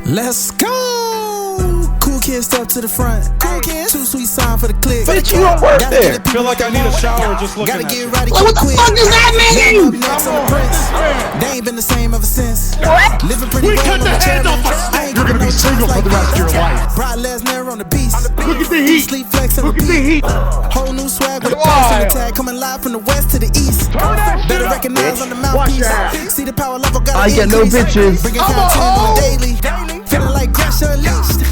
Let's go! Cool kids step to the front. Cool kids. Too sweet sign for the click. But you don't work there. Feel like I need a shower just looking Gotta at get you. right. What the fuck does that mean? Next on the prince. They ain't been the same ever since. What? Living pretty We well cut on the head cherry. off a I ain't You're gonna be single for the rest of your life. Brock Lesnar on the beast. Look at the heat. Sleep flex on Look the at the beat. heat. Whole new swag with a Come pass on on. the tag. Coming live from the west to the east. Better recognize on the mouthpiece. See the power level got I get no bitches. Bringing I'm a content on hoe. daily. Feeling like Gresh unleashed.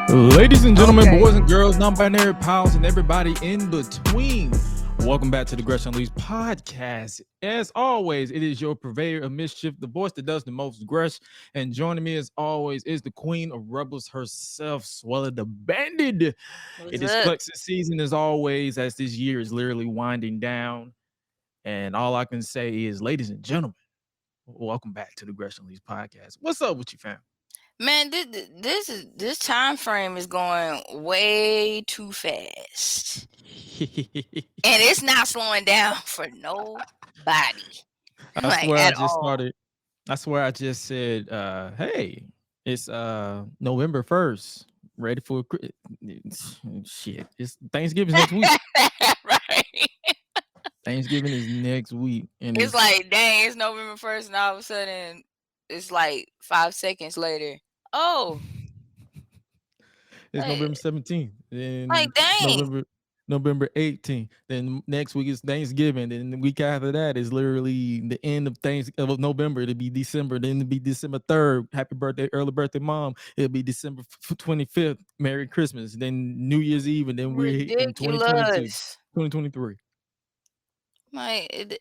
Ladies and gentlemen, Okay. boys and girls, non-binary pals, and everybody in between. Welcome back to the Gresh and Suela podcast. As always, it is your purveyor of mischief, the voice that does the most, Gresh. And joining me as always is the queen of rebels herself, Suela the Bandit. It is Plexus season as always, as this year is literally winding down. And all I can say is, ladies and gentlemen, welcome back to the Gresh and Suela podcast. What's up with you, fam? Man, this time frame is going way too fast, and it's not slowing down for nobody. I swear I just said, hey, it's November 1st. Ready for shit. It's Thanksgiving next week. Right? Thanksgiving is next week. And It's like, dang, it's November 1st, and all of a sudden, it's like 5 seconds later. Oh, it's hey, November 17th. Then like, dang. November 18th. Then next week is Thanksgiving. Then the week after that is literally the end of November. It'll be December. Then it'll be December 3rd. Happy birthday, early birthday, mom. It'll be December 25th. Merry Christmas. Then New Year's Eve. And then we're in 2022, Ridiculous. 2023. Like,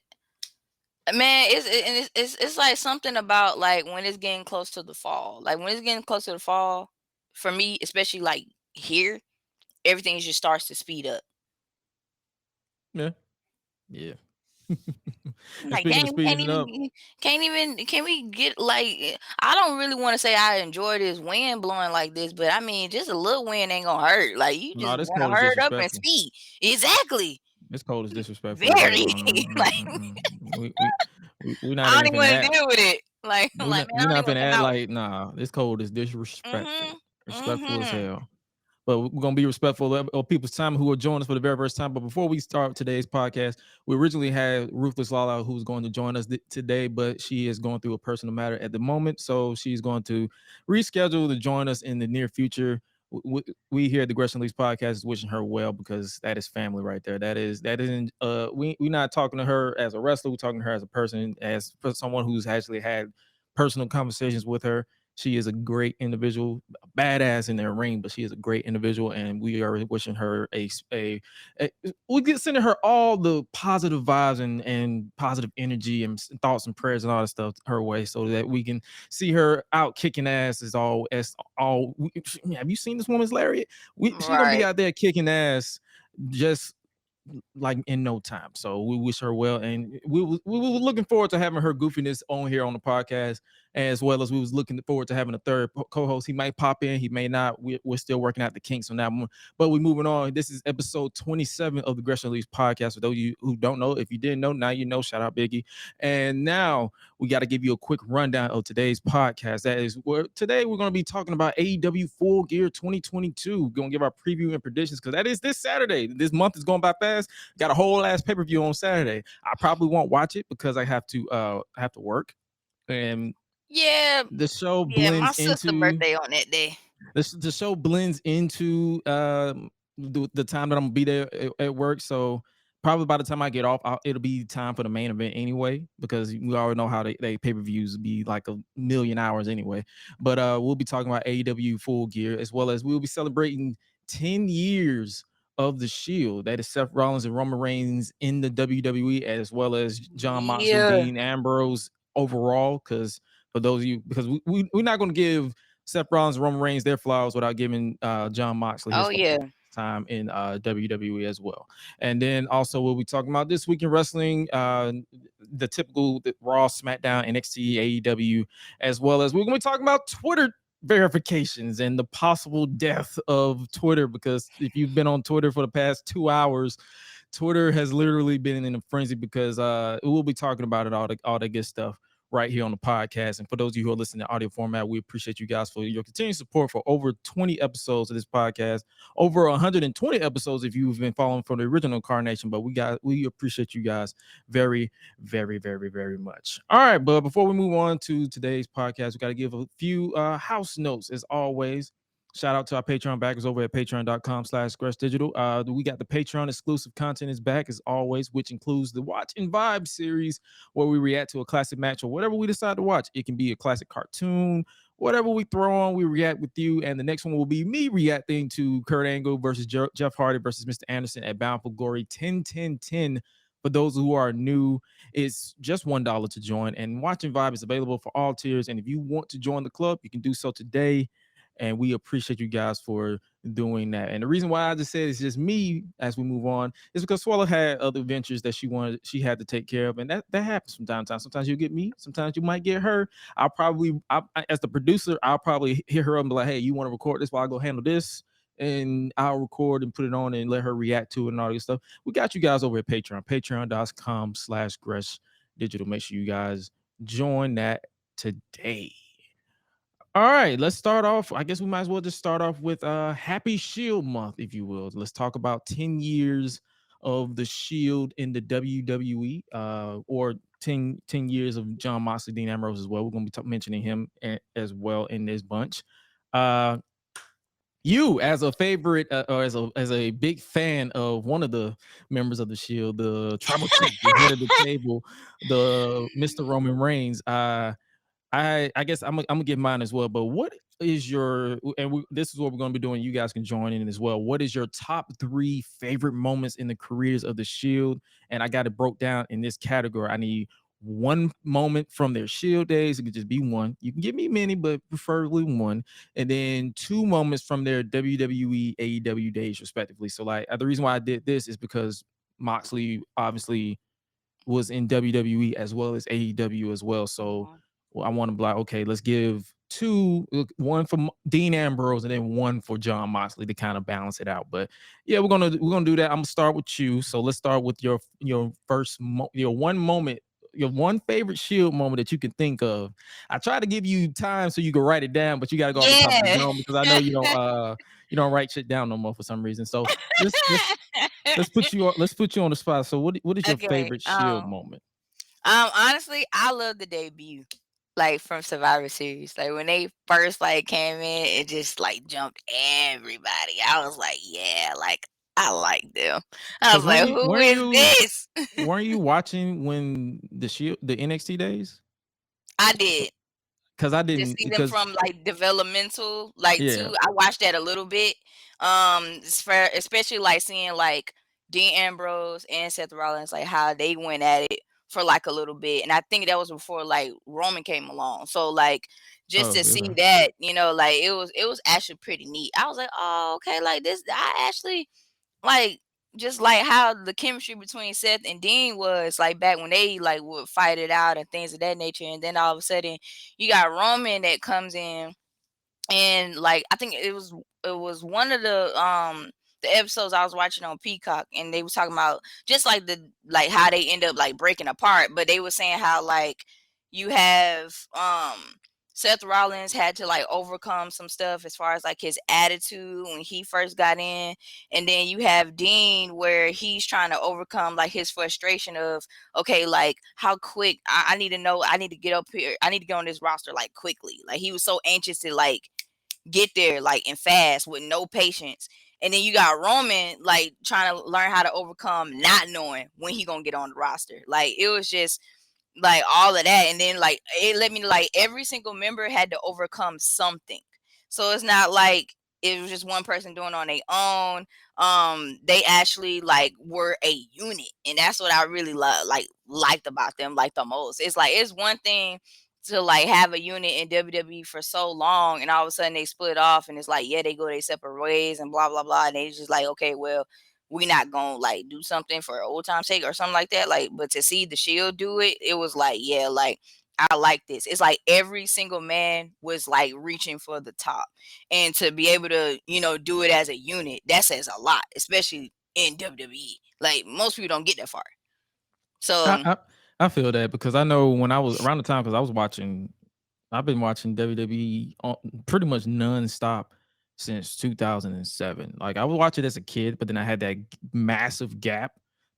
man, it's like something about like when it's getting close to the fall. Like when it's getting close to the fall, for me, especially like here, everything just starts to speed up. Yeah. And Like, speaking of dang, speeding it up, can we get like? I don't really want to say I enjoy this wind blowing like this, but I mean, just a little wind ain't gonna hurt. Like you nah, just this want to cold is hurry up and disrespectful. speed. Exactly. This cold is disrespectful. Very. Like, We're not I don't even even want finna to deal with it. Like, We're like, not, man, we're I don't not even finna want to act come out. like, nah, this cold is disrespectful. Respectful as Mhm. hell. But we're going to be respectful of people's time who are joining us for the very first time. But before we start today's podcast, we originally had Ruthless Lala, who's going to join us today, but she is going through a personal matter at the moment. So she's going to reschedule to join us in the near future. We here at the Gresh and Suela podcast is wishing her well, because that is family right there. That isn't we're not talking to her as a wrestler. We're talking to her as a person, as for someone who's actually had personal conversations with her. She is a great individual, badass in their ring, but she is a great individual, and we are wishing her we get sending her all the positive vibes and positive energy and thoughts and prayers and all that stuff her way, so that we can see her out kicking ass. Have you seen this woman's lariat? She's gonna be Right. out there kicking ass just like in no time. So we wish her well, and we were looking forward to having her goofiness on here on the podcast, as well as we was looking forward to having a third co-host. He might pop in, he may not. We're still working out the kinks on that one, but we're moving on. This is episode 27 of the Gresh and Suela podcast. For those of you who don't know, if you didn't know, now you know. Shout out Biggie. And now we got to give you a quick rundown of today's podcast. That is where today we're going to be talking about AEW Full Gear 2022. We're going to give our preview and predictions, because that is this Saturday. This month is going by fast. Got a whole ass pay-per-view on Saturday. I probably won't watch it because I have to work. And Yeah. the show Yeah. My blends sister's into birthday on that day. the show blends into the time that I'm gonna be there at work. So probably by the time I get off, it'll be time for the main event anyway, because we already know how they pay-per-views be like a million hours anyway. But we'll be talking about AEW Full Gear, as well as we'll be celebrating 10 years of the Shield. That is Seth Rollins and Roman Reigns in the WWE, as well as Jon Moxley, Yeah. Dean Ambrose overall. Because for those of you, because we're not going to give Seth Rollins and Roman Reigns their flowers without giving Jon Moxley his Oh yeah. time in WWE as well. And then also we'll be talking about this week in wrestling, the typical Raw, SmackDown, NXT, AEW, as well as we're going to be talking about Twitter verifications and the possible death of Twitter, because if you've been on Twitter for the past 2 hours, Twitter has literally been in a frenzy because we'll be talking about it all the good stuff right here on the podcast. And for those of you who are listening to audio format, we appreciate you guys for your continued support for over 20 episodes of this podcast, over 120 episodes if you've been following from the original incarnation. But we appreciate you guys very, very, very, very much. All right, but before we move on to today's podcast, we got to give a few house notes as always. Shout out to our Patreon backers over at patreon.com/greshdigital. We got the Patreon exclusive content is back as always, which includes the Watch and Vibe series where we react to a classic match or whatever we decide to watch. It can be a classic cartoon, whatever we throw on, we react with you. And the next one will be me reacting to Kurt Angle versus Jeff Hardy versus Mr. Anderson at Bound for Glory 10-10-10. For those who are new, it's just $1 to join. And Watch and Vibe is available for all tiers. And if you want to join the club, you can do so today. And we appreciate you guys for doing that. And the reason why I just said it's just me as we move on is because Suela had other ventures that she had to take care of. And that happens from time to time. Sometimes you'll get me, sometimes you might get her. As the producer, I'll probably hit her up and be like, hey, you want to record this while I go handle this? And I'll record and put it on and let her react to it and all this stuff. We got you guys over at Patreon, patreon.com/greshdigital. Make sure you guys join that today. All right, let's start off. I guess we might as well just start off with Happy Shield Month, if you will. Let's talk about 10 years of the Shield in the WWE, or 10 years of Jon Moxley, Dean Ambrose as well. We're going to be mentioning him as well in this bunch. You, as a favorite or as a big fan of one of the members of the Shield, the Tribal Chief, the head of the table, the Mr. Roman Reigns, I guess I'm gonna give mine as well. But what is your this is what we're gonna be doing. You guys can join in as well. What is your top 3 favorite moments in the careers of the Shield? And I got it broke down in this category. I need one moment from their Shield days. It could just be one. You can give me many, but preferably one. And then 2 moments from their WWE, AEW days, respectively. So like the reason why I did this is because Moxley obviously was in WWE as well as AEW as well. So I want to be like, okay, let's give 2, one for Dean Ambrose and then one for Jon Moxley to kind of balance it out. But yeah, we're gonna do that. I'm gonna start with you. So let's start with your first your one moment, your one favorite Shield moment that you can think of. I try to give you time so you can write it down, but you gotta go off the top of the dome because I know you don't write shit down no more for some reason. So let's put you on the spot. So what is your favorite Shield moment? Honestly, I love the debut, like from Survivor Series. Like when they first like came in, it just like jumped everybody. I was like, yeah, like I like them. I was like, who is this? Weren't you watching when the NXT days? I did. Because I didn't to see them from like developmental, like too. I watched that a little bit. Especially like seeing like Dean Ambrose and Seth Rollins, like how they went at it for like a little bit, and I think that was before like Roman came along. So like just to see that, like it was actually pretty neat. I was like, oh, okay, like this. I actually like just like how the chemistry between Seth and Dean was like back when they like would fight it out and things of that nature, and then all of a sudden you got Roman that comes in, and like I think it was one of the episodes I was watching on Peacock, and they was talking about just like how they end up like breaking apart, but they were saying how like you have Seth Rollins had to like overcome some stuff as far as like his attitude when he first got in. And then you have Dean where he's trying to overcome like his frustration of, okay, like how quick I need to know, I need to get up here. I need to get on this roster like quickly. Like he was so anxious to like get there like and fast with no patience. And then you got Roman like trying to learn how to overcome not knowing when he gonna get on the roster. Like it was just like all of that, and then like it let me like every single member had to overcome something, so it's not like it was just one person doing on their own. They actually like were a unit, and that's what I really liked about them like the most. It's like it's one thing to like have a unit in WWE for so long, and all of a sudden they split off, and it's like, yeah, they go their separate ways and blah blah blah, and they just like, okay, well, we not gonna like do something for old time's sake or something like that. Like, but to see the Shield do it, it was like, yeah, like I like this. It's like every single man was like reaching for the top, and to be able to, do it as a unit, that says a lot, especially in WWE. Like most people don't get that far. So I feel that because I know when I was around the time because I've been watching WWE pretty much nonstop since 2007. Like I would watch it as a kid, but then I had that massive gap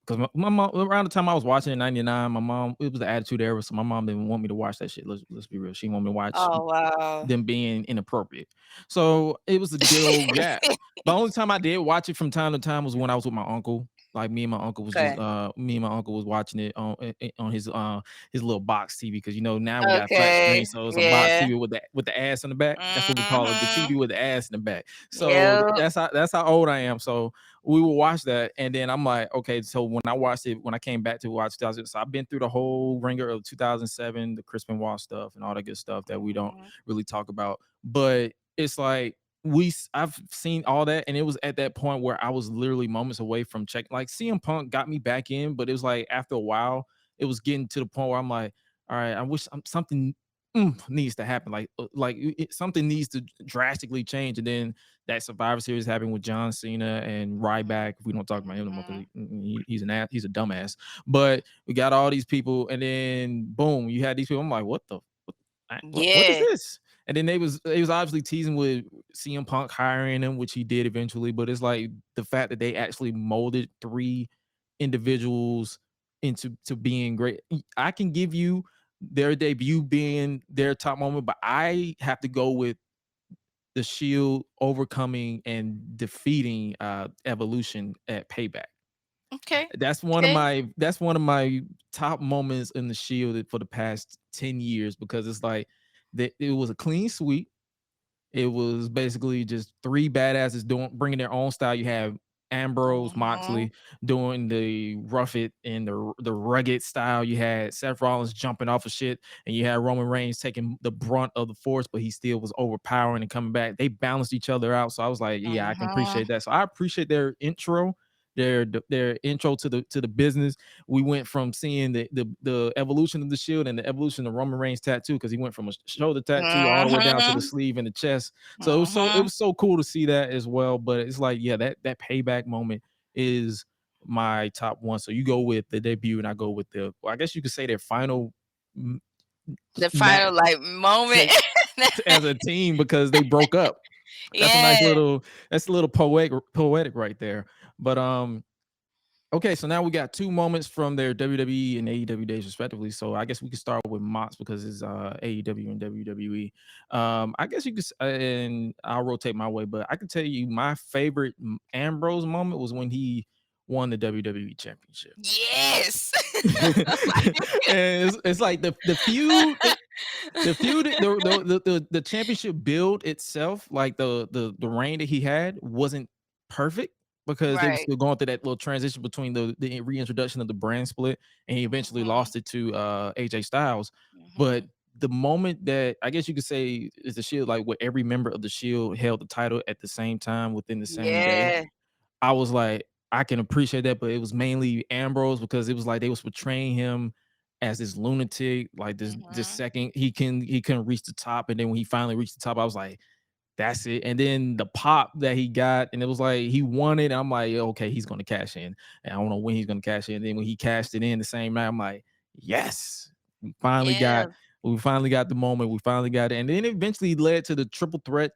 because my mom around the time I was watching in '99, my mom it was the Attitude Era, so my mom didn't want me to watch that shit. Let's be real, she didn't want me to watch oh wow. them being inappropriate. So it was a good old gap. The only time I did watch it from time to time was when I was with my uncle. Like me and my uncle was just Okay. me and my uncle was watching it on his little box TV because now we got a flat Okay. screen, so it's a box Yeah. TV with the ass on the back. That's what we call it, the Mhm. TV with the ass in the back. So Yep. that's how old I am. So we will watch that, and then I'm like, okay. So when I watched it, when I came back to watch 2000, so I've been through the whole ringer of 2007, the Chris Benoit stuff, and all that good stuff that we don't Mhm. really talk about. But it's like I've seen all that, and it was at that point where I was literally moments away from check. Like CM Punk got me back in, but it was like after a while, it was getting to the point where I'm like, all right, I wish something needs to happen. Like something needs to drastically change, and then that Survivor Series happened with John Cena and Ryback. If we don't talk about him no more, because he's an ass, he's a dumbass. But we got all these people, and then boom, you had these people. I'm like, what is Yeah. this? And then they was obviously teasing with CM Punk hiring him, which he did eventually. But it's like the fact that they actually molded 3 individuals into being great. I can give you their debut being their top moment, but I have to go with the Shield overcoming and defeating Evolution at Payback. Okay. That's Okay. one of my top moments in the Shield for the past 10 years because it's like it was a clean sweep. It was basically just 3 badasses bringing their own style. You have Ambrose, Mhm. Moxley doing the rough it and the rugged style. You had Seth Rollins jumping off of shit, and you had Roman Reigns taking the brunt of the force, but he still was overpowering and coming back. They balanced each other out. So I was like, yeah, I can Mhm. appreciate that. So I appreciate their intro, their intro to the business. We went from seeing the evolution of the Shield and the evolution of Roman Reigns tattoo because he went from a shoulder tattoo all the way down to the Mhm. sleeve and the chest. So it Mhm. was so cool to see that as well. But it's like, yeah, that payback moment is my top one. So you go with the debut, and I go with I guess you could say their final The match final like moment. as a team because they broke up. That's a Yeah. that's a little poetic right there. But okay, so now we got 2 moments from their WWE and AEW days respectively. So I guess we could start with Mox because it's AEW and WWE. I guess you could, and I'll rotate my way, but I can tell you my favorite Ambrose moment was when he won the WWE Championship. Yes. And it's like the feud, the championship build itself, like the reign that he had wasn't perfect because they were Right. still going through that little transition between the reintroduction of the brand split, and he eventually Mhm. lost it to AJ Styles. But Mhm. the moment that I guess you could say is the Shield, like where every member of the Shield held the title at the same time within the same day, Yeah. I was like, I can appreciate that, but it was mainly Ambrose because it was like they was portraying him as this lunatic, like this Mhm. second he couldn't reach the top, and then when he finally reached the top, I was like, that's it. And then the pop that he got, and it was like he won it. And I'm like, okay, he's gonna cash in. And I don't know when he's gonna cash in. And then when he cashed it in the same night, I'm like, yes, we finally Yeah. got we finally got the moment. We finally got it. And then it eventually led to the triple threat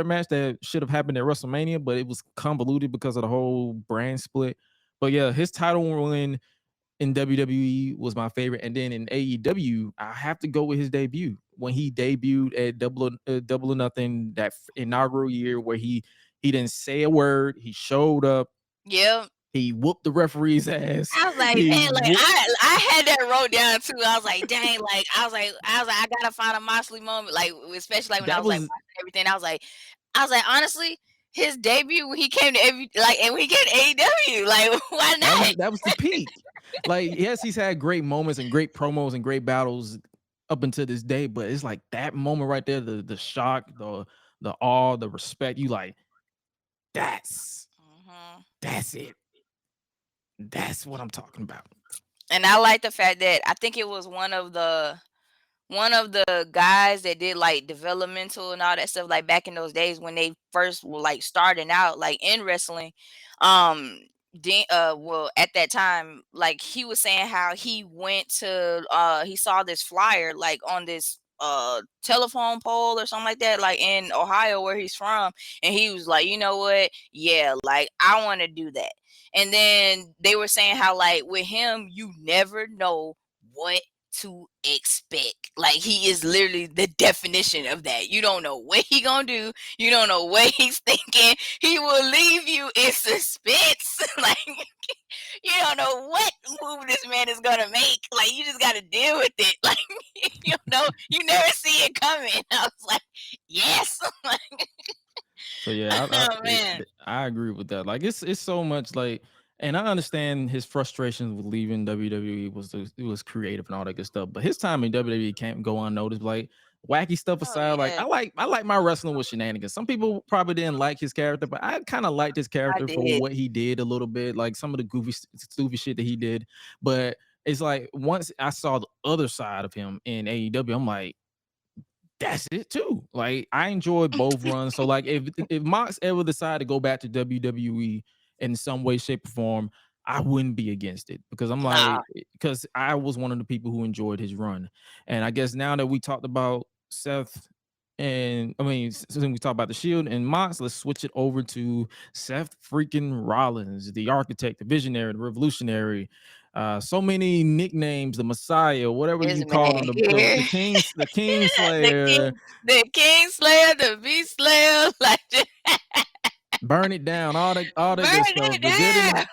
match that should have happened at WrestleMania, but it was convoluted because of the whole brand split. But yeah, his title win in WWE was my favorite, and then in AEW, I have to go with his debut when he debuted at Double or Nothing that inaugural year where he didn't say a word. He showed up. Yep. He whooped the referee's ass. I was like, He man, like whooped. I had that wrote down too. I was like, dang, like I gotta find a Moxley moment, like especially like when I That was like was watching everything. I was like, honestly, his debut when he came to and when he came to AEW, like why not? that was the peak. Like, yes, he's had great moments and great promos and great battles up until this day, but it's like that moment right there, the shock, the awe, the respect. You like that's Mhm. that's it. That's what I'm talking about. And I like the fact that I think it was one of the guys that did like developmental and all that stuff like back in those days when they first were like starting out like in wrestling. um well, at that time, like he was saying how he went to he saw this flyer like on this telephone pole or something like that, like in Ohio where he's from, and he was like, you know what, yeah, like I want to do that. And then they were saying how like with him you never know what to expect. Like he is literally the definition of that. You don't know what he gonna do, you don't know what he's thinking. He will leave you in suspense. Like you don't know what move this man is gonna make. Like you just gotta deal with it. Like you know, you never see it coming. I was like, yes. So yeah, Oh man. I agree with that. Like it's so much like, and I understand his frustrations with leaving WWE it was creative and all that good stuff. But his time in WWE can't go unnoticed. Like wacky stuff Oh aside, like yeah, I like my wrestling with shenanigans. Some people probably didn't like his character, but I kind of liked his I character for did. what he did a little bit, like some of the goofy, stupid shit that he did. But it's like once I saw the other side of him in AEW, I'm like, that's it too. Like I enjoyed both runs. So like if Mox ever decided to go back to WWE in some way, shape, or form, I wouldn't be against it because I'm Nah. like, because I was one of the people who enjoyed his run. And I guess now that we talked about Seth and I mean, since we talked about the Shield and Mox, let's switch it over to Seth freaking Rollins, the architect, the visionary, the revolutionary. So many nicknames, the Messiah, whatever This you call man him, here. the King the Slayer, king the king slayer, the beast slayer, like just burn it down, all that burn good stuff. it down.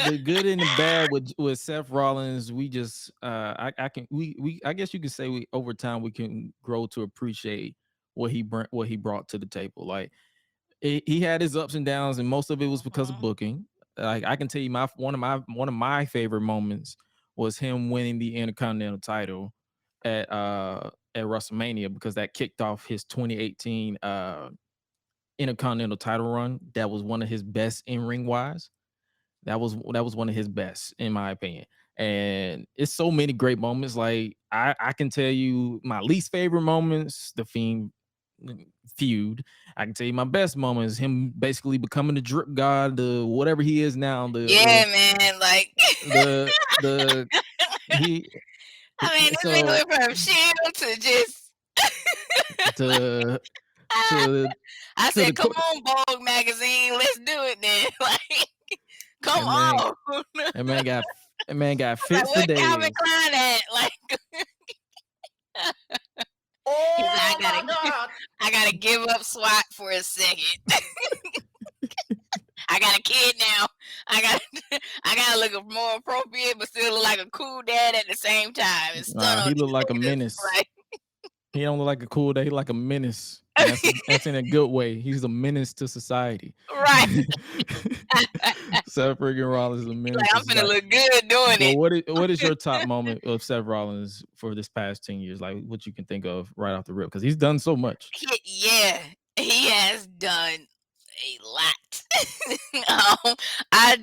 The good and the bad with Seth Rollins. We just I can we I guess you could say we over time we can grow to appreciate what he brought to the table. Like he had his ups and downs, and most of it was because of Mhm. booking. Like I can tell you, one of my favorite moments was him winning the Intercontinental title at WrestleMania because that kicked off his 2018 Intercontinental title run. That was one of his best in ring wise. That was one of his best in my opinion. And it's so many great moments. Like I can tell you my least favorite moments, the Fiend feud. I can tell you my best moment is him basically becoming the drip god, the whatever he is now, Yeah, man. Like the he I mean, this man so went from Shield to just to to I to the said, come on, Vogue magazine, let's do it then. Like, come and man on. and man got and man got Like, fit for what Calvin days. Klein at? Like, he's like, Oh my God. I gotta give up SWAT for a second. I got a kid now. I gotta look more appropriate, but still look like a cool dad at the same time. And stun on He looked these like a haters. menace. Like, He don't look like a cool day. He like a menace. And that's in a good way. He's a menace to society. right. Seth freaking Rollins is a He's menace like, to I'm finna society. look good doing But it. what is your top moment of Seth Rollins for this past 10 years? Like what you can think of right off the rip? Because he's done so much. Yeah, he has done a lot. I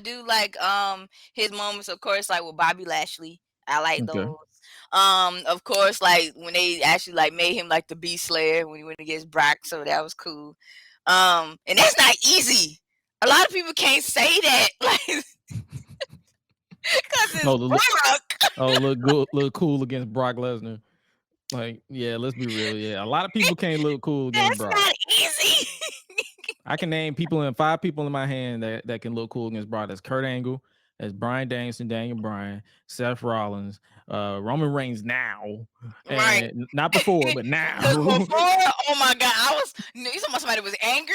do like his moments, of course, like with Bobby Lashley. I like Okay. those. Of course, like when they actually like made him like the Beast Slayer when he went against Brock, so that was cool. And that's not easy. A lot of people can't say that, like, because it's Brock. Look cool against Brock Lesnar. Like, yeah, let's be real. Yeah, a lot of people can't look cool against That's Brock. not easy. I can name 5 people in my hand that can look cool against Brock. That's Kurt Angle, that's Bryan Danielson, Daniel Bryan, Seth Rollins, Roman Reigns now, Right. and not before, but Because now. before, oh my God, you talking about somebody was angry?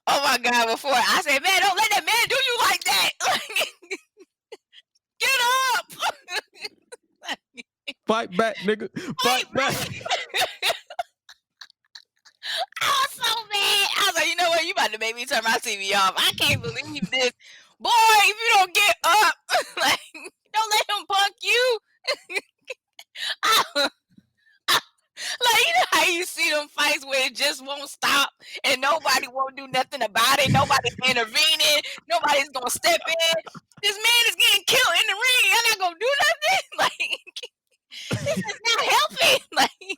Oh my God, before I said, man, don't let that man do you like that. Get up. Fight back, nigga. Fight back. I was so mad. I was like, you know what? You about to make me turn my TV off. I can't believe this. Boy, if you don't get up, like, don't let him punk you. Like, you know how you see them fights where it just won't stop and nobody won't do nothing about it. Nobody's intervening. Nobody's going to step in. This man is getting killed in the ring. I'm not going to do nothing. Like, this is not helping. Like,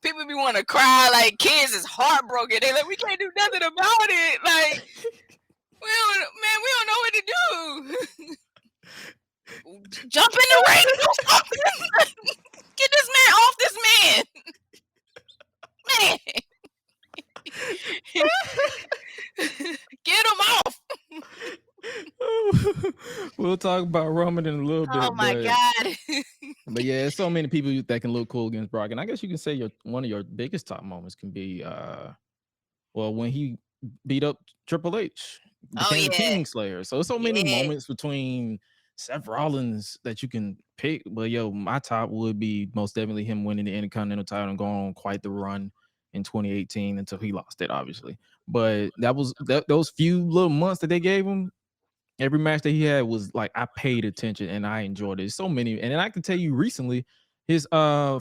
people be want to cry. Like, kids is heartbroken. They like, we can't do nothing about it. Like, we don't know what to do. Jump in the ring, do something. Get this man off this man. Get him off. We'll talk about Roman in a little bit. Oh my God. But yeah, there's so many people that can look cool against Brock. And I guess you can say one of your biggest top moments can be when he beat up Triple H, became the Kingslayer. So there's so many moments between Seth Rollins that you can pick. But my top would be most definitely him winning the Intercontinental title and going on quite the run in 2018 until he lost it, obviously. But those few little months that they gave him, every match that he had was like, I paid attention and I enjoyed it. So many, and then I can tell you recently, his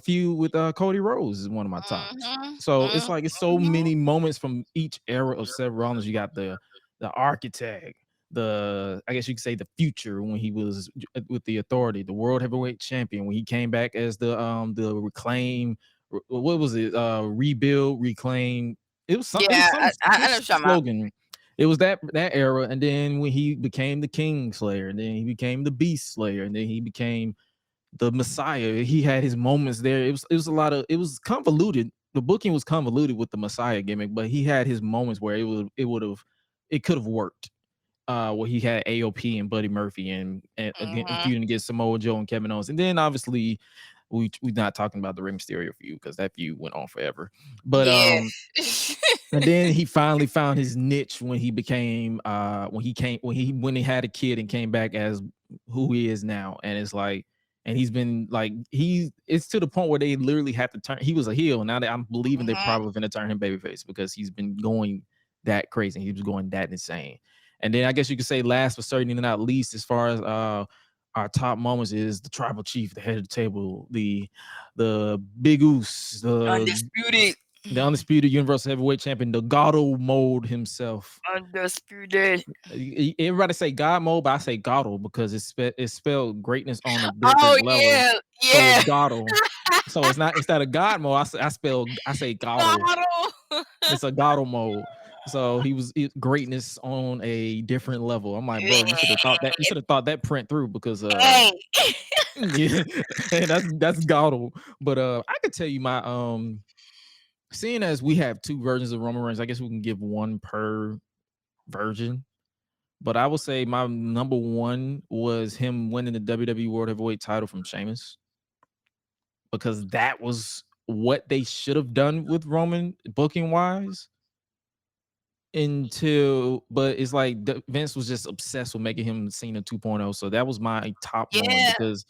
feud with Cody Rhodes is one of my tops. So it's like it's so many moments from each era of Seth Rollins. You got the architect, I guess you could say the future when he was with the Authority, the World Heavyweight Champion, when he came back as the Reclaim. What was it? Rebuild, reclaim. It was something. Yeah, I know slogan. It was that era, and then when he became the Kingslayer, and then he became the Beast Slayer, and then he became the Messiah. He had his moments there. It was a lot of. It was convoluted. The booking was convoluted with the Messiah gimmick, but he had his moments where it could have worked. Where he had AOP and Buddy Murphy and feuding against Samoa Joe and Kevin Owens, and then obviously we're not talking about the Rey Mysterio feud because that feud went on forever. But and then he finally found his niche when he became when he had a kid and came back as who he is now, and it's like, and he's been like it's to the point where they literally have to turn. He was a heel, now that I'm believing they're probably going to turn him babyface because he's been going that crazy. He was going that insane. And then I guess you could say last but certainly not least, as far as our top moments, is the Tribal Chief, the head of the table, the Big Oos, the undisputed Universal Heavyweight Champion, the Gato Mode himself. Undisputed. Everybody say God Mode, but I say Gato because it's spelled greatness on a different level. Yeah. So it's Gato. So it's not, instead of God Mode, I say Gato. It's a Gato Mode. So he was greatness on a different level. I'm like, bro, you should have thought that. You should have thought that print through because yeah, that's Gato. But I could tell you my seeing as we have two versions of Roman Reigns, I guess we can give one per version. But I would say my number one was him winning the WWE World Heavyweight title from Sheamus, because that was what they should have done with Roman booking wise. But it's like Vince was just obsessed with making him Cena 2.0. So that was my top moment because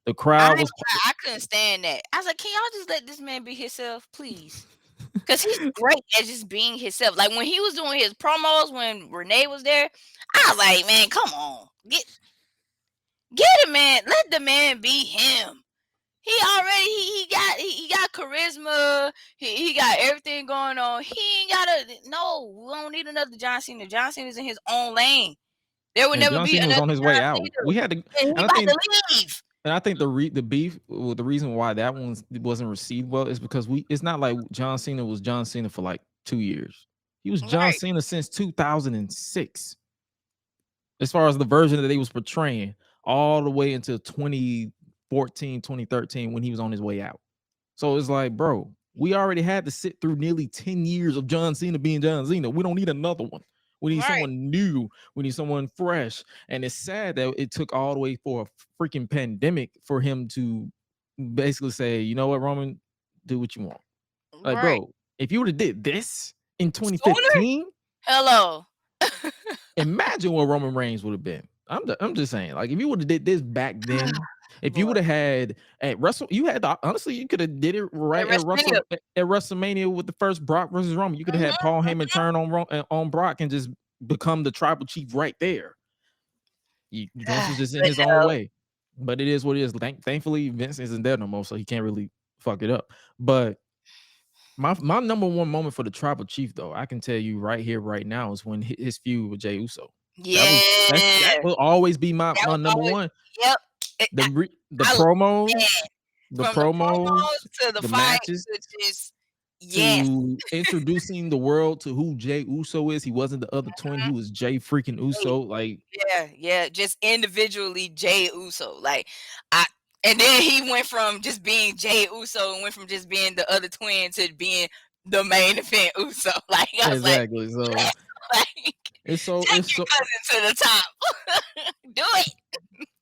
the crowd I couldn't stand that. I was like, can y'all just let this man be himself, please? Because he's great at just being himself. Like when he was doing his promos when Renee was there, I was like, man, come on. Get him, man. Let the man be him. He got charisma. He got everything going on. He ain't we don't need another John Cena. John Cena's in his own lane. There would never John be Cena was on his way out. We had to. And he about to leave. And I think the beef, the reason why that one wasn't received well is because it's not like John Cena was John Cena for like 2 years. He was John Cena since 2006. As far as the version that they was portraying, all the way until 2014, 2013 when he was on his way out. So it's like, bro, we already had to sit through nearly 10 years of John Cena being John Cena. We don't need another one. We need someone new. We need someone fresh. And it's sad that it took all the way for a freaking pandemic for him to basically say, you know what, Roman, do what you want. Like, bro, if you would have did this in 2015, hello. Imagine what Roman Reigns would have been. I'm just saying, like, if you would have did this back then, if you would have had at honestly, you could have did it right at WrestleMania with the first Brock versus Roman. You could have had Paul Heyman turn on Brock and just become the Tribal Chief right there. Vince was just in his own way, but it is what it is. Thankfully, Vince isn't there no more, so he can't really fuck it up. But my number one moment for the Tribal Chief, though, I can tell you right here, right now, is when his feud with Jey Uso. That will always be my number one. Yep. The promos, to the fight, matches. Yes. to introducing the world to who Jay Uso is. He wasn't the other twin. He was Jay freaking Uso. Like, Yeah, just individually Jay Uso. Like I and then he went from just being Jay Uso and went from just being the other twin to being the main event Uso. Like I was like, exactly. So yes, like it's so take it's your so cousin to the top. Do it.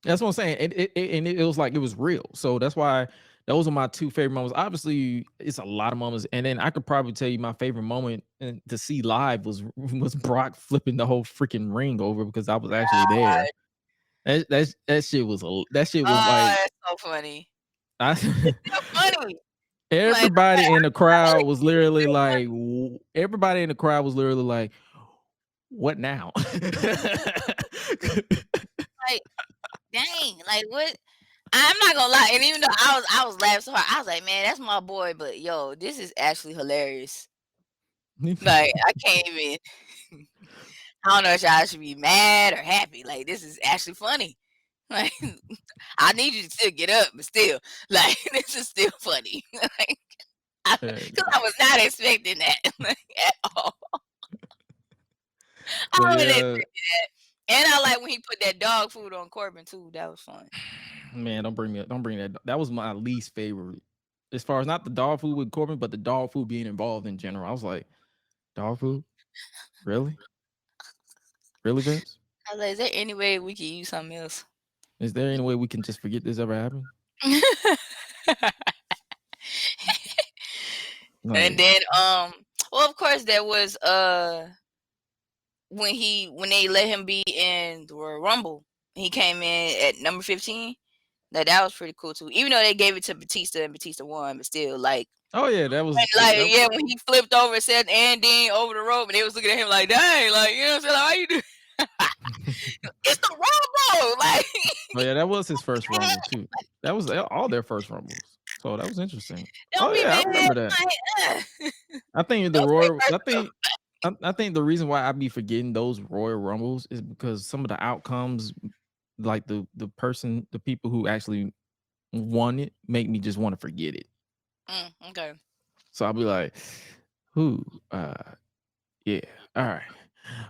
that's what I'm saying. It was like it was real. So that's why those are my two favorite moments. Obviously, it's a lot of moments, and then I could probably tell you my favorite moment to see live was Brock flipping the whole freaking ring over because I was actually there. That shit was that shit was Oh, like that's so funny. I, It's so funny. Like, everybody in the I really crowd was literally like everybody in the crowd was literally like, what now? like, dang, like what? I'm not gonna lie, and even though I was laughing so hard, I was like, man, that's my boy, but yo, this is actually hilarious. Like, I can't even. I don't know if y'all should be mad or happy. Like, this is actually funny. Like, I need you to still get up, but still, like, this is still funny. Like, because I was not expecting that like, at all. I but wasn't yeah, expecting that. And I like when he put that dog food on Corbin too. That was fun. man, don't bring that. That was my least favorite. As far as not the dog food with Corbin, but the dog food being involved in general. I was like, dog food? Really? Really, Vince? I was like, is there any way we can use something else? Is there any way we can just forget this ever happened? And Like, then well of course there was when they let him be in the Royal Rumble, he came in at number 15. That was pretty cool too. Even though they gave it to Batista and Batista won, but still like oh yeah, that when, was like that, yeah, when he flipped over and said and then over the rope and they was looking at him like, dang, like you know what I'm saying? Like, how you do? It's the Rumble! Like oh yeah, that was his first rumble too. That was all their first rumbles. So that was interesting. don't Oh be yeah, I mad. remember that. Like, I think the don't say Royal. first rumble. I think the reason why I be forgetting those Royal Rumbles is because some of the outcomes, like the people who actually won it, make me just want to forget it. Okay. So I'll be like, who? Yeah, all right.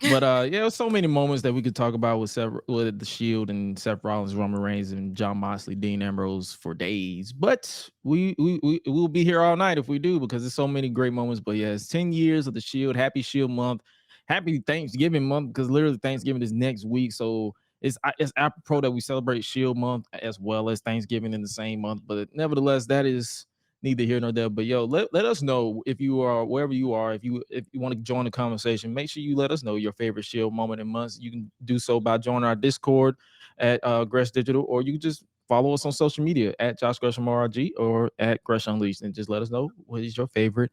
But yeah, there's so many moments that we could talk about with the Shield and Seth Rollins, Roman Reigns, and Jon Moxley, Dean Ambrose for days. But we'll be here all night if we do because there's so many great moments. But yeah, it's 10 years of the Shield. Happy Shield month. Happy Thanksgiving month because literally Thanksgiving is next week. So it's apropos that we celebrate Shield month as well as Thanksgiving in the same month. But nevertheless, that is neither here nor there. But yo, let us know if you are wherever you are. If you want to join the conversation, make sure you let us know your favorite Shield moment in months. You can do so by joining our Discord at Gresh Digital, or you can just follow us on social media at Josh Gresham RG or at Gresh Unleashed, and just let us know what is your favorite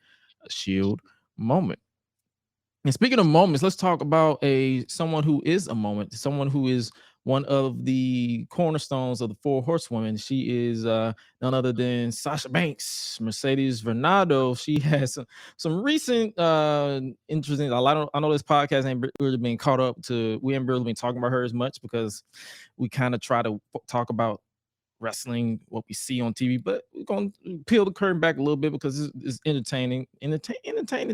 Shield moment. And speaking of moments, let's talk about someone who is a moment, someone who is one of the cornerstones of the Four Horsewomen. She is none other than Sasha Banks, Mercedes Vernado. She has some recent interesting. I know this podcast ain't really been caught up to. We haven't really been talking about her as much because we kind of try to talk about wrestling, what we see on TV, but we're going to peel the curtain back a little bit because it's entertaining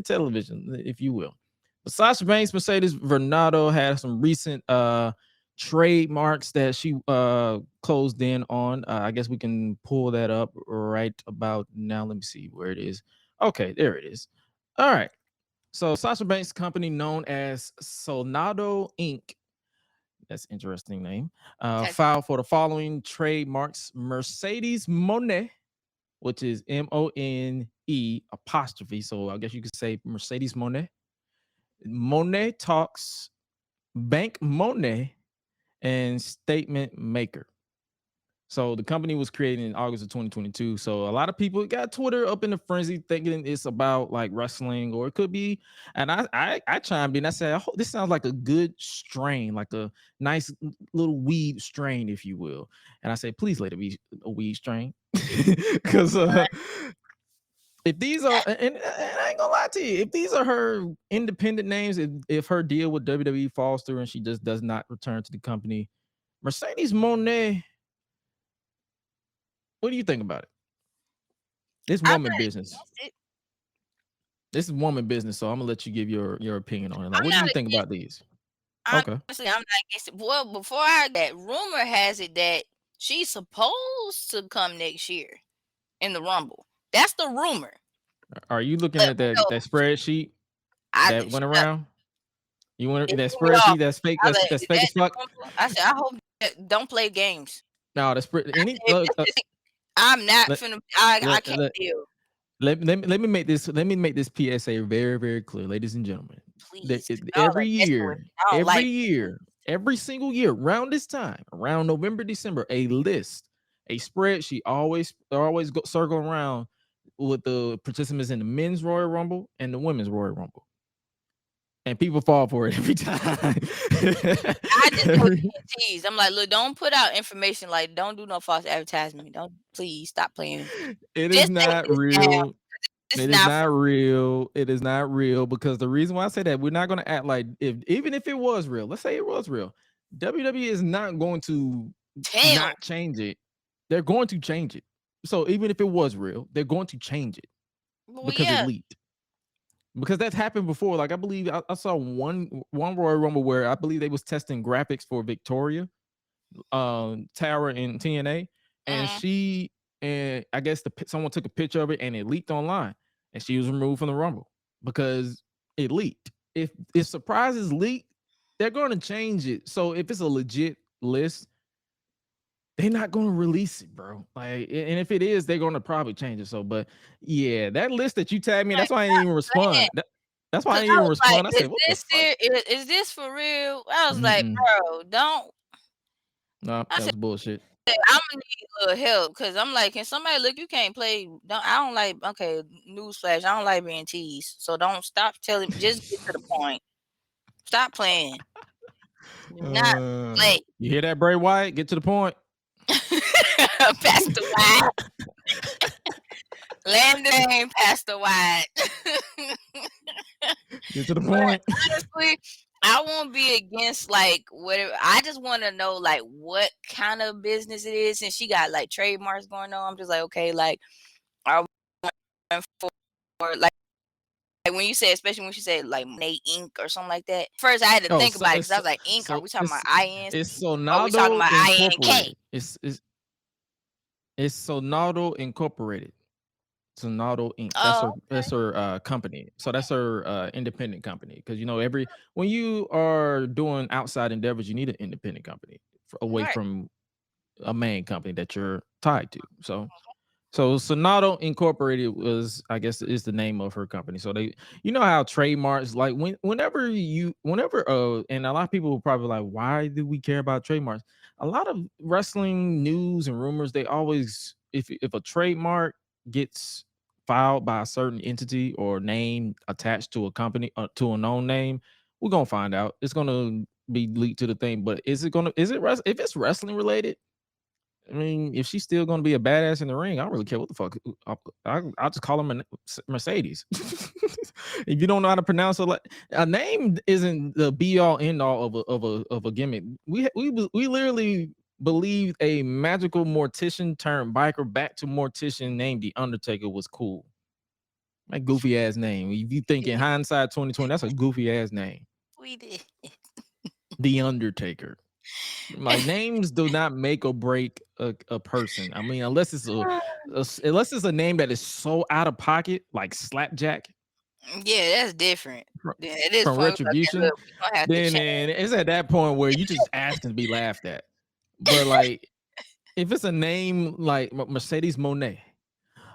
television, if you will. But Sasha Banks, Mercedes Vernado had some recent trademarks that she closed in on. I guess we can pull that up right about now. Let me see where it is. Okay, there it is. All right. So Sasha Banks' company known as Sonado Inc. That's an interesting name. Okay. Filed for the following trademarks: Mercedes Mone, which is Mone apostrophe. So I guess you could say Mercedes Mone. Mone Talks, Bank Mone, and Statement Maker. So the company was created in August of 2022. So a lot of people got Twitter up in a frenzy thinking it's about like wrestling, or it could be. And I chimed in. I said, oh, this sounds like a good strain, like a nice little weed strain, if you will. And I said, please let it be a weed strain. Because if these are, and I ain't gonna lie to you, if these are her independent names, if her deal with WWE falls through and she just does not return to the company, Mercedes Moné, what do you think about it? This I'm woman not business. against it. This is woman business, so I'm gonna let you give your opinion on it. Like, I'm what do not you think against. about these? Okay. Honestly, I'm not against it. Well, before I that rumor has it that she's supposed to come next year in the Rumble. That's the rumor. Are you looking But at who that knows? spreadsheet I that went around? You want it that threw me off. spreadsheet that's fake? I was like, That's is fake that as the fuck. Rumble? I said, I hope that don't play games. No, the spread. I Any said, if this is, I'm not let, finna. I let, can't let, deal. let me make this PSA very, very clear, ladies and gentlemen. Please, 'cause y'all Every are messing with year, me. I don't like every single year, around this time, around November, December, a spreadsheet always go circle around with the participants in the men's Royal Rumble and the women's Royal Rumble. And people fall for it every time. I just hate being teased. I'm like, look, don't put out information like, don't do no false advertisement. Don't, please stop playing. It is Just say not it's now. real. It's It is not for not real. It is not real because the reason why I say that, we're not going to act like even if it was real, let's say it was real, WWE is not going to tell. not change it. They're going to change it. So even if it was real, they're going to change it Well, because it yeah. leaked. Because that's happened before. Like I believe I saw one Royal Rumble where I believe they was testing graphics for Victoria, Tower in TNA, and she and I guess someone took a picture of it and it leaked online, and she was removed from the Rumble because it leaked. If surprises leak, they're going to change it. So if it's a legit list, they're not going to release it, bro. Like, and if it is, they're going to probably change it. So, but yeah, that list that you tagged me, that's why I didn't even respond. That's why I Cause didn't I even was like, respond. I said, what the fuck? is this for real? I was like, Mm-mm. bro, don't. No, I that said, was bullshit. I'm gonna need a little help because I'm like, can somebody look? You can't play. I don't like. Okay, newsflash. I don't like being teased. So don't stop telling. Just get to the point. Stop playing. Do not play. You hear that, Bray Wyatt? Get to the point. Pastor White. Land the name, Pastor White. Get to the point. Honestly, I won't be against like whatever. I just want to know like what kind of business it is, and she got like trademarks going on. I'm just like, okay, like are we going for like when you say, especially when she said like Monet Inc. or something like that. First, I had to think about it because I was like, Inc. Are we talking about INC? It's Are we talking Sonado about INK? Incorporated. It's Sonado Incorporated. Sonado Inc. That's her company. So that's her independent company. Because when you are doing outside endeavors, you need an independent company away from a main company that you're tied to. So Sonado Incorporated was, I guess, is the name of her company. So they, how trademarks, like whenever and a lot of people will probably like, why do we care about trademarks? A lot of wrestling news and rumors, they always, if a trademark gets filed by a certain entity or name attached to a company, to a known name, we're gonna find out. It's gonna be leaked to the thing. But if it's wrestling related, I mean, if she's still going to be a badass in the ring, I don't really care what the fuck. I'll just call her Mercedes. If you don't know how to pronounce a name isn't the be all end all of a gimmick. We literally believed a magical mortician turned biker back to mortician named The Undertaker was cool. That goofy ass name. If you think in hindsight 2020, that's a goofy ass name. We did. The Undertaker. Like, names do not make or break a person. I mean, unless it's a name that is so out of pocket, like Slapjack. Yeah, that's different. Then at this From point, we're Retribution, gonna have to then change. it's at that point where you just asking to be laughed at. But like, if it's a name like Mercedes Monet,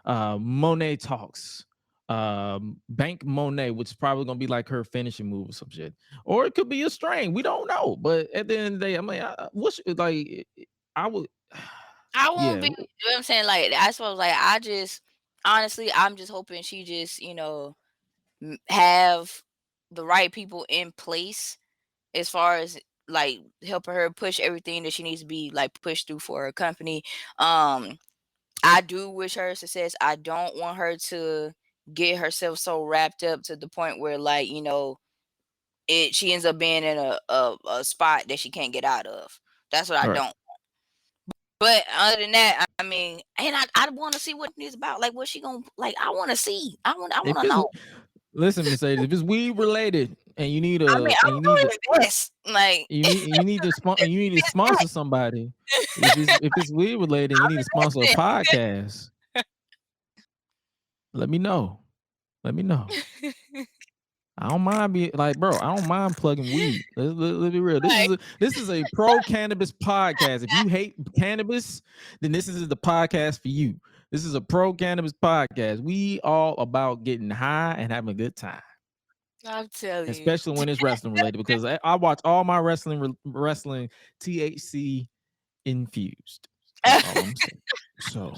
Monet Talks, Bank Monet, which is probably gonna be like her finishing move or some shit, or it could be a strain. We don't know. But at the end of the day, I mean, I would. I won't Yeah, be. You know what I'm saying? Like I suppose. Like I just honestly, I'm just hoping she just have the right people in place as far as like helping her push everything that she needs to be like pushed through for her company. I do wish her success. I don't want her to get herself so wrapped up to the point where like she ends up being in a spot that she can't get out of. That's what I right. don't. But other than that, I mean, and I want to see what it's about. Like, what she gonna like? I want to see. I want If to it's know. Listen, Mercedes, if it's weed related and you need I mean, I'm doing the best. Like, you need to sponsor somebody. If it's weed related and you need to sponsor a podcast, let me know. Let me know. I don't mind being like, bro. I don't mind plugging weed. Let's be real. This is a pro cannabis podcast. If you hate cannabis, then this is the podcast for you. This is a pro cannabis podcast. We all about getting high and having a good time. I'm telling you, Especially when it's wrestling related, because I watch all my wrestling THC infused. That's all I'm saying. So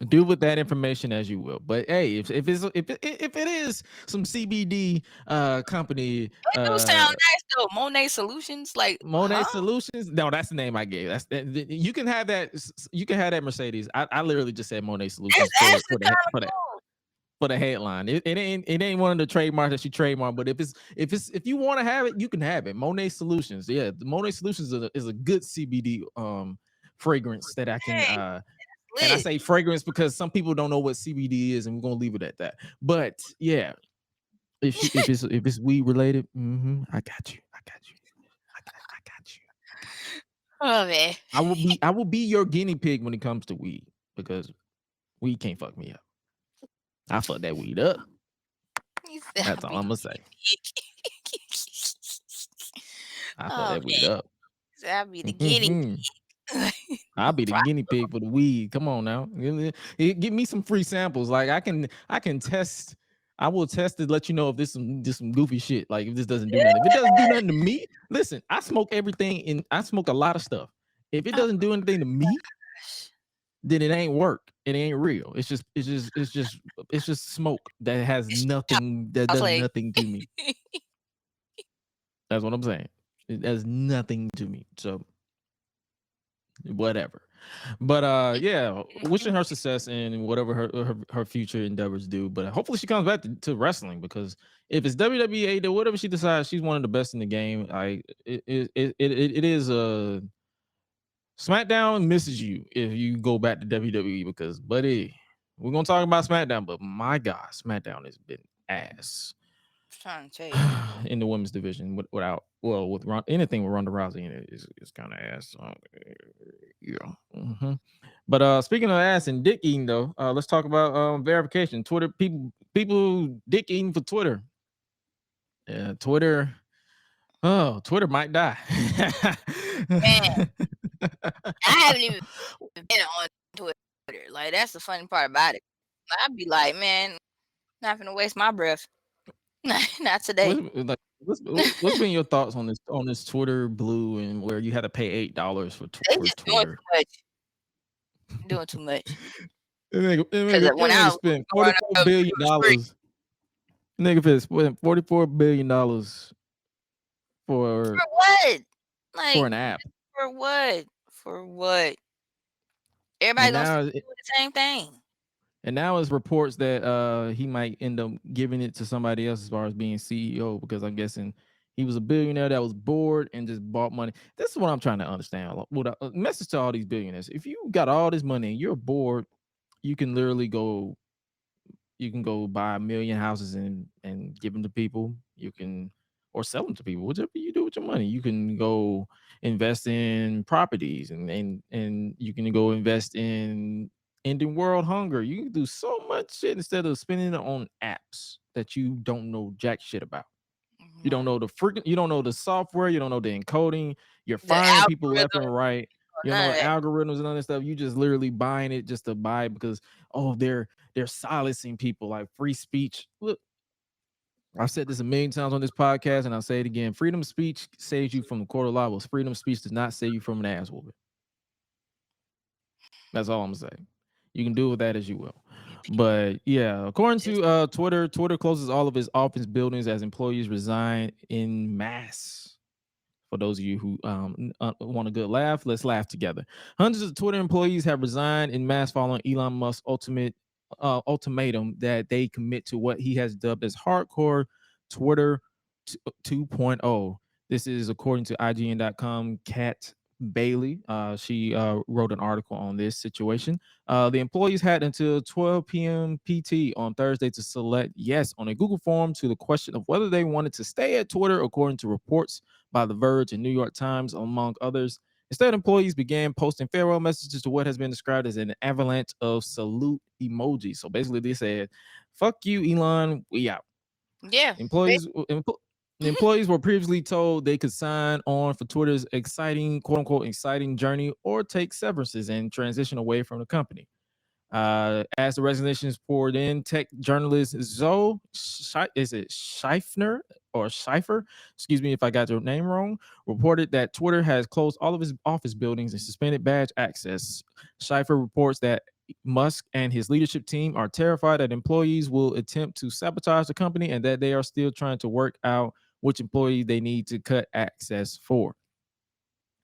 do with that information as you will. But hey, if it is some CBD company, it do sound nice though. Mone Solutions, like Mone Solutions. No, that's the name I gave. You can have that. You can have that, Mercedes. I literally just said Mone Solutions for the headline. It ain't one of the trademarks that you trademark. But if you want to have it, you can have it. Mone Solutions. Yeah, the Mone Solutions is a good CBD fragrance that I can and I say fragrance because some people don't know what CBD is, and we're gonna leave it at that. But yeah, if it's weed related, I got you. I got you. Oh man, I will be your guinea pig when it comes to weed, because weed can't fuck me up. I fuck that weed up. That's all I'm gonna say. I fuck that weed up. I'll be the guinea pig. I'll be the guinea pig for the weed. Come on now, give me some free samples. Like I can test. I will test to let you know if this some goofy shit. Like if this doesn't do nothing. If it doesn't do nothing to me, listen. I smoke everything, and I smoke a lot of stuff. If it doesn't do anything to me, then it ain't work. It ain't real. It's just smoke that has nothing. That does nothing to me. That's what I'm saying. It does nothing to me. So whatever. But yeah, wishing her success in whatever her future endeavors do. But hopefully she comes back to wrestling, because if it's WWE, whatever she decides, she's one of the best in the game. It is a SmackDown misses you if you go back to WWE, because buddy, we're gonna talk about SmackDown, but my God, SmackDown has been ass. Trying to tell you. In the women's division with anything with Ronda Rousey in it is kind of ass. Yeah. But speaking of ass and dick eating though, let's talk about verification. Twitter people dick eating for Twitter. Yeah, Twitter. Oh, Twitter might die. Man, I haven't even been on Twitter. Like that's the funny part about it. I'd be like, man, not gonna waste my breath. Not today. What's been your thoughts on this Twitter blue, and where you had to pay $8 for Twitter? Doing too much. Nigga spent $44 billion. Nigga spent $44 billion for what? Like, for an app. For what? For what? Everybody gonna do the same thing. And now it's reports that he might end up giving it to somebody else as far as being CEO, because I'm guessing he was a billionaire that was bored and just bought money. This is what I'm trying to understand. Message to all these billionaires: if you got all this money and you're bored, you can literally go buy 1 million houses and give them to people. You can, or sell them to people, whatever you do with your money. You can go invest in properties, and you can go invest in ending world hunger. You can do so much shit instead of spending it on apps that you don't know jack shit about. You don't know you don't know the software, you don't know the encoding. You're firing people left and right. You don't know the algorithms and other stuff. You just literally buying it just to buy it because they're silencing people, like free speech. Look, I've said this a million times on this podcast, and I'll say it again. Freedom of speech saves you from the court of law. Well, freedom of speech does not save you from an ass whooping. That's all I'm saying. You can do with that as you will. But yeah, according to Twitter closes all of its office buildings as employees resign in mass. For those of you who want a good laugh, let's laugh together. Hundreds of Twitter employees have resigned in mass following Elon Musk's ultimatum that they commit to what he has dubbed as hardcore Twitter 2.0. This is according to IGN.com. Kat Bailey. She wrote an article on this situation. The employees had until 12 p.m. PT on Thursday to select yes on a Google form to the question of whether they wanted to stay at Twitter, according to reports by The Verge and New York Times, among others. Instead, employees began posting farewell messages to what has been described as an avalanche of salute emojis. So basically, they said, "Fuck you, Elon. We out." Yeah. Employees the employees were previously told they could sign on for Twitter's exciting, quote unquote, exciting journey or take severances and transition away from the company. As the resignations poured in, tech journalist Zoe is it Scheifner or Scheifer? Excuse me if I got your name wrong. Reported that Twitter has closed all of its office buildings and suspended badge access. Scheifer reports that Musk and his leadership team are terrified that employees will attempt to sabotage the company and that they are still trying to work out which employees they need to cut access for.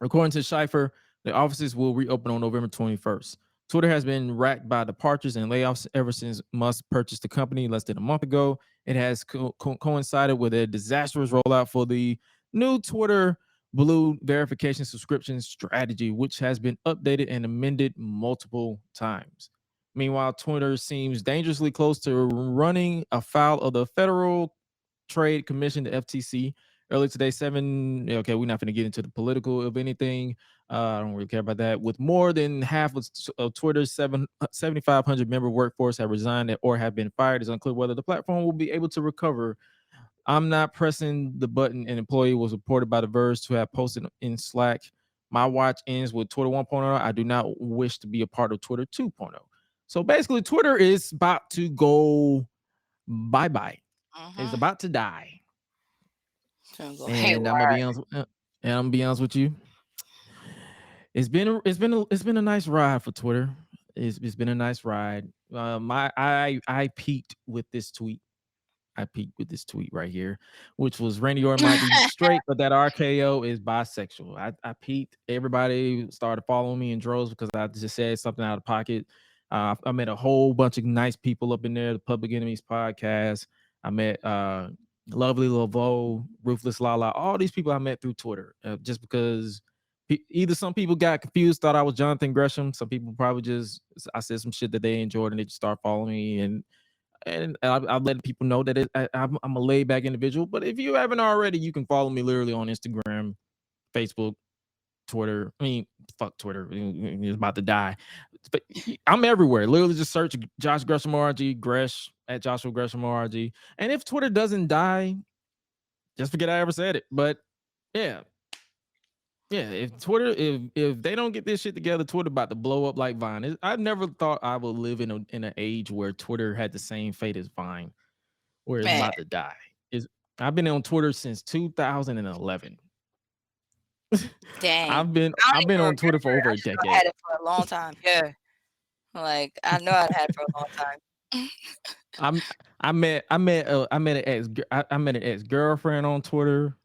According to Scheifer, the offices will reopen on November 21st. Twitter has been racked by departures and layoffs ever since Musk purchased the company less than a month ago. It has coincided with a disastrous rollout for the new Twitter Blue verification subscription strategy, which has been updated and amended multiple times. Meanwhile, Twitter seems dangerously close to running afoul of the Federal Trade Commission, the FTC. Earlier today, okay, we're not going to get into the political of anything. I don't really care about that. With more than half of Twitter's 7,500 member workforce have resigned or have been fired, it's unclear whether the platform will be able to recover. I'm not pressing the button. An employee was reported by The Verge to have posted in Slack, "My watch ends with Twitter 1.0. I do not wish to be a part of Twitter 2.0. So basically, Twitter is about to go bye-bye. It's about to die. And I'm gonna be honest with you. It's been a nice ride for Twitter. It's been a nice ride. I peaked with this tweet. Right here, which was Randy Orton might be straight, but that RKO is bisexual. I peaked. Everybody started following me in droves because I just said something out of pocket. I met a whole bunch of nice people up in there. The Public Enemies podcast. I met Lovely Laveau, Ruthless Lala. All these people I met through Twitter, just because either some people got confused, thought I was Jonathan Gresham. Some people probably I said some shit that they enjoyed and they just start following me, and I've let people know that I'm a laid back individual. But if you haven't already, you can follow me literally on Instagram, Facebook, Twitter. I mean, fuck Twitter. It's about to die. But I'm everywhere. Literally just search Josh Gresham RG, Gresh at Joshua Gresham RG. And if Twitter doesn't die, just forget I ever said it. But yeah. Yeah, if they don't get this shit together, Twitter about to blow up like Vine. I never thought I would live in an age where Twitter had the same fate as Vine, where it's about to die. I've been on Twitter since 2011. Dang. I've been on Twitter for over a decade. I had it for a long time. Yeah. Like I know I've had it for a long time. I met an ex-girlfriend on Twitter.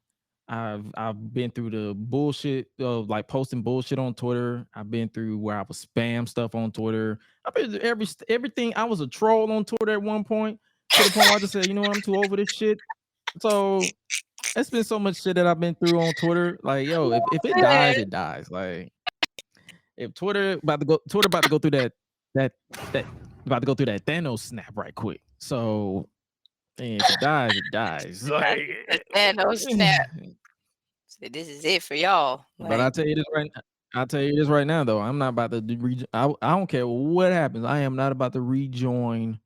I've been through the bullshit of like posting bullshit on Twitter. I've been through where I was spam stuff on Twitter. I've been through everything. I was a troll on Twitter at one point, to the point where I just said, you know what, I'm too over this shit. So it's been so much shit that I've been through on Twitter. Like, yo, if it dies, it dies. Like, if Twitter about to go through that about to go through that Thanos snap right quick. So if it dies, it dies. Like Thanos snap. This is it for y'all. Like, but I'll tell you this right now, though. I'm not about to I don't care what happens. I am not about to rejoin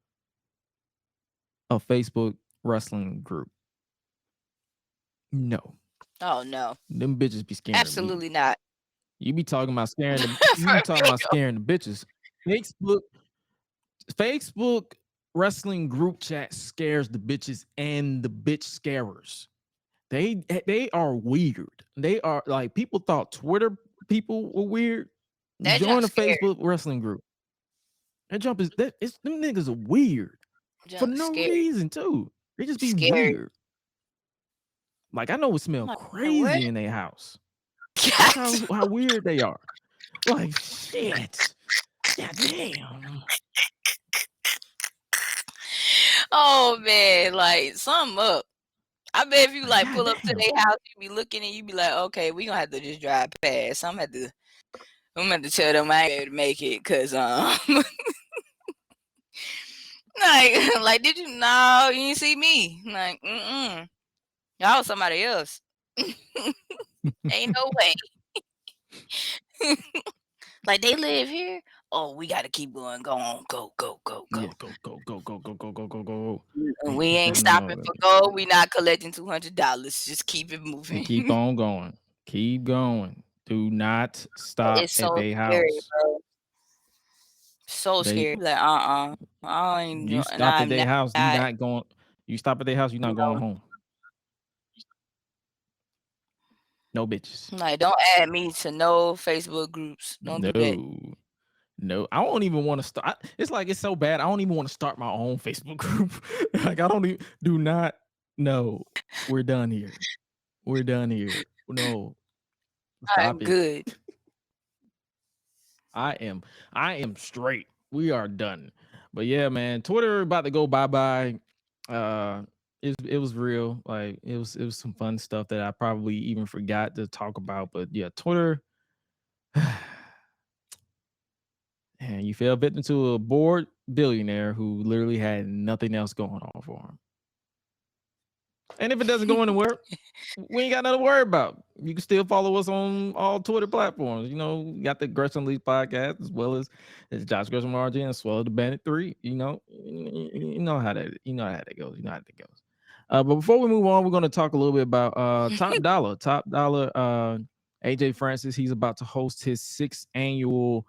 a Facebook wrestling group. No. Oh no. Them bitches be scaring. Absolutely not. You be talking about scaring the bitches. Facebook wrestling group chat scares the bitches and the bitch scarers. They are weird. They are like, people thought Twitter people were weird. Join a Facebook wrestling group. That jump is them niggas are weird for no reason too. They just be weird. Like, I know it smell crazy in their house. That's how weird they are. Like, shit. God damn. Oh man, like sum up. I bet if you like pull up to their house, you be looking and you be like, okay, we gonna have to just drive past. I'm gonna have to tell them I ain't able to make it because like did you? No, you didn't see me. Like y'all was somebody else. Ain't no way. Like they live here. Oh, we gotta keep going. Go on. Go. Yeah, go. We ain't stopping for gold. We not collecting $200. Just keep it moving. Keep on going. Keep going. Do not stop It's at so their scary, house. bro. So scary. Like I ain't You doing. stop at their house. You not going. You stop at their house. You're not going home. No bitches. Like don't add me to no Facebook groups. Don't do that. No, I don't even want to start. It's like it's so bad. I don't even want to start my own Facebook group. Like I don't even. Do not. No, we're done here. We're done here. No, stop it. Good. I am straight. We are done. But yeah, man, Twitter about to go bye-bye. It was real. Like it was some fun stuff that I probably even forgot to talk about. But yeah, Twitter. And you fell victim to a bored billionaire who literally had nothing else going on for him. And if it doesn't go anywhere, we ain't got nothing to worry about. You can still follow us on all Twitter platforms. You know, we got the Gresh and Suela podcast as well as Josh Gresham RJ and Suela the Bandit 3. You know how that goes. You know how that goes. But before we move on, we're going to talk a little bit about Top Dollar. Top Dollar, AJ Francis, he's about to host his 6th annual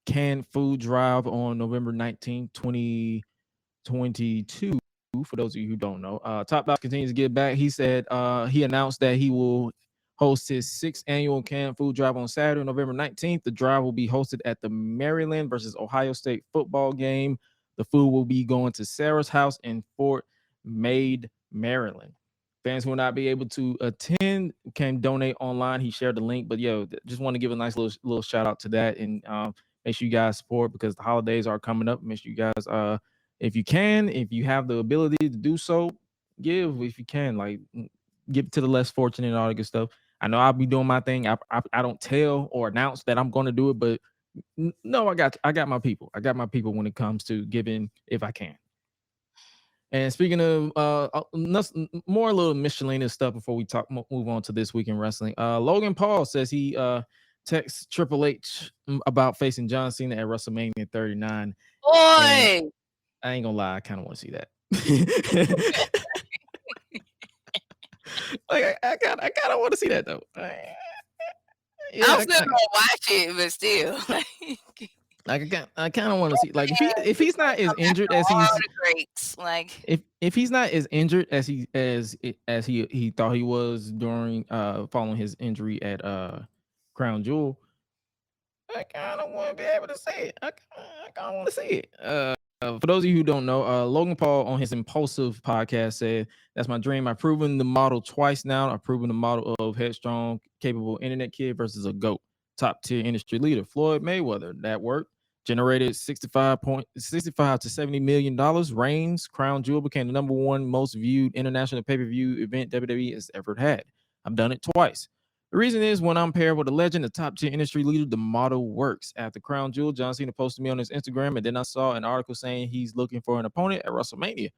canned food drive on November 19th, 2022. For those of you who don't know, Top Dog continues to get back. He said he announced that he will host his 6th annual canned food drive on Saturday, November 19th. The drive will be hosted at the Maryland versus Ohio State football game. The food will be going to Sarah's house in Fort Meade, Maryland. Fans who will not be able to attend can donate online. He shared the link, but just want to give a nice little shout out to that, and make sure you guys support because the holidays are coming up. Make sure you guys if you have the ability to do so, give if you can. Like, give it to the less fortunate and all that good stuff. I know I'll be doing my thing. I don't tell or announce that I'm going to do it, but no, I got my people. I got my people when it comes to giving if I can. And speaking of more little miscellaneous stuff before we move on to this week in wrestling. Logan Paul says he texts Triple H about facing John Cena at WrestleMania 39. Boy. I ain't gonna lie, I kind of want to see that. Like I kind of want to see that though. I'm still gonna watch it, but still. Like I kind of want to see, like, if he's not as injured as he's like, if he's not as injured as he thought he was during following his injury at Crown Jewel, I kind of want to be able to see it. I kind of want to see it. For those of you who don't know, Logan Paul on his Impulsive podcast said, "That's my dream. I've proven the model twice now. I've proven the model of headstrong, capable internet kid versus a GOAT. Top tier industry leader, Floyd Mayweather. That worked. Generated $65 to $70 million. Reigns, Crown Jewel became the number 1 most viewed international pay-per-view event WWE has ever had. I've done it twice. The reason is when I'm paired with a legend, a top tier industry leader, the model works. After Crown Jewel, John Cena posted me on his Instagram, and then I saw an article saying he's looking for an opponent at WrestleMania.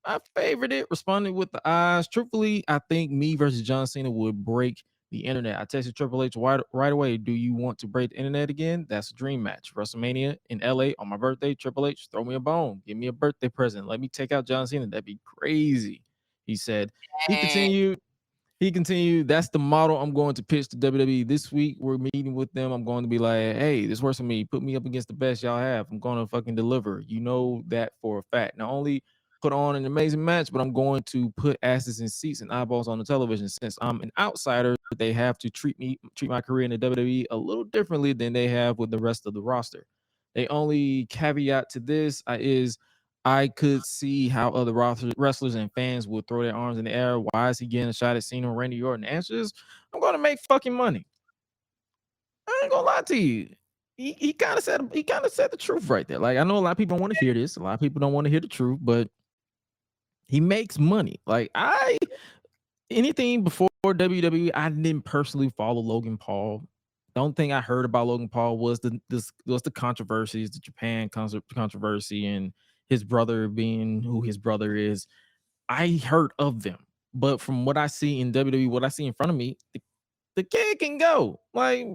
I favored it, responded with the eyes. Truthfully, I think me versus John Cena would break the internet. I texted Triple H right away. Do you want to break the internet again? That's a dream match. WrestleMania in LA on my birthday. Triple H, throw me a bone. Give me a birthday present. Let me take out John Cena. That'd be crazy. He said. He continued, that's the model I'm going to pitch to WWE. This week, we're meeting with them. I'm going to be like, hey, this works for me. Put me up against the best y'all have. I'm going to fucking deliver. You know that for a fact. Not only put on an amazing match, but I'm going to put asses in seats and eyeballs on the television. Since I'm an outsider, they have to treat my career in the WWE a little differently than they have with the rest of the roster. The only caveat to this is I could see how other wrestlers and fans would throw their arms in the air. Why is he getting a shot at Cena and Randy Orton? The answer is, I'm going to make fucking money. I ain't gonna lie to you. He kind of said the truth right there. Like, I know a lot of people don't want to hear this. A lot of people don't want to hear the truth, but he makes money. Like, anything before WWE, I didn't personally follow Logan Paul. The only thing I heard about Logan Paul was the controversies, the Japan controversy, and his brother being who his brother is. I heard of them, but from what I see in WWE, what I see in front of me, the kid can go. Like,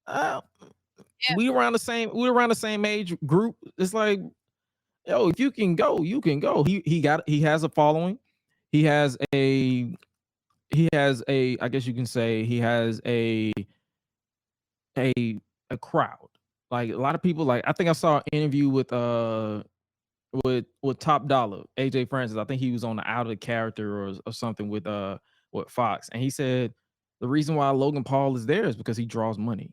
uh, Yeah. we around the same age group. It's like, yo, if you can go, you can go. He has a following. He has a I guess you can say he has a a crowd. Like a lot of people, like I think I saw an interview with Top Dollar, AJ Francis. I think he was on the Out of Character or something with Fox, and he said the reason why Logan Paul is there is because he draws money.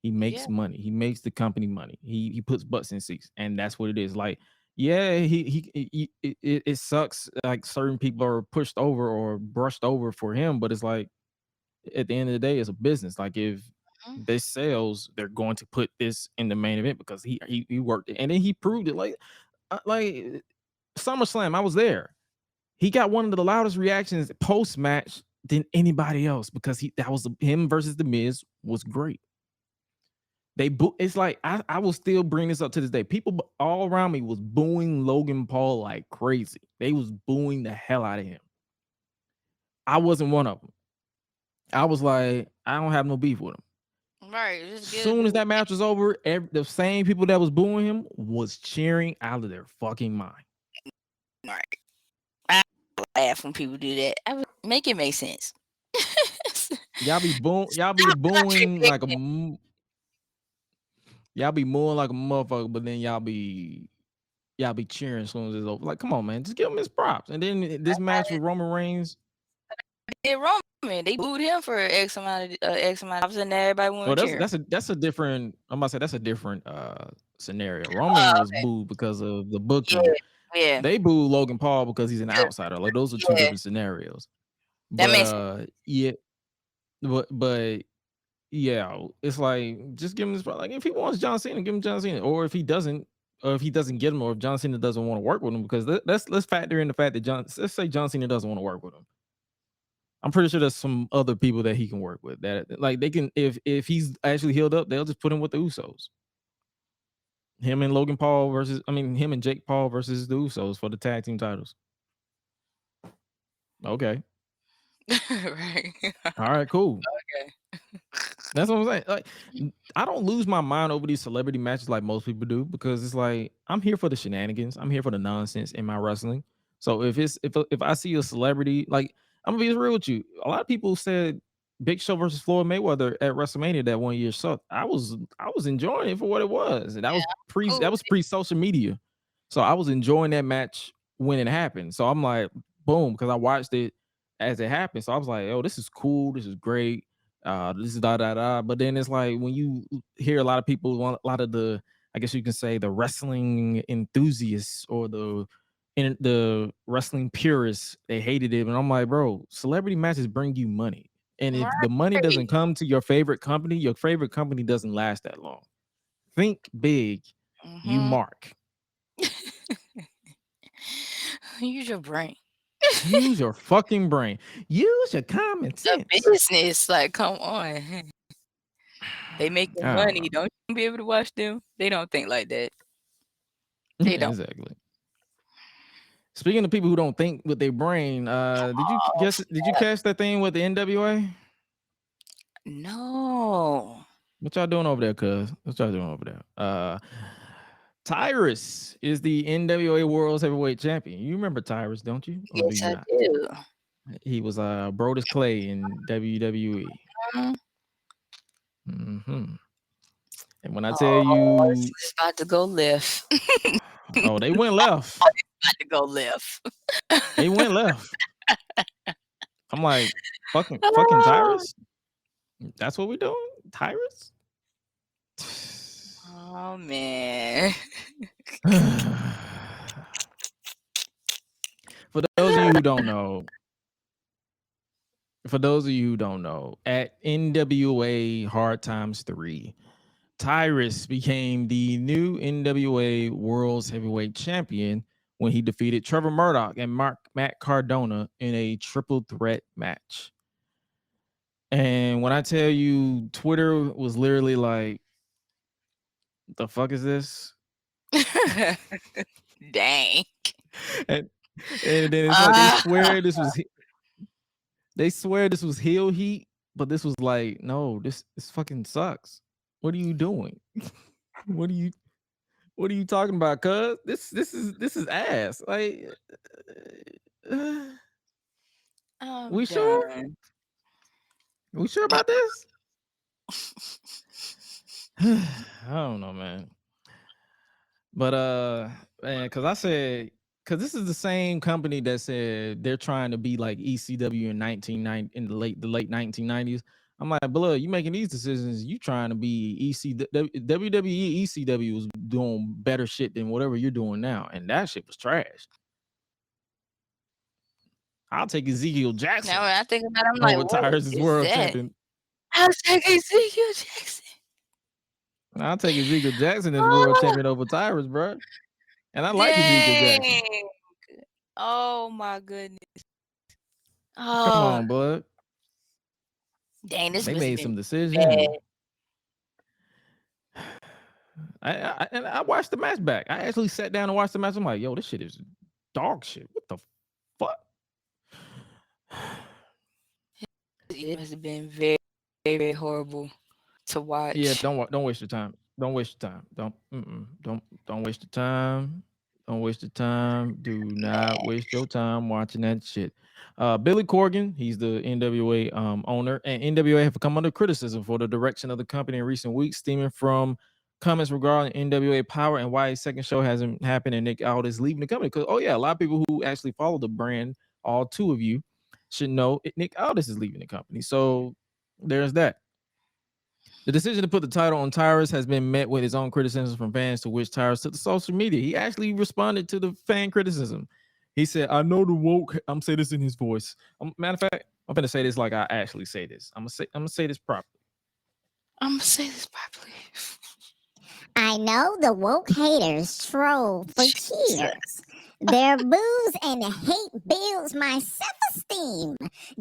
He makes Yeah. money. He makes the company money. He puts butts in seats, and that's what it is. Like, yeah, it sucks. Like certain people are pushed over or brushed over for him, but it's like at the end of the day, it's a business. Like if Mhm. this sells, they're going to put this in the main event because he worked it, and then he proved it. Like SummerSlam, I was there. He got one of the loudest reactions post match than anybody else because that was him versus the Miz was great. It's like I will still bring this up to this day. People all around me was booing Logan Paul like crazy. They was booing the hell out of him. I wasn't one of them. I was like, I don't have no beef with him. Right. Just get it. Soon as that match was over, the same people that was booing him was cheering out of their fucking mind. Right. I laugh when people do that. I would make it make sense. Y'all be booing like y'all be mooing like a motherfucker, but then y'all be cheering as soon as it's over. Like, come on, man, just give him his props. And then this match with Roman Reigns. Did Roman? They booed him for X amount of hours, and everybody Oh, went cheering. that's a different. I'm about to say that's a different scenario. Roman was booed because of the booking. Yeah. They booed Logan Paul because he's an outsider. Like those are two Yeah. different scenarios. That But makes sense. yeah, but yeah, it's like just give him this. Like if he wants John Cena, give him John Cena. Or if he doesn't get him, or if John Cena doesn't want to work with him, because let's factor in the fact that let's say John Cena doesn't want to work with him. I'm pretty sure there's some other people that he can work with that like they can if he's actually healed up, they'll just put him with the Usos. Him and him and Jake Paul versus the Usos for the tag team titles. Okay. Right. All right, cool. Okay. That's what I'm saying. Like, I don't lose my mind over these celebrity matches like most people do because it's like I'm here for the shenanigans. I'm here for the nonsense in my wrestling. So if I see a celebrity, like I'm gonna be real with you. A lot of people said Big Show versus Floyd Mayweather at WrestleMania that one year sucked. I was enjoying it for what it was. And that was Cool. pre social media. So I was enjoying that match when it happened. So I'm like, boom, because I watched it as it happened. So I was like, oh, this is cool. This is great. This is da da da. But then it's like when you hear a lot of people, a lot of the, I guess you can say the wrestling enthusiasts or the wrestling purists, they hated it. And I'm like, bro, celebrity matches bring you money. And if the money doesn't come to your favorite company doesn't last that long. Think big, you mark. Use your brain. Use your fucking brain. Use your common sense. The business, like, come on. They making money. Don't you be able to watch them? They don't think like that. They don't. Exactly. Speaking of people who don't think with their brain, did you catch that thing with the NWA? No. What y'all doing over there, cuz? What y'all doing over there? Tyrus is the NWA World's Heavyweight Champion. You remember Tyrus, don't you? Or Yes, do you I not? do. He was Brodus Clay in WWE. Mm-hmm. And when I tell you, it's about to go left. oh, they went left. About to go left. They went left. I'm like, fucking Tyrus? That's what we're doing? Tyrus? Oh man. For those of you who don't know, at NWA Hard Times 3, Tyrus became the new NWA World's Heavyweight Champion when he defeated Trevor Murdoch and Matt Cardona in a triple threat match. And when I tell you, Twitter was literally like, the fuck is this? Dang. And then it's like they swear this was heel heat, but this was like, no, this fucking sucks. What are you doing? What are you talking about, cuz? This is ass. Like we sure? Done. We sure about this? I don't know, man. But man, because this is the same company that said they're trying to be like ECW in the late 1990s. I'm like, blood, you making these decisions, you trying to be WWE ECW was doing better shit than whatever you're doing now, and that shit was trash. I'll take Ezekiel Jackson. Now when I think about it, I'm like, over Tyrus as world champion. I'll take Ezekiel Jackson. I'll take Ezekiel Jackson as world champion over Tyrus, bro. And I like Ezekiel Jackson. Oh my goodness. Oh, come on, bud. Dang, this they made some decisions. I watched the match back. I actually sat down and watched the match. I'm like, yo, this shit is dog shit. What the fuck? It must have been very, very horrible to watch. Yeah, don't waste your time. Don't waste your time. Don't waste your time. Don't waste your time. Do not waste your time watching that shit. Billy Corgan, he's the NWA owner, and NWA have come under criticism for the direction of the company in recent weeks, stemming from comments regarding NWA Power and why his second show hasn't happened and Nick Aldis leaving the company. Because, a lot of people who actually follow the brand, all two of you, should know Nick Aldis is leaving the company. So there's that. The decision to put the title on Tyrus has been met with his own criticism from fans, to which Tyrus took to social media. He actually responded to the fan criticism. He said, I know the woke, I'm saying this in his voice. Matter of fact, I'm going to say this like I actually say this. I'm going to say this properly. I know the woke haters troll for cheers. Their booze and hate builds my self-esteem,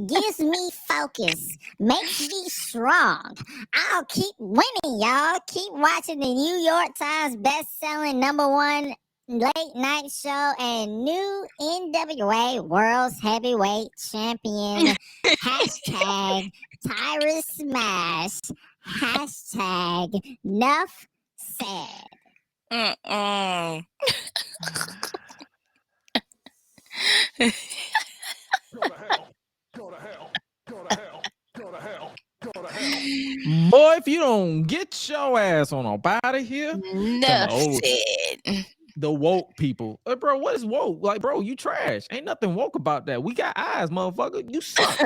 gives me focus, makes me strong. I'll keep winning, y'all. Keep watching the New York Times best-selling #1 late night show and new NWA World's Heavyweight Champion. Hashtag Tyrus Smash. Hashtag Nuff Said. Go to hell. Boy, if you don't get your ass on up out of here, the woke people. Bro, what is woke? Like, bro, you trash. Ain't nothing woke about that. We got eyes, motherfucker. You suck.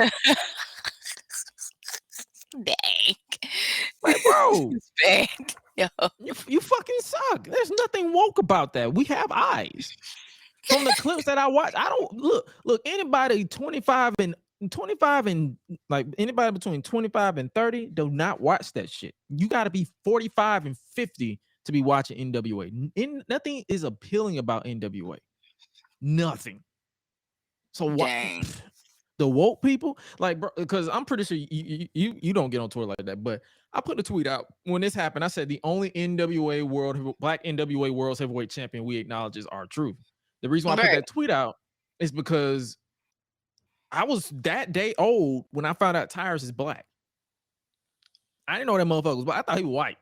Dang. Like, bro. Yo. You fucking suck. There's nothing woke about that. We have eyes. From the clips that I watch, I don't look anybody 25 and like anybody between 25 and 30 do not watch that shit. You got to be 45 and 50 to be watching NWA. Nothing is appealing about NWA. Nothing. So what? The woke people, like, bro, because I'm pretty sure you don't get on Twitter like that. But I put a tweet out when this happened. I said the only Black NWA World Heavyweight Champion we acknowledge is R-Truth. The reason why I put that tweet out is because I was that day old when I found out Tyrus is black. I didn't know that motherfucker was black. I thought he was white.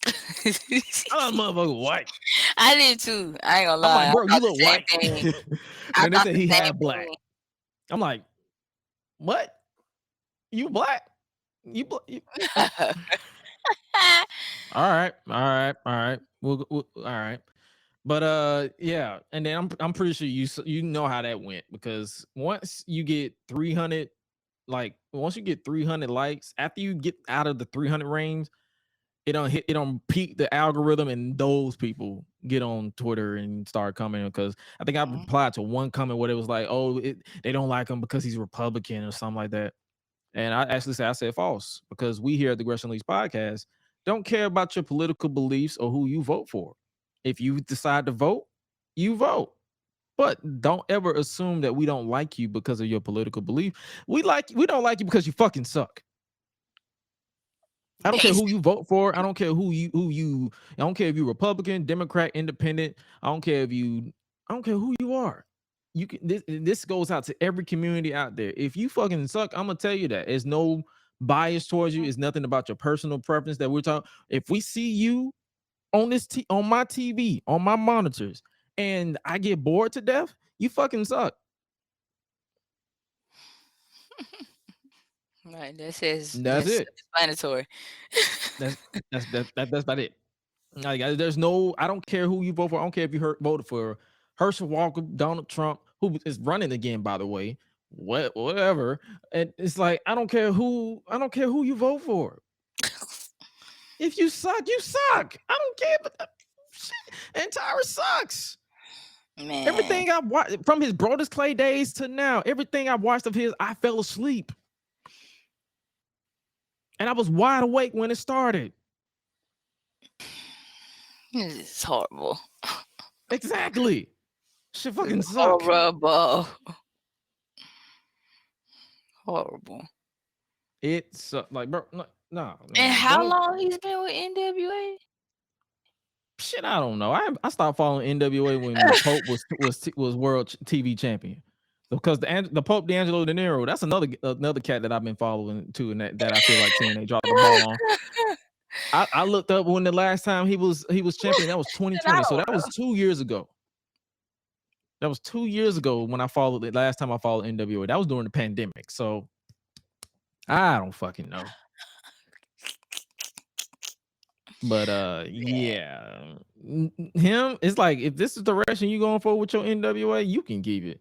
I thought motherfucker was white. I did too. I ain't gonna lie. I'm like, bro, you look white. And they said he had black. I'm like, what? You black? You all right. We'll all right. But yeah, and then I'm pretty sure you know how that went, because once you get 300 likes, after you get out of the 300 range, it don't peak the algorithm, and those people get on Twitter and start commenting. Because I think I replied to one comment where it was like, oh, they don't like him because he's Republican or something like that. And I said false, because we here at the Gresh and Suela podcast don't care about your political beliefs or who you vote for. If you decide to vote, you vote. But don't ever assume that we don't like you because of your political belief. We don't like you because you fucking suck. I don't care who you vote for. I don't care I don't care if you're Republican, Democrat, Independent. I don't care who you are. You can this goes out to every community out there. If you fucking suck, I'm gonna tell you that. There's no bias towards you. It's nothing about your personal preference that we're talking. If we see you on on my TV, on my monitors, and I get bored to death, you fucking suck. Right. That's That's it. explanatory. That's about it. Like, there's no, I don't care who you vote for. I don't care if you voted for Herschel Walker, Donald Trump, who is running again, by the way. Whatever. And it's like, I don't care who you vote for. If you suck, you suck. I don't care, but shit, Antara sucks. Man. Everything I watched from his Brodus Clay days to now, everything I watched of his, I fell asleep. And I was wide awake when it started. It's horrible. Exactly. Shit fucking suck. Horrible. Horrible. It's like, bro, no. And how long he's been with NWA? Shit, I don't know. I stopped following NWA when the Pope was world TV champion. Because the Pope D'Angelo De Niro, that's another cat that I've been following too, and that I feel like TNA dropped the ball on. I looked up when the last time he was champion. That was 2020, so that was 2 years ago. That was 2 years ago when I followed it. Last time I followed NWA, that was during the pandemic. So I don't fucking know. But yeah, him. It's like, if this is the direction you going for with your NWA, you can keep it.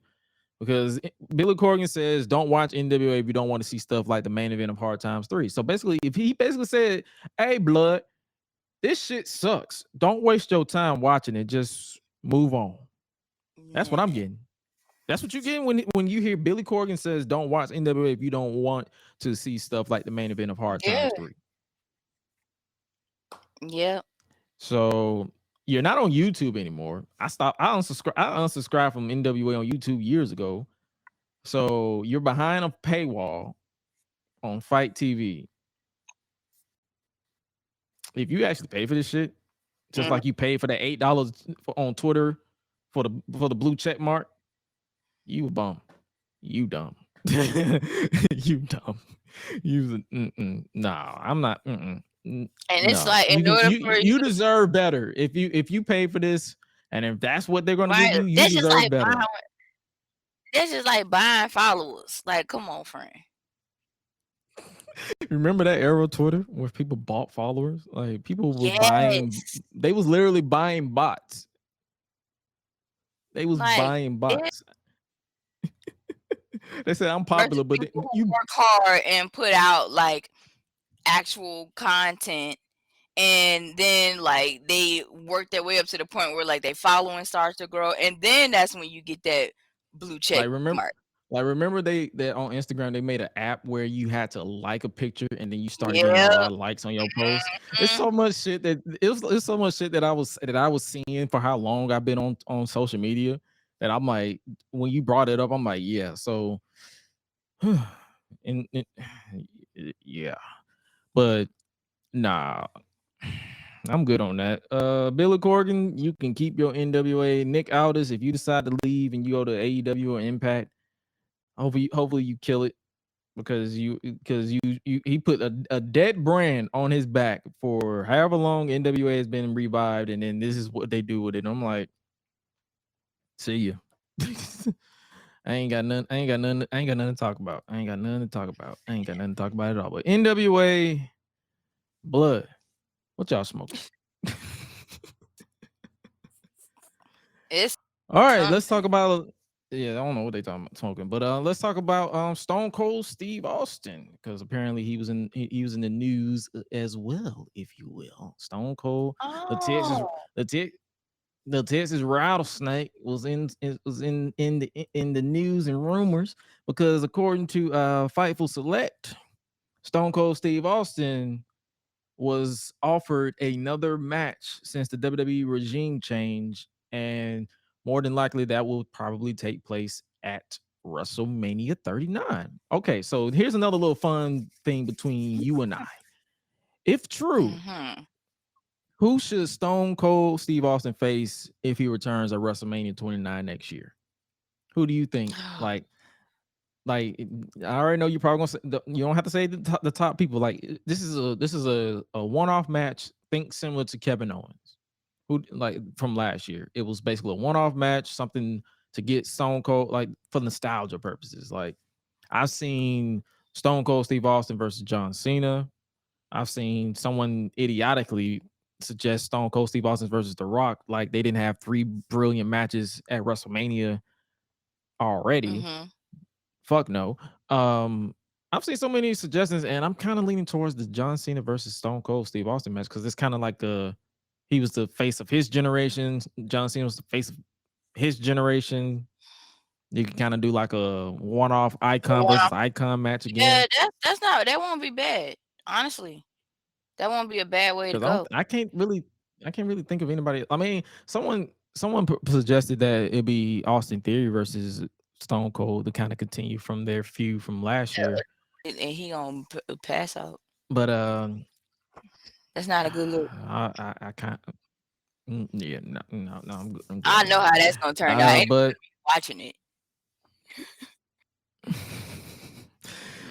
Because Billy Corgan says, don't watch NWA if you don't want to see stuff like the main event of Hard Times 3. So basically, if he basically said, hey, blood, this shit sucks. Don't waste your time watching it. Just move on. That's what I'm getting. That's what you're getting when you hear Billy Corgan says, don't watch NWA if you don't want to see stuff like the main event of Hard Times 3. Yeah. So you're not on YouTube anymore. I unsubscribed from NWA on YouTube years ago. So you're behind a paywall on Fight TV. If you actually pay for this shit, just like you pay for the $8 on Twitter for the blue check mark, you a bum. You dumb. You dumb. Nah, I'm not. And it's like, in order for you deserve better. If you pay for this, and if that's what they're gonna give you, you that's deserve just like better. That's just like buying followers. Like, come on, friend. Remember that era of Twitter where people bought followers? Like, people were buying. They was literally buying bots. They was buying bots. They said, I'm popular, but you work hard and put out like actual content, and then like they work their way up to the point where like they following starts to grow, and then that's when you get that blue check mark. Remember they on Instagram they made an app where you had to like a picture and then you started getting a lot of likes on your post. It's so much shit that it's so much shit that I was seeing for how long I've been on social media, that I'm like, when you brought it up, I'm like, yeah. So yeah. But nah, I'm good on that. Billy Corgan, you can keep your NWA. Nick Aldis, if you decide to leave and you go to AEW or Impact, hopefully you kill it, because he put a dead brand on his back for however long NWA has been revived, and then this is what they do with it. I'm like, see you. I ain't got nothing to talk about. I ain't got nothing to talk about at all. But NWA blood, what y'all smoking? It's all right. Let's talk about. Yeah, I don't know what they talking about smoking, but let's talk about Stone Cold Steve Austin, because apparently he was in the news as well, if you will. Stone Cold, the Texas rattlesnake was in the news and rumors, because according to Fightful Select, Stone Cold Steve Austin was offered another match since the WWE regime change, and more than likely that will probably take place at WrestleMania 39. Okay, so here's another little fun thing between you and I. If true, Mhm. who should Stone Cold Steve Austin face if he returns at WrestleMania 29 next year? Who do you think? Like, I already know you're probably gonna say you don't have to say the top people. Like, this is a one-off match. Think similar to Kevin Owens, who like from last year. It was basically a one-off match, something to get Stone Cold, like for nostalgia purposes. Like, I've seen Stone Cold Steve Austin versus John Cena. I've seen someone idiotically suggest Stone Cold Steve Austin versus The Rock. Like, they didn't have 3 brilliant matches at WrestleMania already. Mhm. Fuck no. I've seen so many suggestions, and I'm kind of leaning towards the John Cena versus Stone Cold Steve Austin match because it's kind of like he was the face of his generation. John Cena was the face of his generation. You can kind of do like a one-off icon versus icon match again. Yeah, that won't be bad. Honestly, that won't be a bad way to Because go. I can't really think of anybody. I mean, someone suggested that it'd be Austin Theory versus Stone Cold to kind of continue from their feud from last year. And he gonna pass out. But That's not a good look. I can't. Yeah, no, I'm good. I know how that's gonna turn out. Ain't But watching it.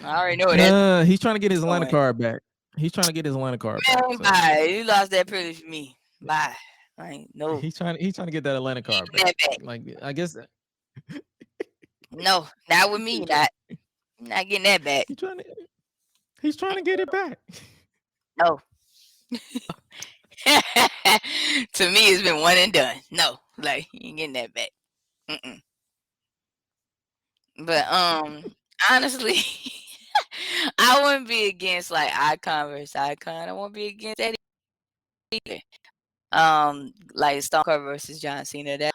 I already know that. He's trying to get his Atlanta card back. He's trying to get his Atlanta card back. So. Bye. You lost that privilege for me. Bye. No. He's trying to get that Atlanta card back. Like, I guess. No, not with me. Not getting that back. He's trying to get it back. No. To me, it's been one and done. No, like you ain't getting that back. But honestly, I wouldn't be against like icon versus icon. I won't be against that either. Like Stone Cold versus John Cena. That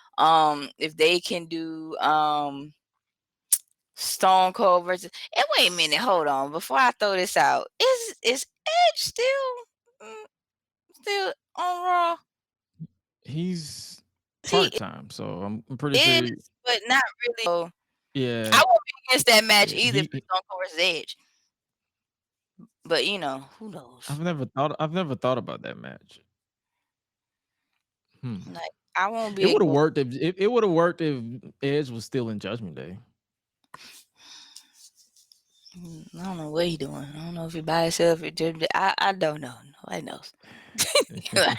if they can do Stone Cold versus. And wait a minute, hold on. Before I throw this out, is Edge still on Raw? He's part-time, so I'm pretty sure. But not really. So yeah, I won't be against that match either for Stone Cold versus Edge. But who knows? I've never thought about that match. Like I won't be. It would have worked if it would have worked if Edge was still in Judgment Day. I don't know what he's doing. I don't know if he by himself. I don't know. Nobody knows. I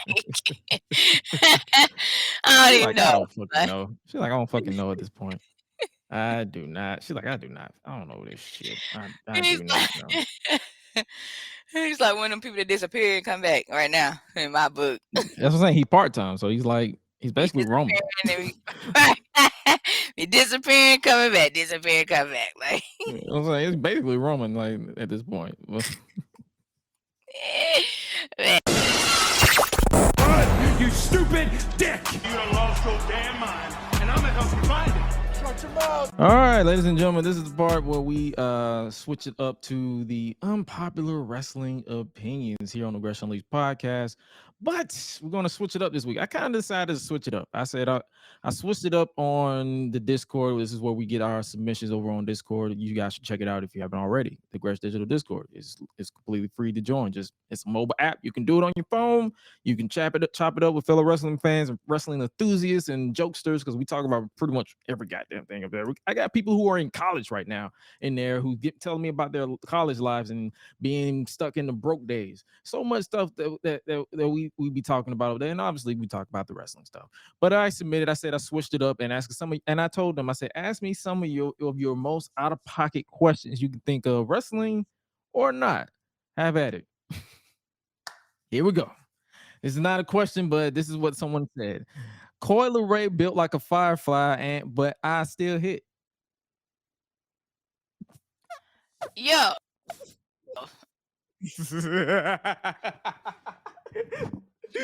don't even know. I don't fucking know. She's like, I don't fucking know at this point. I do not. She's like, I do not. I don't know this shit. I do not know. He's like one of them people that disappear and come back right now in my book. That's what I'm saying. He's part-time, so he's basically Roman. He disappearing, coming back, disappearing, coming back. Like I'm saying, it's basically Roman, like at this point. You stupid dick! You done lost your damn mind, and I'm gonna help you find it. All right, ladies and gentlemen, this is the part where we switch it up to the unpopular wrestling opinions here on the Gresh and Suela podcast. But we're gonna switch it up this week. I kind of decided to switch it up. I said I switched it up on the Discord. This is where we get our submissions over on Discord. You guys should check it out if you haven't already. The Gresh Digital Discord is completely free to join. It's a mobile app. You can do it on your phone. You can chop it up with fellow wrestling fans and wrestling enthusiasts and jokesters because we talk about pretty much every goddamn thing up there. I got people who are in college right now in there who telling me about their college lives and being stuck in the broke days. So much stuff that we be talking about over there, and obviously we talk about the wrestling stuff. But I said I switched it up and asked and I told them, I said, ask me some of your most out of pocket questions you can think of, wrestling or not. Have at it. Here we go. This is not a question, but this is what someone said. Coil Ray built like a firefly, but I still hit. Yo.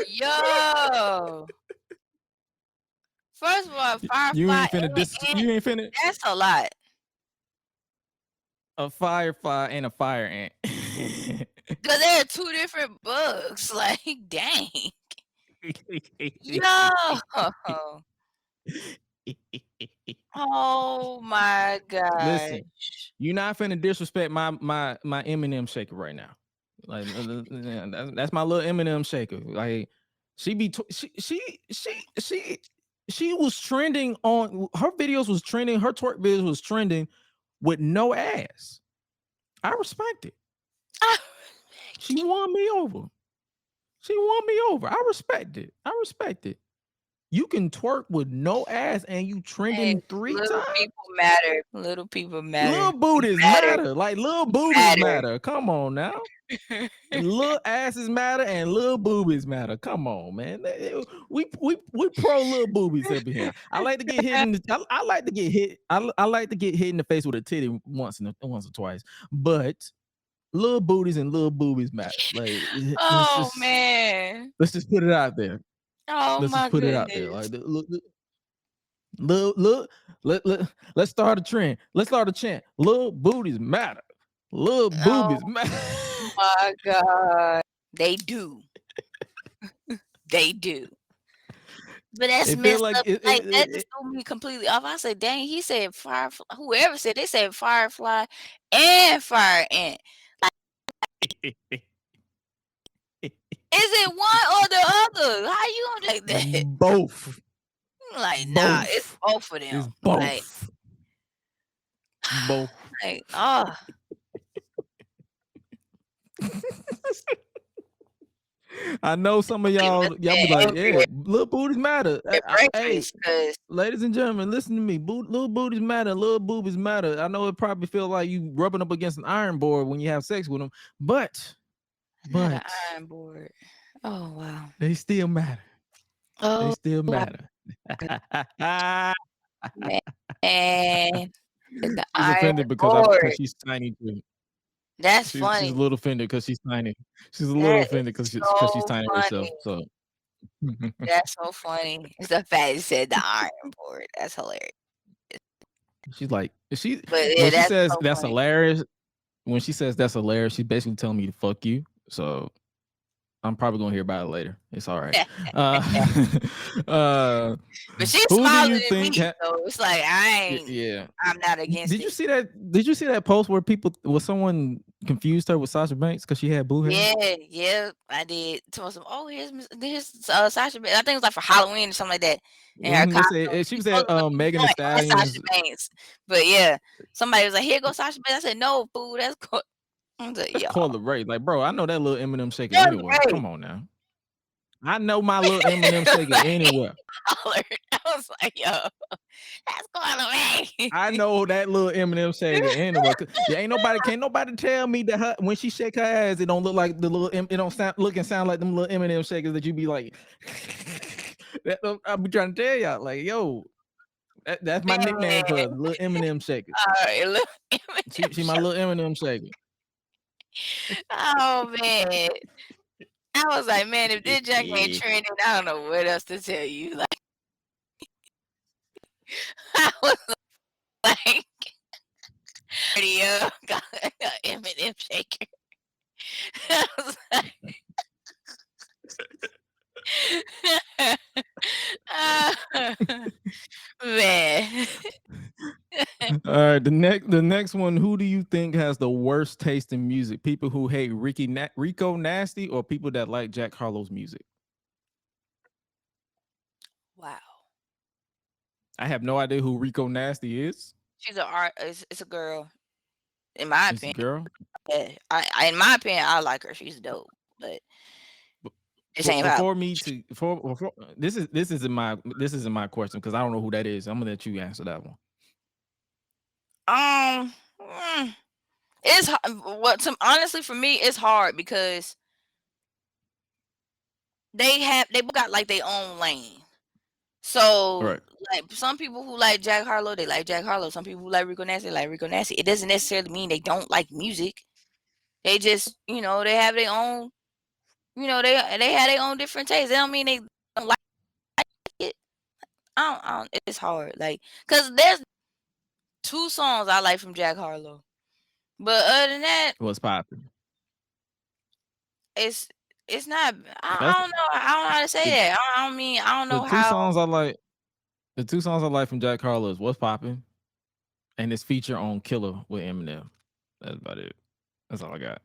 Yo. First of all, firefly. You ain't finna. That's a lot. A firefly and a fire ant. Because there are two different bugs. Like, dang. No. Oh my gosh. Listen, you're not finna disrespect my Eminem shaker right now. Like that's my little Eminem shaker. Like she was trending on her videos was trending. Her twerk videos was trending with no ass. I respect it. She won me over. I respect it. You can twerk with no ass and you trending 3 little times. people matter. Little people matter. Little booties matter. Like little booties matter. Come on now. Little asses matter and little boobies matter. Come on, man. We pro little boobies up here. I like to get hit in the, I like to get hit. I like to get hit in the face with a titty once or twice. But little booties and little boobies matter. Like Man. Let's just put it out there. Oh Let's my just put goodness. it out there. Like look, let's start a trend. Let's start a chant. Little booties matter. Little boobies matter. Oh my God. They do. They do. But that's messed like up. That just threw me completely off. I said, dang, he said firefly. Whoever said, they said firefly and fire ant. Is it one or the other? How you gonna take that? Both. Like, nah, it's both of them. It's both. Like, both. Like, oh. I know some of y'all be like, yeah, little booties matter. Hey, ladies and gentlemen, listen to me. Little booties matter. Little boobies matter. I know it probably feel like you rubbing up against an iron board when you have sex with them, but Not an iron board. Oh wow. They still matter. Oh, they still matter. Man. She's offended because she's tiny too. That's funny. She's a little offended because she's tiny. She's a little offended because she's tiny herself. So that's so funny. It's the fact you said the iron board. That's hilarious. She's like, when she that's says so that's funny. hilarious, when she says that's hilarious, she's basically telling me to fuck you. So I'm probably gonna hear about it later. It's all right. But she's smiling at me, so it's like I'm not against it. Did you see that post where someone confused her with Sasha Banks because she had blue hair? Yeah, I did. Told them, oh, here's Sasha Banks. I think it was like for Halloween or something like that. And she was at Megan Thee Stallion's. Sasha Banks. But yeah, somebody was like, here goes Sasha Banks. I said, no, fool, that's cool. Call it right. Like, bro, I know that little Eminem shaker anywhere. Right. Come on now. I know my little Eminem shaker anywhere. I was like, yo, that's going away. I know that little Eminem shaker anywhere. Can't nobody tell me that when she shake her ass, it don't look like the little, it don't sound like them little Eminem shakers that you be like, I'll be trying to tell y'all, like, yo, that's my nickname for her, little Eminem shaker. All right, little Eminem she my little Eminem shaker. Oh man. I was like, man, if this junk ain't trending, I don't know what else to tell you. Like, I was like, got an Eminem shaker. I was like, man. All right, the next one. Who do you think has the worst taste in music? People who hate Rico Nasty, or people that like Jack Harlow's music? Wow. I have no idea who Rico Nasty is. She's it's a girl. In my opinion. It's a girl? Yeah. In my opinion, I like her. She's dope. But this ain't before me to this isn't my question because I don't know who that is. I'm gonna let you answer that one. It's honestly for me, it's hard because they got like their own lane. So right. Like some people who like Jack Harlow, they like Jack Harlow. Some people who like Rico Nasty, like Rico Nasty. It doesn't necessarily mean they don't like music. They just, they have their own, they have their own different tastes. They don't mean they don't like it. I don't it's hard. Like, cause there's 2 songs I like from Jack Harlow. But other than that, what's popping? It's not. I don't know. I don't know how to say that. I don't know 2 songs I like. The two songs I like from Jack Harlow is "What's Poppin'" and his feature on "Killer" with Eminem. That's about it. That's all I got.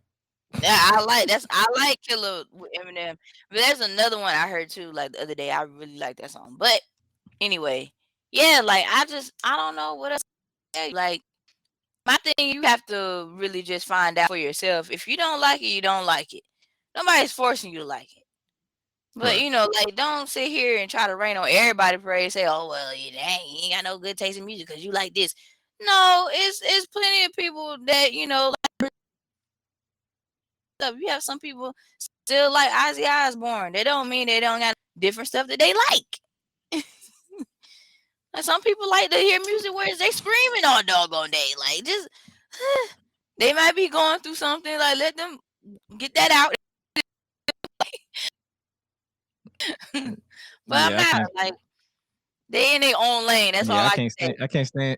Yeah, I like Killer with Eminem. But there's another one I heard too, like the other day. I really like that song. But anyway, yeah, like I don't know what else to tell you. Like my thing, you have to really just find out for yourself. If you don't like it, you don't like it. Nobody's forcing you to like it. But Right. you know, like don't sit here and try to rain on everybody's parade. Say, oh well, you ain't got no good taste in music because you like this. No, it's plenty of people that you know like stuff. You have some people still like Ozzy Osbourne. They don't mean they don't got different stuff that they like. Like some people like to hear music where they screaming all doggone day. Like just they might be going through something. Like let them get that out. But I'm Yeah, I not can't. like they in their own lane. That's all Yeah, I can say.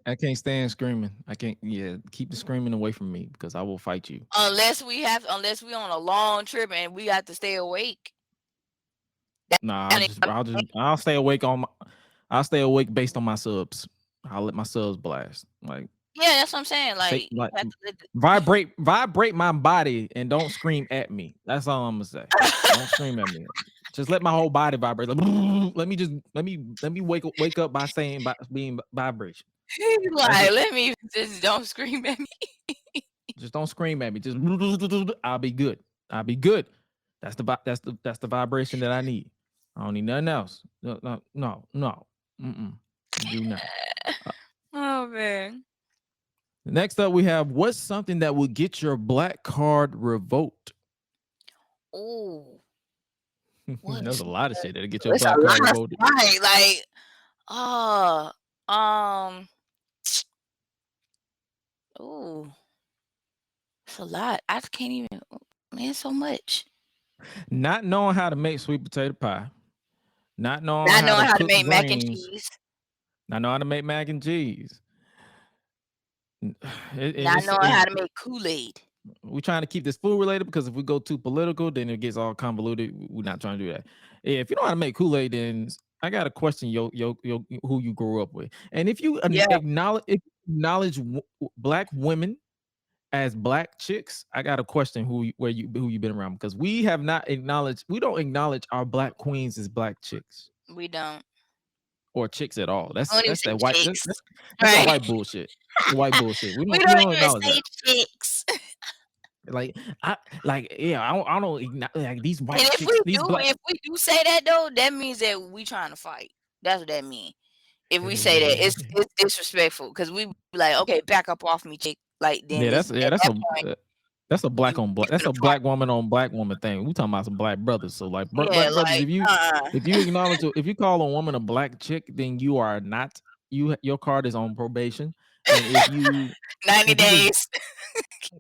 I can't stand screaming. I can't. Yeah, keep the screaming away from me because I will fight you. Unless we on a long trip and we got to stay awake. Nah, I'll stay awake I'll stay awake based on my subs. I'll let my subs blast. Like Yeah, that's what I'm saying. Like, you like have to let the- vibrate my body and don't scream at me. That's all I'm gonna say. Don't scream at me. Just let my whole body vibrate. Like, let me wake up by being vibration. like, let me just don't scream at me. Just don't scream at me. Just I'll be good. I'll be good. That's the vibration that I need. I don't need nothing else. No. Do not. Oh man. Next up, we have what's something that would get your black card revoked? Oh, There's a lot of shit that'll get your it's a black lot card of revoked. right. Like, oh, oh, it's a lot. I can't even. Man, so much. Not knowing how to make sweet potato pie. Not knowing Not how knowing to how to cook make mac and greens. cheese. Not knowing how to make mac and cheese. Not knowing how to make Kool-Aid. We're trying to keep this food related because if we go too political, then it gets all convoluted. We're not trying to do that. If you know how to make Kool-Aid, then I got to question who you grew up with. And if you acknowledge black women as black chicks, I got to question who you've been around because we don't acknowledge our black queens as black chicks We don't. or chicks at all. That's Don't even that say white chicks. that's that Right. white bullshit. White bullshit. We We don't don't even acknowledge say that. chicks. Like I don't like these white And if chicks. These black. if we do say that though, that means that we trying to fight. That's what that means. If we say that, it's disrespectful because we be like, okay, back up off me, chick. Like then Yeah, at that point, that's a black you on black. That's gonna a fight. black woman on black woman thing. We talking about some black brothers. So like Yeah, black brothers, like if you acknowledge if you call a woman a black chick, then you are not your card is on probation. And if you 90 if you just days,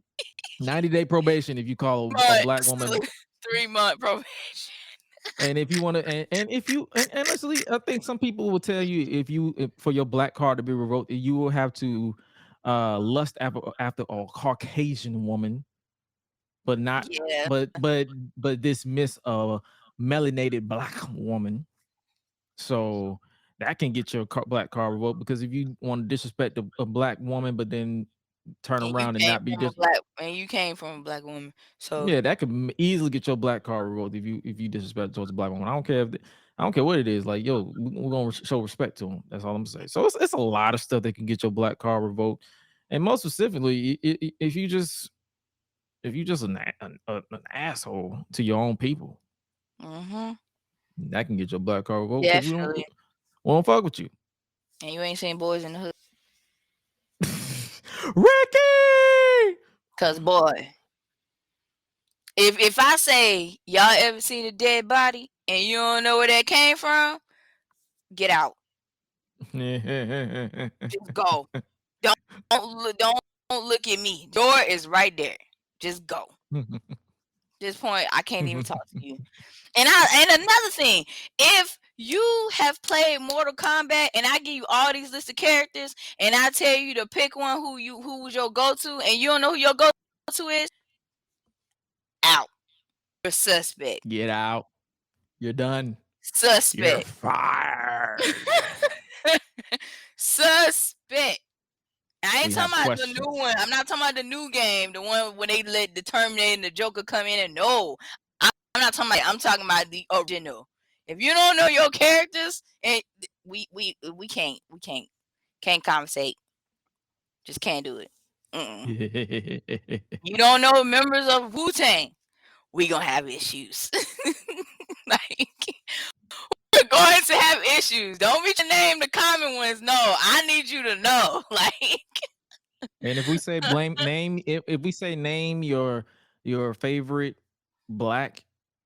90-day probation if you call a black woman. 3-month probation. And if you want to, and if you, and honestly, I think some people will tell you if for your black card to be revoked, you will have to lust after a Caucasian woman, but not, Yeah. but dismiss a melanated black woman. So that can get your black card revoked because if you want to disrespect a black woman, but then turn And around and not be you came from a black woman. So yeah, that could easily get your black card revoked if you disrespect towards a black woman. I don't care I don't care what it is. Like, yo, we're gonna show respect to them. That's all I'm saying. So it's a lot of stuff that can get your black card revoked, and most specifically, if you just an asshole to your own people, that can get your black card revoked because definitely. we don't fuck with you. And you ain't seen Boys in the Hood. Ricky, Cause boy, if I say y'all ever seen a dead body and you don't know where that came from, get out. Just go. Don't look at me. Door is right there. Just go. This point, I can't even talk to you. And another thing, if you have played Mortal Kombat and I give you all these lists of characters and I tell you to pick one who was your go-to and you don't know who your go-to is, out. You're suspect. Get out. You're done. Suspect. You're fired. Suspect. I ain't We talking have about the new one. I'm not talking about the new game, the one when they let the Terminator and the Joker come in. And no, I'm not talking about. I'm talking about the original. If you don't know your characters, and we can't conversate. Just can't do it. You don't know members of Wu-Tang, we gonna have issues. Like, we're going to have issues. Don't be to name the common ones. No, I need you to know. Like, And if we say if we say name your favorite black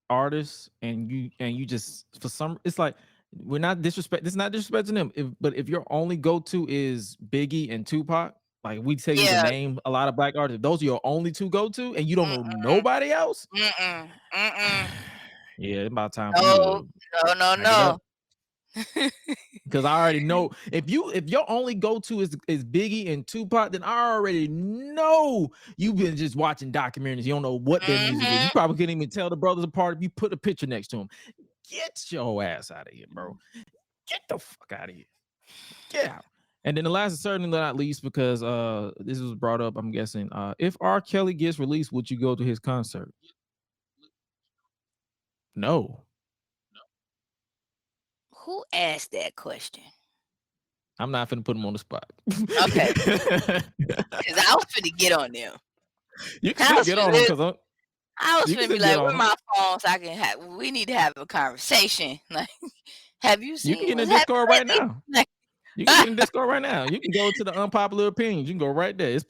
artist, and you just for some, it's like we're not disrespect. It's not disrespecting them. But if your only go to is Biggie and Tupac, like we tell you to yeah. name a lot of black artists, those are your only two go to, and you don't know nobody else. Yeah, it's about time for you to no. back it up. Because I already know if your only go-to is Biggie and Tupac, then I already know you've been just watching documentaries. You don't know what their music is. You probably couldn't even tell the brothers apart if you put a picture next to them. Get your ass out of here, bro. Get the fuck out of here. Get out. And then the last and certainly not least, because this was brought up, I'm guessing, if R. Kelly gets released, would you go to his concert? No. Who asked that question? I'm not finna put him on the spot. Okay. Because I was finna get on them. You can get on him because I was finna be like, where my phone so I can have, we need to have a conversation. Like, have you seen? You can get in the Discord right now. You can get in Discord right now. You can go to the Unpopular Opinions. You can go right there. It's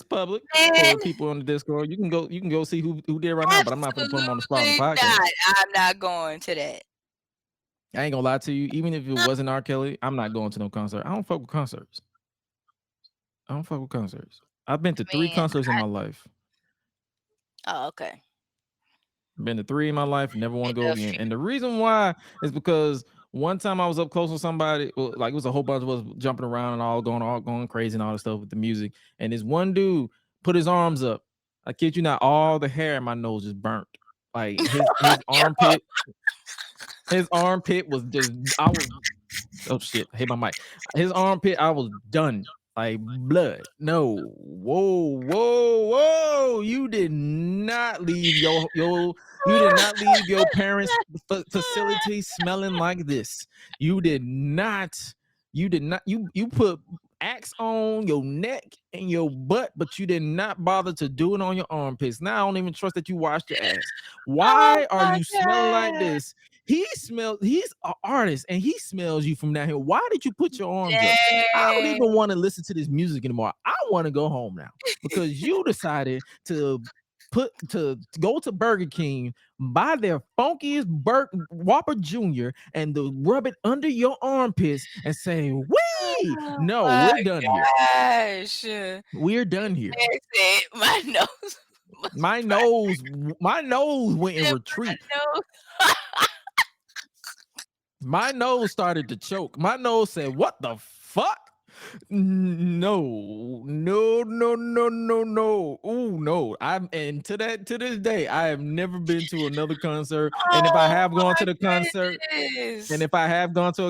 public for people on the Discord. You can go see who did right now, but I'm not gonna put them on the spot on the podcast. I'm not going to that. I ain't gonna lie to you. Even if it wasn't R. Kelly, I'm not going to no concert. I don't fuck with concerts. I've been to 3 concerts in my life. Oh, okay. Been to 3 in my life. Never want to go again. And the reason why is because one time I was up close with somebody, like it was a whole bunch of us jumping around and all going crazy and all this stuff with the music. And this one dude put his arms up. I kid you not, all the hair in my nose is burnt. Like his armpit. His armpit was just, oh shit, I hit my mic. His armpit, I was done. Like blood. No. Whoa. You did not leave your parents' facility smelling like this. You did not. You put Axe on your neck and your butt, but you did not bother to do it on your armpits. Now I don't even trust that you washed your ass. Why are you smelling like this? He's an artist and he smells you from down here. Why did you put your arms up? I don't even want to listen to this music anymore. I want to go home now because you decided to go to Burger King, buy their funkiest Whopper Jr. and rub it under your armpits and say, "Wee!" No, we're done here. We're done here. My nose went in retreat. My nose started to choke. My nose said, "What the fuck? No. Ooh, no. To this day, I have never been to another concert. And if I have gone to the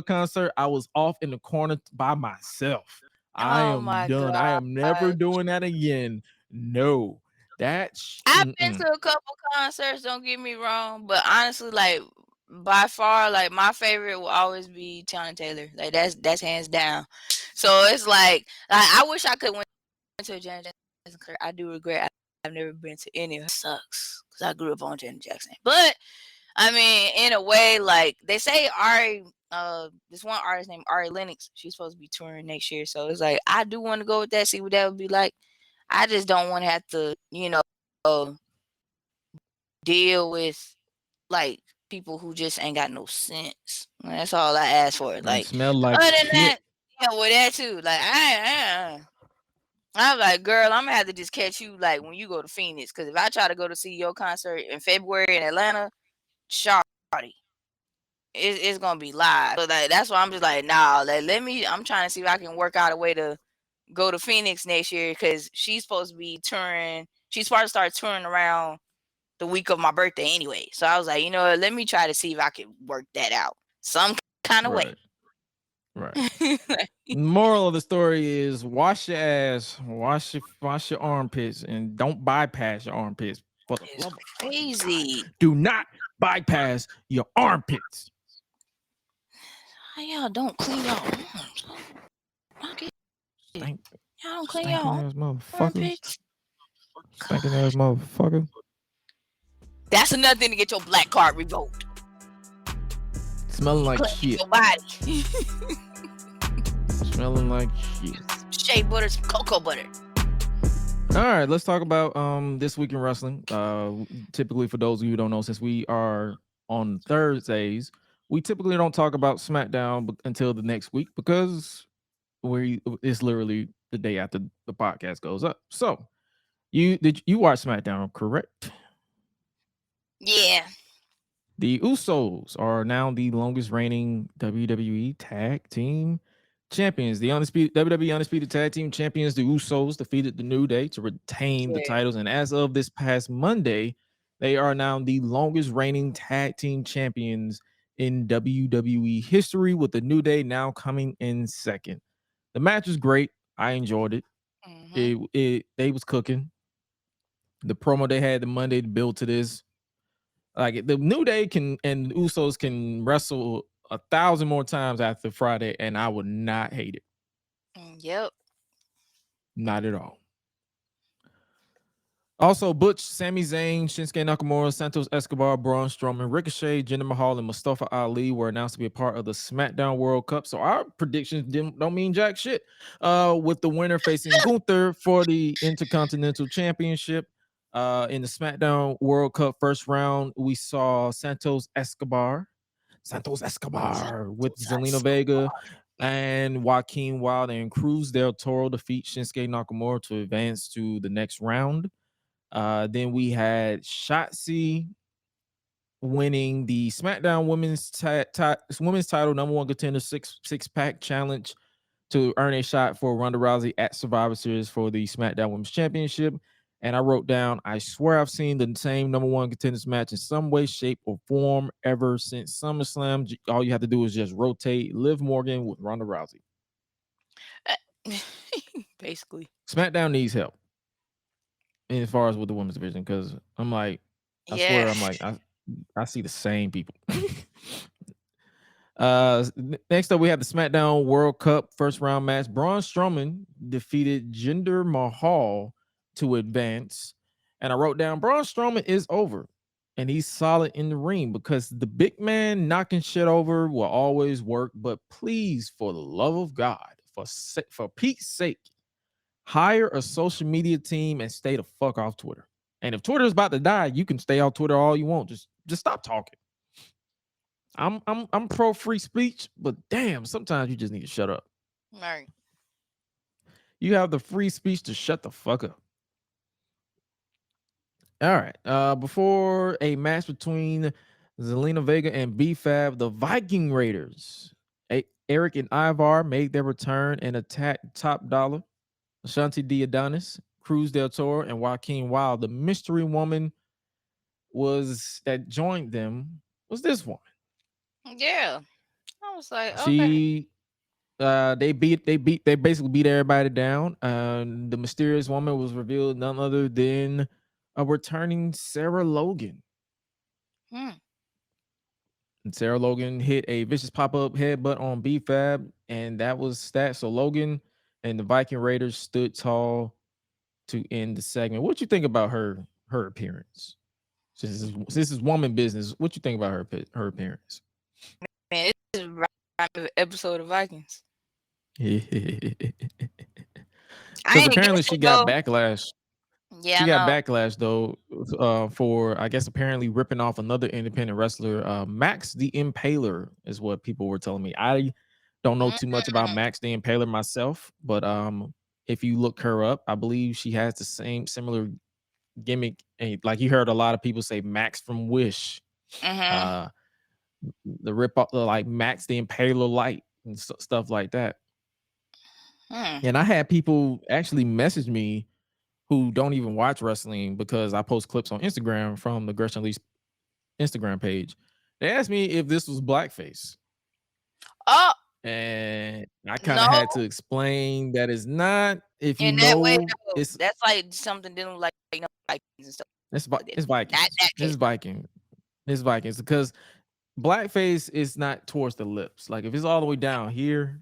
concert, I was off in the corner by myself. I am done. I am never doing that again. No. I've been to a couple concerts, don't get me wrong, but honestly, like by far, like my favorite will always be Tiana Taylor. Like that's hands down. So it's like I wish I could went to a Janet Jackson concert. I do regret I've never been to any of it. Sucks because I grew up on Janet Jackson. But I mean, in a way, like they say Ari, this one artist named Ari Lennox, she's supposed to be touring next year. So it's like I do want to go with that, see what that would be like. I just don't want to have to, deal with like people who just ain't got no sense. That's all I ask for. Like, smell like other than shit. that, with that too. Like, I'm like, girl, I'm gonna have to just catch you like when you go to Phoenix. Because if I try to go to see your concert in February in Atlanta, shardy, it's gonna be live. So like, that's why I'm just like, nah. Like, I'm trying to see if I can work out a way to go to Phoenix next year because she's supposed to be touring. She's supposed to start touring around the week of my birthday anyway. So I was like, let me try to see if I can work that out some kind of way. Right. Moral of the story is wash your ass, wash your armpits, and don't bypass your armpits. For the It's love of crazy. God, do not bypass your armpits. How y'all don't clean your arms? Okay. Stank, Y'all don't clean stinking your ass motherfuckers. armpits? Stinking ass motherfucker. That's another thing to get your black card revoked. Smelling like Clean shit. your body. Smelling like shit. Shea butter, some cocoa butter. All right, let's talk about this week in wrestling. Typically, for those of you who don't know, since we are on Thursdays, we typically don't talk about SmackDown until the next week because it's literally the day after the podcast goes up. So, you watch SmackDown, correct? Yeah. The Usos are now the longest reigning WWE Tag Team Champions. The WWE Undisputed Tag Team Champions, the Usos, defeated the New Day to retain the titles. And as of this past Monday, they are now the longest reigning Tag Team Champions in WWE history, with the New Day now coming in second. The match was great. I enjoyed it. They was cooking. The promo they had the Monday to build to this. Like the New Day and the Usos can wrestle 1,000 more times after Friday, and I would not hate it. Yep. Not at all. Also, Butch, Sami Zayn, Shinsuke Nakamura, Santos Escobar, Braun Strowman, Ricochet, Jinder Mahal, and Mustafa Ali were announced to be a part of the SmackDown World Cup. So our predictions don't mean jack shit. With the winner facing Gunther for the Intercontinental Championship. In the SmackDown World Cup first round, we saw Santos Escobar with Zelina Vega and Joaquin Wilde and Cruz del Toro defeat Shinsuke Nakamura to advance to the next round. Then we had Shotzi winning the SmackDown Women's Title #1 contender six-pack challenge to earn a shot for Ronda Rousey at Survivor Series for the SmackDown Women's Championship. And I wrote down, I swear I've seen the same #1 contenders match in some way, shape, or form ever since SummerSlam. All you have to do is just rotate Liv Morgan with Ronda Rousey. Basically. SmackDown needs help as far as with the women's division, because I'm like, I swear, I'm like, I see the same people. Next up, we have the SmackDown World Cup first round match. Braun Strowman defeated Jinder Mahal to advance. And I wrote down, Braun Strowman is over. And he's solid in the ring, because the big man knocking shit over will always work. But please, for the love of God, for Pete's sake, hire a social media team and stay the fuck off Twitter. And if Twitter is about to die, you can stay off Twitter all you want. Just stop talking. I'm pro free speech, but damn, sometimes you just need to shut up. Right. You have the free speech to shut the fuck up. All right. Before a match between Zelina Vega and B-Fab, the Viking Raiders, Eric and Ivar, made their return and attacked Top Dollar, Ashanti Diadonis, Cruz del Toro, and Joaquin Wilde. The mystery woman that joined them was this woman. Yeah. I was like, okay. They basically beat everybody down. The mysterious woman was revealed none other than a returning Sarah Logan. And Sarah Logan hit a vicious pop-up headbutt on B-Fab, and that was that. So Logan and the Viking Raiders stood tall to end the segment. What you think about her appearance? Since this is woman business, what you think about her appearance? Man, this is right episode of Vikings. Because apparently she got backlash. Yeah, she got backlash though for, I guess, apparently ripping off another independent wrestler. Max the Impaler is what people were telling me. I don't know too much about Max the Impaler myself, but if you look her up, I believe she has the similar gimmick. Like you heard a lot of people say Max from Wish. The rip off, like Max the Impaler Light and stuff like that. And I had people actually message me who don't even watch wrestling, because I post clips on Instagram from the Gresh and Suela Instagram page. They asked me if this was blackface. Oh, And I kind of No, had to explain that it's not. If you in that way, know, no. it's That's like something dealing with like Vikings and stuff like that. it's Not Vikings. that It's case. Viking. It's Vikings because blackface is not towards the lips. Like if it's all the way down here,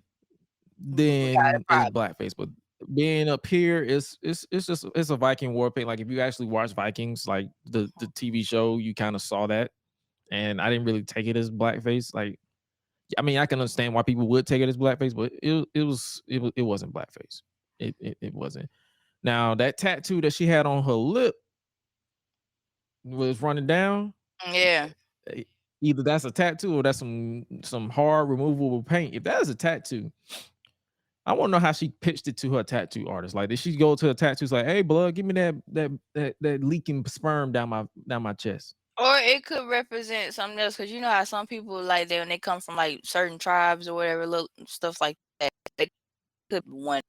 We got a then it's problem. blackface. But being up here is it's just it's a Viking war paint. Like if you actually watch Vikings, like the TV show, you kind of saw that, and I didn't really take it as blackface. Like I mean, I can understand why people would take it as blackface, but it wasn't blackface. It wasn't. Now that tattoo that she had on her lip was running down. Yeah. Either that's a tattoo or that's some hard removable paint. If that is a tattoo, I want to know how she pitched it to her tattoo artist. Like, did she go to a tattoo's like, "Hey, blood, give me that leaking sperm down my chest"? Or it could represent something else, because you know how some people like when they come from like certain tribes or whatever, look stuff like that. They could be one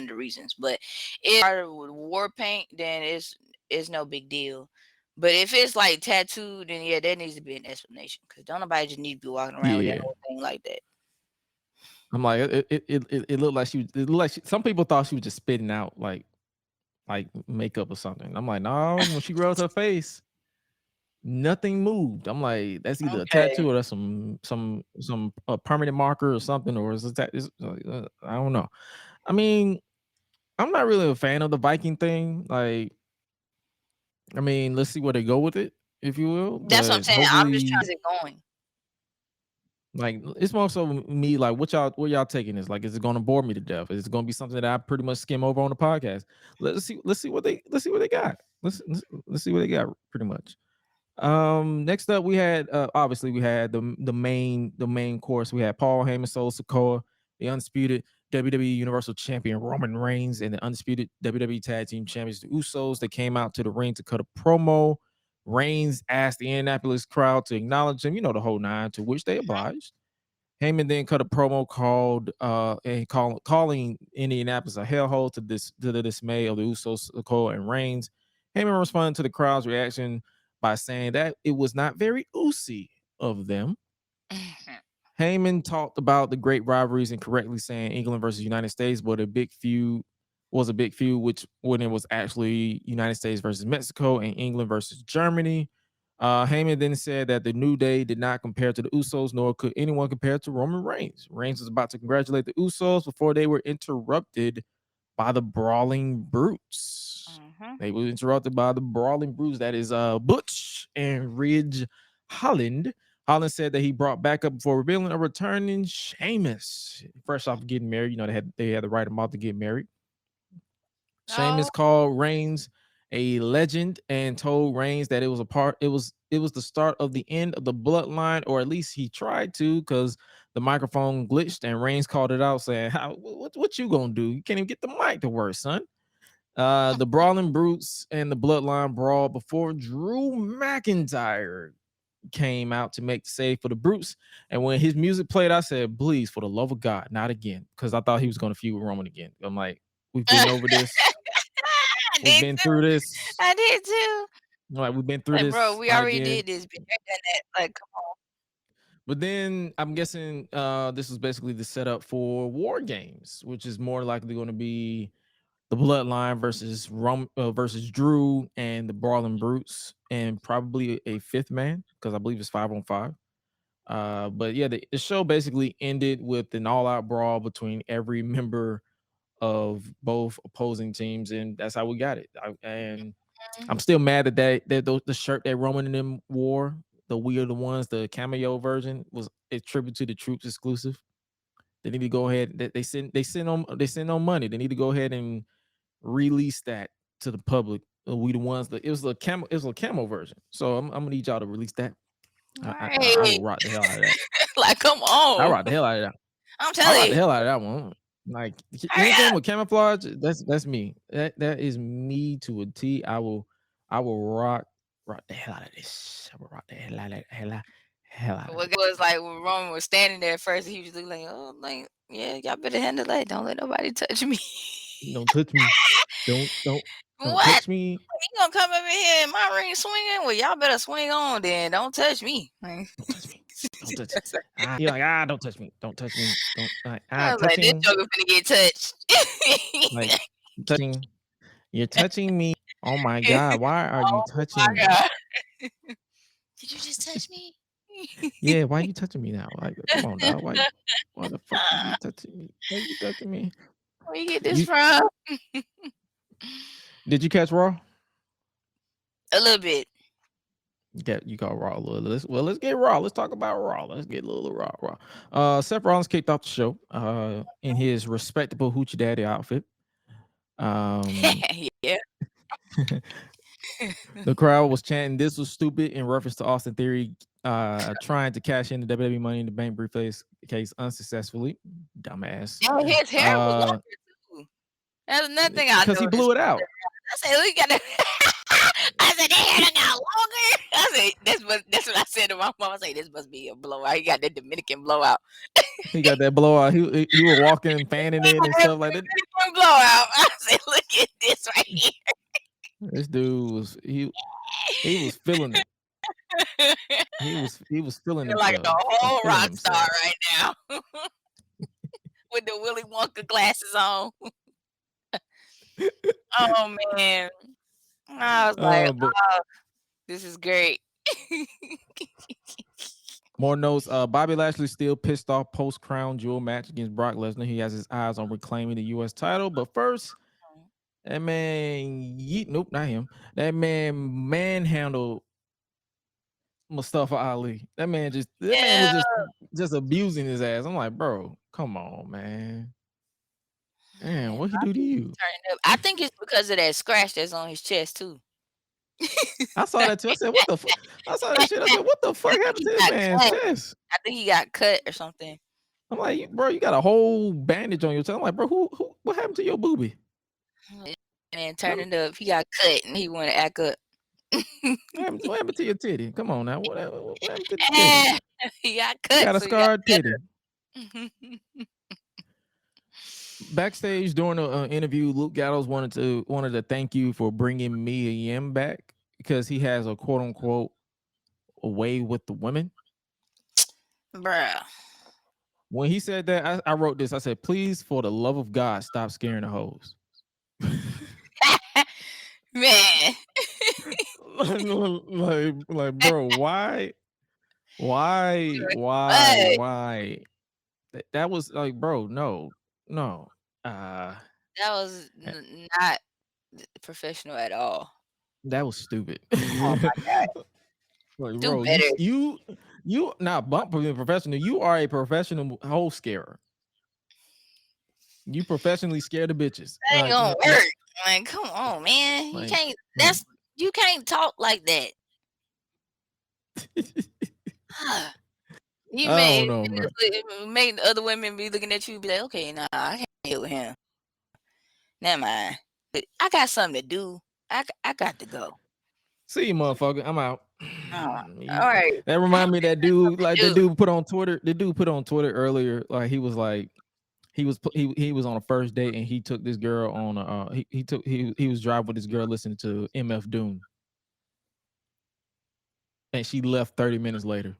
of the reasons, but if started with war paint, then it's no big deal. But if it's like tattooed, then yeah, there needs to be an explanation, because don't nobody just need to be walking around with that Yeah, whole thing like that. I'm like, it looked like it looked like some people thought she was just spitting out like makeup or something. I'm like, no, when she rubbed her face, nothing moved. I'm like, that's either a Okay. tattoo or that's some permanent marker or something, or is it I don't know. I mean, I'm not really a fan of the Viking thing. Like, I mean, let's see where they go with it, if you will. That's what I'm But saying. I'm just trying hopefully, to get going. like, it's more so me. Like, where y'all taking this? Like, is it going to bore me to death? Is it going to be something that I pretty much skim over on the podcast? Let's see what they got. Let's see what they got. Pretty much. Next up, we had obviously we had the main course. We had Paul Heyman, Solo Sikoa, the undisputed WWE Universal Champion Roman Reigns, and the undisputed WWE Tag Team Champions, the Usos. They came out to the ring to cut a promo. Reigns asked the Indianapolis crowd to acknowledge him, the whole nine, to which they obliged. Heyman then cut a promo calling Indianapolis a hellhole to the dismay of the Usos, Sikoa, and Reigns. Heyman responded to the crowd's reaction by saying that it was not very oozy of them. Heyman talked about the great rivalries and correctly saying England versus United States, but a big feud, which when it was actually United States versus Mexico and England versus Germany. Heyman then said that the New Day did not compare to the Usos, nor could anyone compare to Roman Reigns. Reigns was about to congratulate the Usos before they were interrupted by the Brawling Brutes. They were interrupted by the Brawling Brutes. That is Butch and Ridge Holland. Holland said that he brought back up before revealing a returning Sheamus, fresh off getting married. They had the right amount to get married. Sheamus called Reigns a legend and told Reigns that it was the start of the end of the bloodline, or at least he tried to, because the microphone glitched and Reigns called it out, saying, what you gonna do? You can't even get the mic to work, son. The Brawling Brutes and the Bloodline brawl before Drew McIntyre came out to make the save for the Brutes. And when his music played, I said, please, for the love of God, not again. Because I thought he was going to feud with Roman again. I'm like, we've been over this. We've been through this. I did too. Like, we've been through this. Bro, we already did this. Like, come on. But then I'm guessing this was basically the setup for War Games, which is more likely going to be the Bloodline versus Drew and the Brawling Brutes, and probably a fifth man, because I believe it's 5-on-5. But yeah, the show basically ended with an all-out brawl between every member of both opposing teams, and that's how we got it. I'm still mad that the shirt that Roman and them wore, the We Are the Ones, the cameo version, was a tribute to the Troops exclusive. They need to go ahead. They send on money. They need to go ahead and release that to the public. We the ones that it was a camo version. So I'm gonna need y'all to release that. I will rock the hell out of that. Like, come on. I rock the hell out of that. I'm telling you. I rock the hell out of that one. Like anything with camouflage, that's me. That is me to a T. I will rock the hell out of this. I will rock the hell out of it. What was like when Roman was standing there first, he was looking like, oh, like, yeah, y'all better handle that. Don't let nobody touch me. Don't touch me. Don't what? touch me. You gonna come over here in my ring swinging? Well, y'all better swing on then. Don't touch me. Don't touch me. Don't touch. You're like, don't touch me. Don't touch me. Don't I was like, this touching. joker finna get touched. Like touching. You're touching me. Oh my God. Why are you touching me? God. Did you just touch me? Yeah, why you touching me now? Like, come on, dog. Why the fuck you touching me? Why you touching me? Where you get this from? Did you catch Raw? A little bit. You got Raw a little. Let's get Raw. Let's talk about Raw. Let's get a little Raw. Seth Rollins kicked off the show in his respectable hoochie daddy outfit. Yeah. The crowd was chanting, "This was stupid," in reference to Austin Theory trying to cash in the WWE Money in the Bank briefcase case unsuccessfully. Dumbass. Yeah, his hair was longer too. That's another thing I because he blew it out. I said, "We got to." I said, "That hair done got longer." I said, "That's what I said to my mom." I said, "This must be a blowout." He got that Dominican blowout. He got that blowout. He was walking and fanning it and stuff like that. Dominican blowout. I said, "Look at this right here." This dude was he was feeling it. He was feeling it like a whole rock star right now with the Willy Wonka glasses on. Oh man, I was like, oh, this is great. More notes. Bobby Lashley still pissed off post crown jewel match against Brock Lesnar. He has his eyes on reclaiming the U.S. title, but first, that man, nope, not him. That man manhandled Mustafa Ali. That man was just abusing his ass. I'm like, bro, come on, man. Man, what he do to you? I think it's because of that scratch that's on his chest too. I saw that too. I said, what the fuck? I saw that shit. I said, what the fuck happened to this man's chest? I think he got cut or something. I'm like, bro, you got a whole bandage on your chest. I'm like, bro, what happened to your boobie? And turning up, he got cut and he wanted to act up. What happened to your titty? Come on now. What happened to the titty? He got cut. You got a scarred titty. Backstage during the interview, Luke Gallows wanted to thank you for bringing Mia Yim back because he has a quote unquote way with the women. Bruh. When he said that, I wrote this. I said, please, for the love of God, stop scaring the hoes. Man. like, bro, why? That was like, bro, no. That was not professional at all. That was stupid. Oh my God. Like, bro, you not bump being professional. You are a professional hoe scarer. You professionally scare the bitches. That ain't gonna work. Like, come on, man. You can't. You can't talk like that. You made other women be looking at you and be like, okay, nah, I can't deal with him. Never mind. I got something to do. I got to go. See you, motherfucker. I'm out. All right. That remind me of that dude, like the dude put on Twitter. The dude put on Twitter earlier, like he was on a first date and he took this girl on he was driving with this girl listening to MF Doom. And she left 30 minutes later.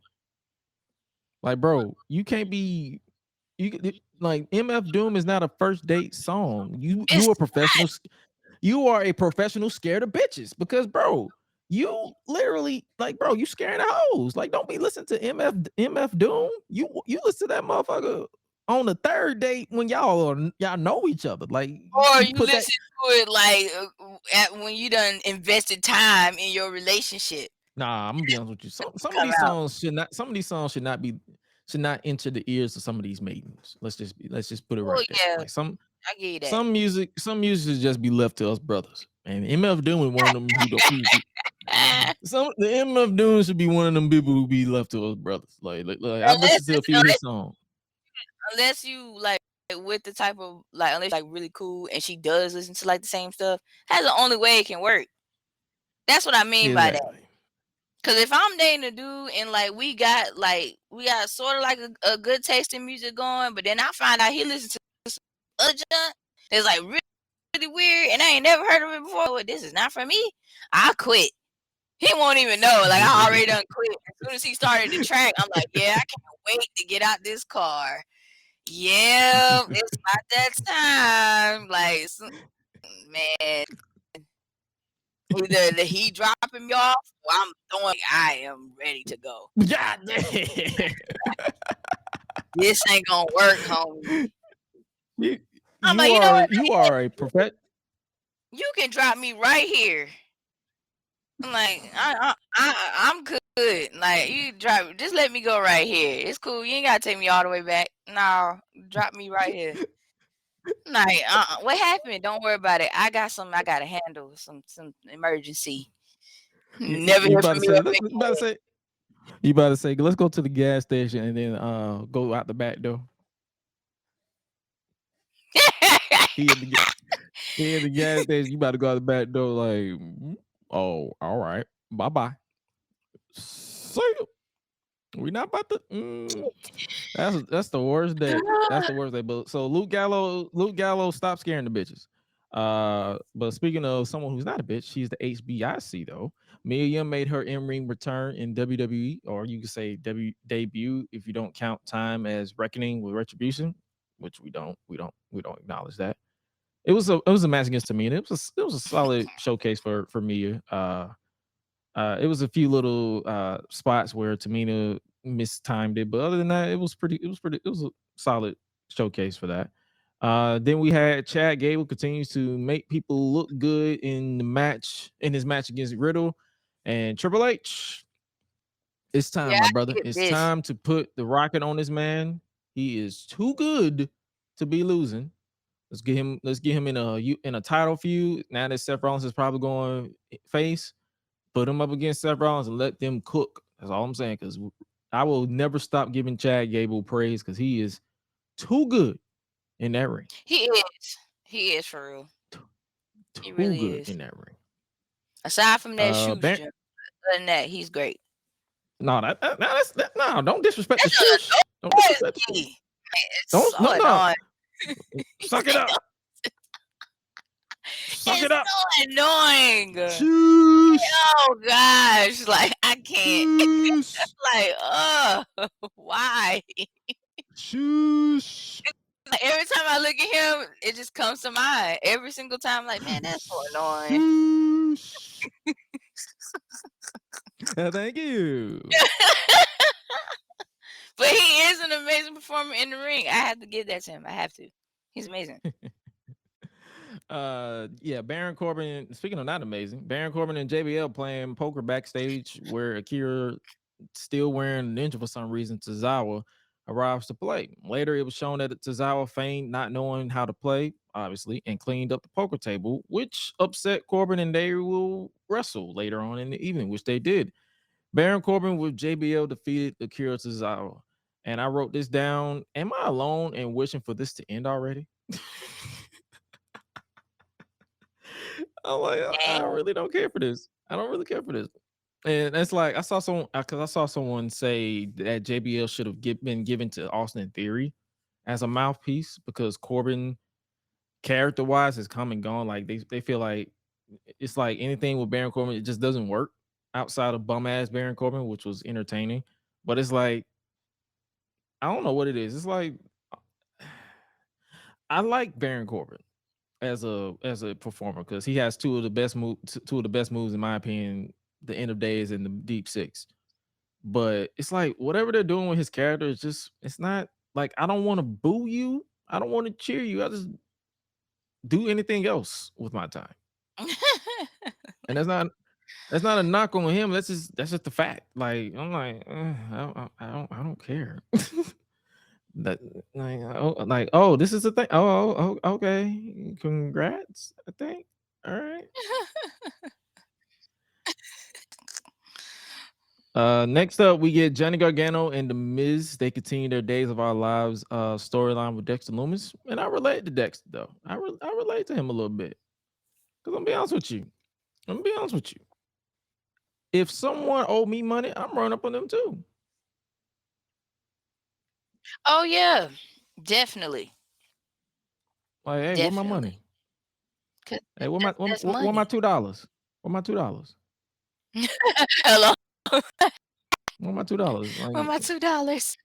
Like, bro, you can't be like MF Doom is not a first date song. You are professional. You are a professional scared of bitches because, bro, you literally like, bro, you scaring the hoes. Like, don't be listening to MF Doom. You listen to that motherfucker on the third date when y'all know each other. Like, or you listen to it like when you done invested time in your relationship. Nah, I'm gonna be honest with you. Some of these songs should not enter the ears of some of these maidens. Let's just put it right there. Yeah. Like I get you that. Some music should just be left to us brothers. And MF Doom is one of them the MF Doom should be one of them people who be left to us brothers. Like I listened to a few of his songs. Unless you like with the type of like, unless like really cool and she does listen to like the same stuff, that's the only way it can work. That's what I mean by that. Cause if I'm dating a dude and like we got sort of like a good taste in music going, but then I find out he listens to some other junk that's like really, really weird and I ain't never heard of it before. This is not for me. I quit. He won't even know. Like, I already done quit. As soon as he started the track, I'm like, yeah, I can't wait to get out this car. Yeah, it's about that time. Like, man, either he dropping me off or I'm throwing. I am ready to go. God damn. This ain't gonna work, homie. You I'm like, you know what? you are a prophet. You can drop me right here. I'm like, I'm good. Like, you drop, just let me go right here. It's cool. You ain't gotta take me all the way back. No, drop me right here. I'm like, what happened? Don't worry about it. I got something I gotta handle. Some emergency. Never You hear about from to me. say, you about to say, let's go to the gas station and then go out the back door. He at the gas station. You about to go out the back door, like, oh, all right, bye bye. See you. We not about to. That's the worst day. That's the worst day. But so Luke Gallo, stop scaring the bitches. But speaking of someone who's not a bitch, she's the HBIC though. Mia Yim made her in-ring return in WWE, or you could say debut if you don't count time as Reckoning with Retribution, which we don't acknowledge that. It was a match against Tamina. It was a solid showcase for Mia. It was a few little spots where Tamina mistimed it, but other than that, it was a solid showcase for that. Then we had Chad Gable continues to make people look good in his match against Riddle and Triple H. It's time, Yeah, my I brother. get It's this. time to put the rocket on this man. He is too good to be losing. Let's get him in a title feud. Now that Seth Rollins is probably going face, put him up against Seth Rollins and let them cook. That's all I'm saying. Because I will never stop giving Chad Gable praise because he is too good in that ring. He is. He is for real. He really Too good is. in that ring. Aside from that shoes Other jump, other than that, he's great. No, don't disrespect the That's shoes. Don't disrespect the shoes. annoying. It's Don't so annoying. Suck it up. Suck it up. So annoying. Shoes. Oh gosh, like I can't. Like, why? Shoes. Like, every time I look at him, it just comes to mind. Every single time, I'm like, man, that's so annoying. Shoes. Thank you. But he is an amazing performer in the ring. I have to give that to him. I have to. He's amazing. Yeah, Baron Corbin. Speaking of not amazing, Baron Corbin and JBL playing poker backstage, where Akira, still wearing a ninja for some reason, Tozawa arrives to play. Later, it was shown that Tozawa feigned not knowing how to play, obviously, and cleaned up the poker table, which upset Corbin, and they will wrestle later on in the evening, which they did. Baron Corbin with JBL defeated Akira Tozawa. And I wrote this down. Am I alone in wishing for this to end already? I'm like, I really don't care for this. I don't really care for this. And it's like I saw someone say that JBL should have been given to Austin Theory as a mouthpiece because Corbin, character-wise, has come and gone. Like they feel like it's like anything with Baron Corbin, it just doesn't work outside of bum ass Baron Corbin, which was entertaining. But it's like I don't know what it is. It's like I like Baron Corbin as a performer because he has two of the best moves in my opinion. The End of Days and the Deep Six, but it's like whatever they're doing with his character is just it's not like I don't want to boo you. I don't want to cheer you. I just do anything else with my time, and that's not a knock on him. That's just the fact. Like I'm like I don't care. That oh this is the thing. Oh okay. Congrats. I think. All right. Next up, we get Johnny Gargano and The Miz. They continue their Days of Our Lives storyline with Dexter Lumis, and I relate to Dexter though. I relate to him a little bit because I'm gonna be honest with you. If someone owed me money, I'm running up on them too. Oh yeah, definitely. Like, hey, where my money? Hey, where my $2? Where my $2? Hello. Where my $2? Where my $2?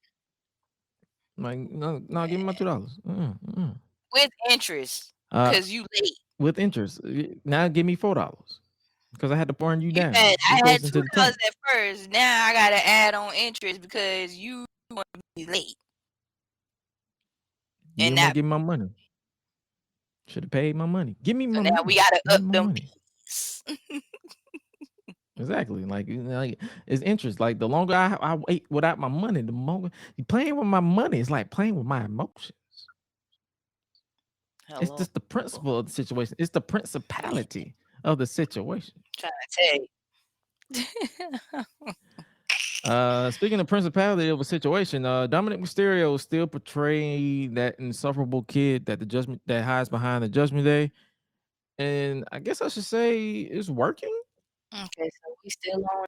No, give me my $2. With interest, Uh, cause you late. with interest. Now give me $4 because I had to burn you down. I It had goes into the $2 tank. at first. Now I gotta add on interest because you want to be late. You didn't want to give me my money. Should have paid my money. Give me my now money. we gotta Give up me my them money. fees. Exactly. Like it's interest. Like the longer I wait without my money, the more you playing with my money. It's like playing with my emotions. It's Hello. just the principle of the situation. It's the principality of the situation. Trying to tell you. Speaking of principality of a situation, Dominic Mysterio still portraying that insufferable kid that hides behind the Judgment Day, and I guess I should say it's working. Okay, so we still on.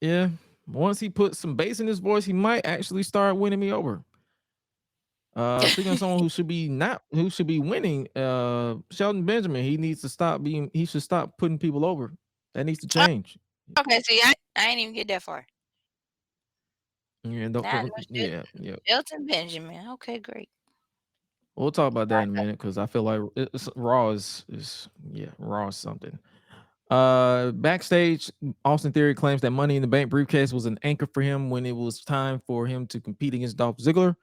Yeah, once he puts some bass in his voice, he might actually start winning me over. Speaking of someone who should be winning, Shelton Benjamin, he should stop putting people over. That needs to change. Okay, see, I ain't even get that far. Yeah, yeah. Shelton Benjamin. Okay, great. We'll talk about that in a minute because I feel like Raw is Raw is something. Backstage, Austin Theory claims that Money in the Bank briefcase was an anchor for him when it was time for him to compete against Dolph Ziggler.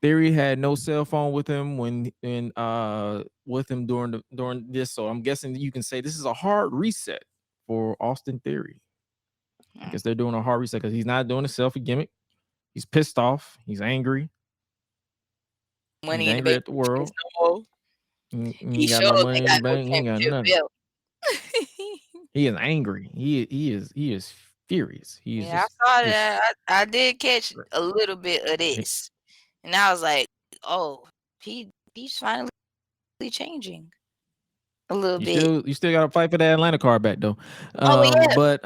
Theory had no cell phone with him during this, so I'm guessing you can say this is a hard reset for Austin Theory. I guess they're doing a hard reset because he's not doing a selfie gimmick. He's pissed off. He's angry. He's angry at the world. He got no money in the bank. He ain't got nothing. He is angry. He is furious. I saw that. I did catch a little bit of this, and I was like, "Oh, he's finally changing a little bit." You still got to fight for that Atlanta card back though. Yeah. But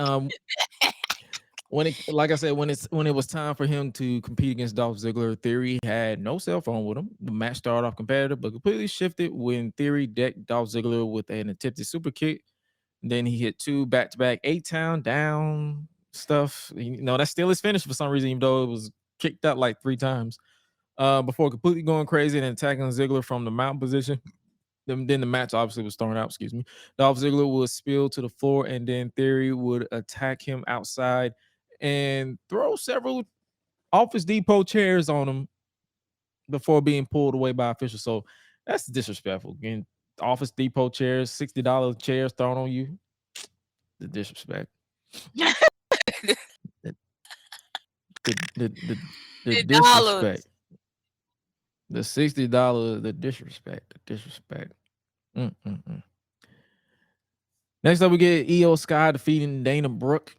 when it was time for him to compete against Dolph Ziggler, Theory had no cell phone with him. The match started off competitive, but completely shifted when Theory decked Dolph Ziggler with an attempted super kick. Then he hit 2 back-to-back 8-town down stuff. That's still his finish for some reason, even though it was kicked out like 3 times. Before completely going crazy and attacking Ziggler from the mount position. Then the match obviously was thrown out. Excuse me. Dolph Ziggler was spilled to the floor, and then Theory would attack him outside and throw several Office Depot chairs on him before being pulled away by officials. So that's disrespectful. Getting Office Depot chairs, $60 chairs thrown on you. The disrespect. the disrespect. The $60, the disrespect. Next up, we get Io Sky defeating Dana Brooke.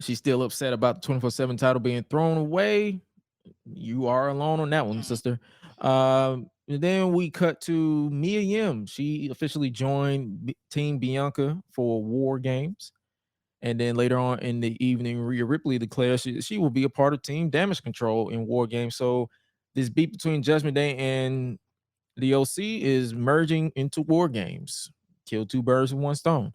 She's still upset about the 24/7 title being thrown away. You are alone on that one, sister. And then we cut to Mia Yim. She officially joined Team Bianca for War Games. And then later on in the evening, Rhea Ripley declares she will be a part of Team Damage Control in War Games. So this beat between Judgment Day and the OC is merging into War Games. Kill 2 birds with 1 stone.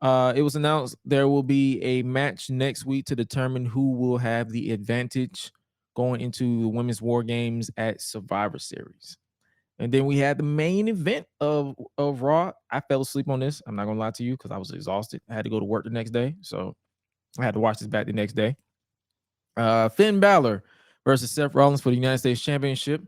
It was announced there will be a match next week to determine who will have the advantage going into the Women's War Games at Survivor Series. And then we had the main event of Raw. I fell asleep on this. I'm not gonna lie to you because I was exhausted. I had to go to work the next day, so I had to watch this back the next day. Finn Balor versus Seth Rollins for the United States Championship.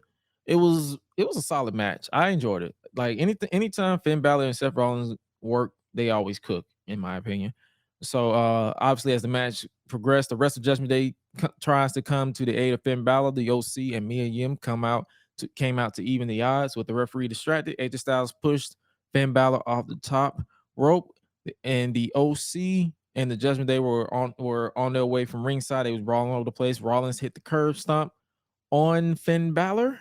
It was a solid match. I enjoyed it. Like anytime Finn Balor and Seth Rollins work, they always cook, in my opinion. So obviously, as the match progressed, the rest of Judgment Day tries to come to the aid of Finn Balor. The OC and Mia Yim came out to even the odds. With the referee distracted, AJ Styles pushed Finn Balor off the top rope, and the OC and the Judgment Day were on their way from ringside. They was brawling all over the place. Rollins hit the curb stomp on Finn Balor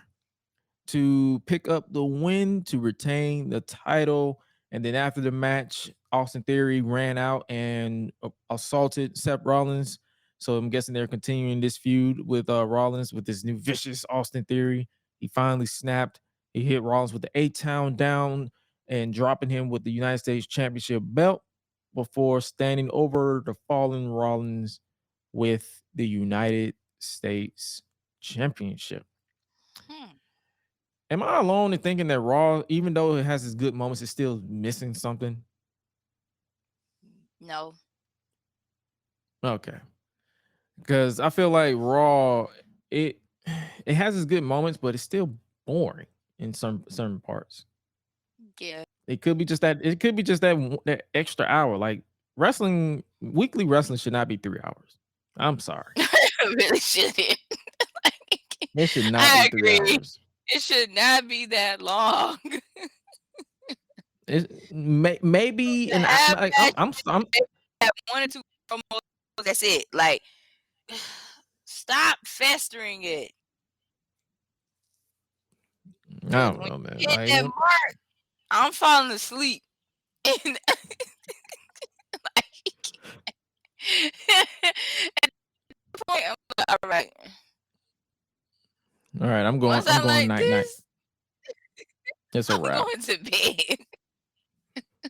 to pick up the win to retain the title. And then after the match, Austin Theory ran out and assaulted Seth Rollins. So I'm guessing they're continuing this feud with Rollins with this new vicious Austin Theory. He finally snapped. He hit Rollins with the 8-town down and dropping him with the United States Championship belt. before standing over the fallen Rollins with the United States Championship. Am I alone in thinking that Raw, even though it has its good moments, is still missing something? No. Okay. Because I feel like Raw, it has its good moments, but it's still boring in certain parts. Yeah. It could be just that. It could be just that extra hour. Like weekly wrestling should not be 3 hours. I'm sorry. It really shouldn't. It should not I be 3 agree. hours. It should not be that long. Maybe an hour. I'm have 1 or 2 promos. That's it. Like, stop festering it. I don't know, man. Hit that mark, I'm falling asleep. And at the point, I'm like, all right. All right, I'm going. Once I'm I going like night night. this, It's a I'm wrap. going to bed.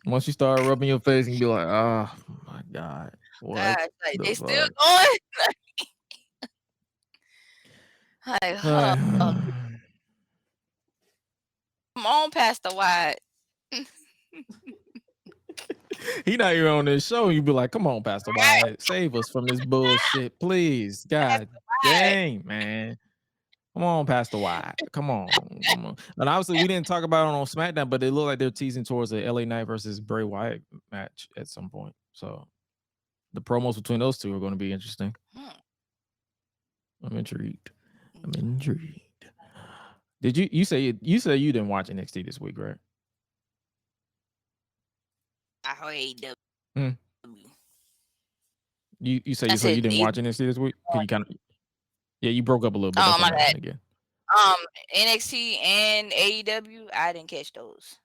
Once you start rubbing your face, and be like, oh my god, what Gosh, like the they still fuck? going. Like, come on, Pastor White. He not even on this show. You be like, come on, Pastor White, save us from this bullshit, please. God dang, man. Come on, Pastor White. Come on. And obviously, we didn't talk about it on SmackDown, but it looked like they're teasing towards the LA Knight versus Bray Wyatt match at some point. So the promos between those two are going to be interesting. I'm intrigued. Did you say you didn't watch NXT this week, right? I heard AEW. You say you didn't watch NXT this week? Can you kind of you broke up a little bit. Oh, my bad. Again. NXT and AEW, I didn't catch those.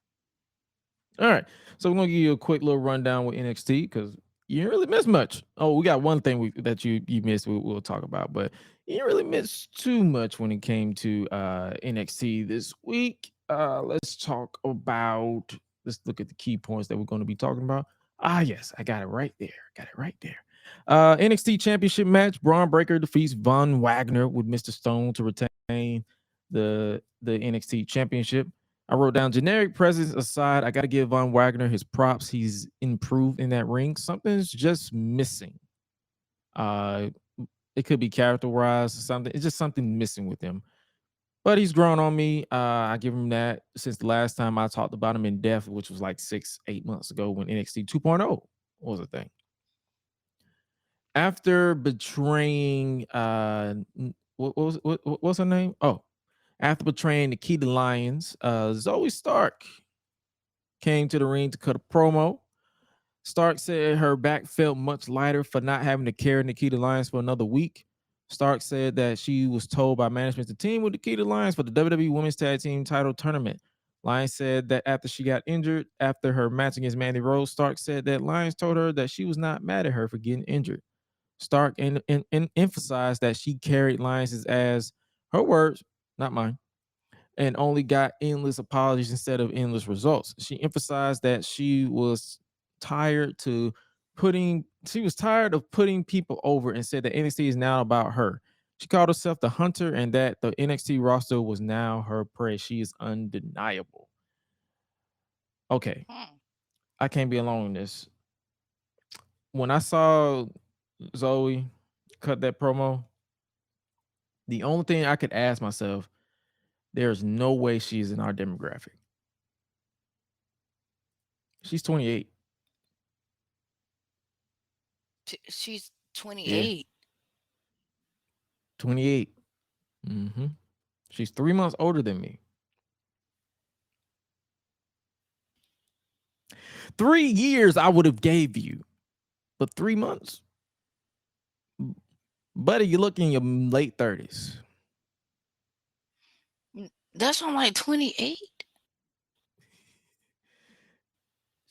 All right, so we're gonna give you a quick little rundown with NXT because you didn't really miss much. Oh, we got one thing that you missed. We'll talk about, but you didn't really miss too much when it came to NXT this week. Let's talk about. Let's look at the key points that we're going to be talking about. Yes, I got it right there. NXT Championship match. Braun Breaker defeats Von Wagner with Mr. Stone to retain the NXT Championship. I wrote down generic presence aside, I got to give Von Wagner his props. He's improved in that ring. Something's just missing. It could be character-wise or something. It's just something missing with him. But he's grown on me. I give him that since the last time I talked about him in depth, which was like 6-8 months ago when NXT 2.0 was a thing. After betraying what's her name? After betraying Nikita Lyons, Zoe Stark came to the ring to cut a promo. Stark said her back felt much lighter for not having to carry Nikita Lyons for another week. Stark said that she was told by management to team with Nikita Lyons for the WWE Women's Tag Team title tournament. Lyons said that after she got injured after her match against Mandy Rose, Stark said that Lyons told her that she was not mad at her for getting injured. Stark emphasized that she carried Lyons' ass, her words, not mine, and only got endless apologies instead of endless results. She emphasized that she was tired of putting people over and said that NXT is now about her. She called herself the hunter and that the NXT roster was now her prey. She is undeniable. Okay. I can't be alone in this. When I saw Zoe cut that promo, the only thing I could ask myself, there's no way she's in our demographic. She's 28. She's 28. Yeah. 28. She's 3 months older than me. 3 years I would have gave you, but 3 months, buddy, you look in your late 30s. That's on like 28.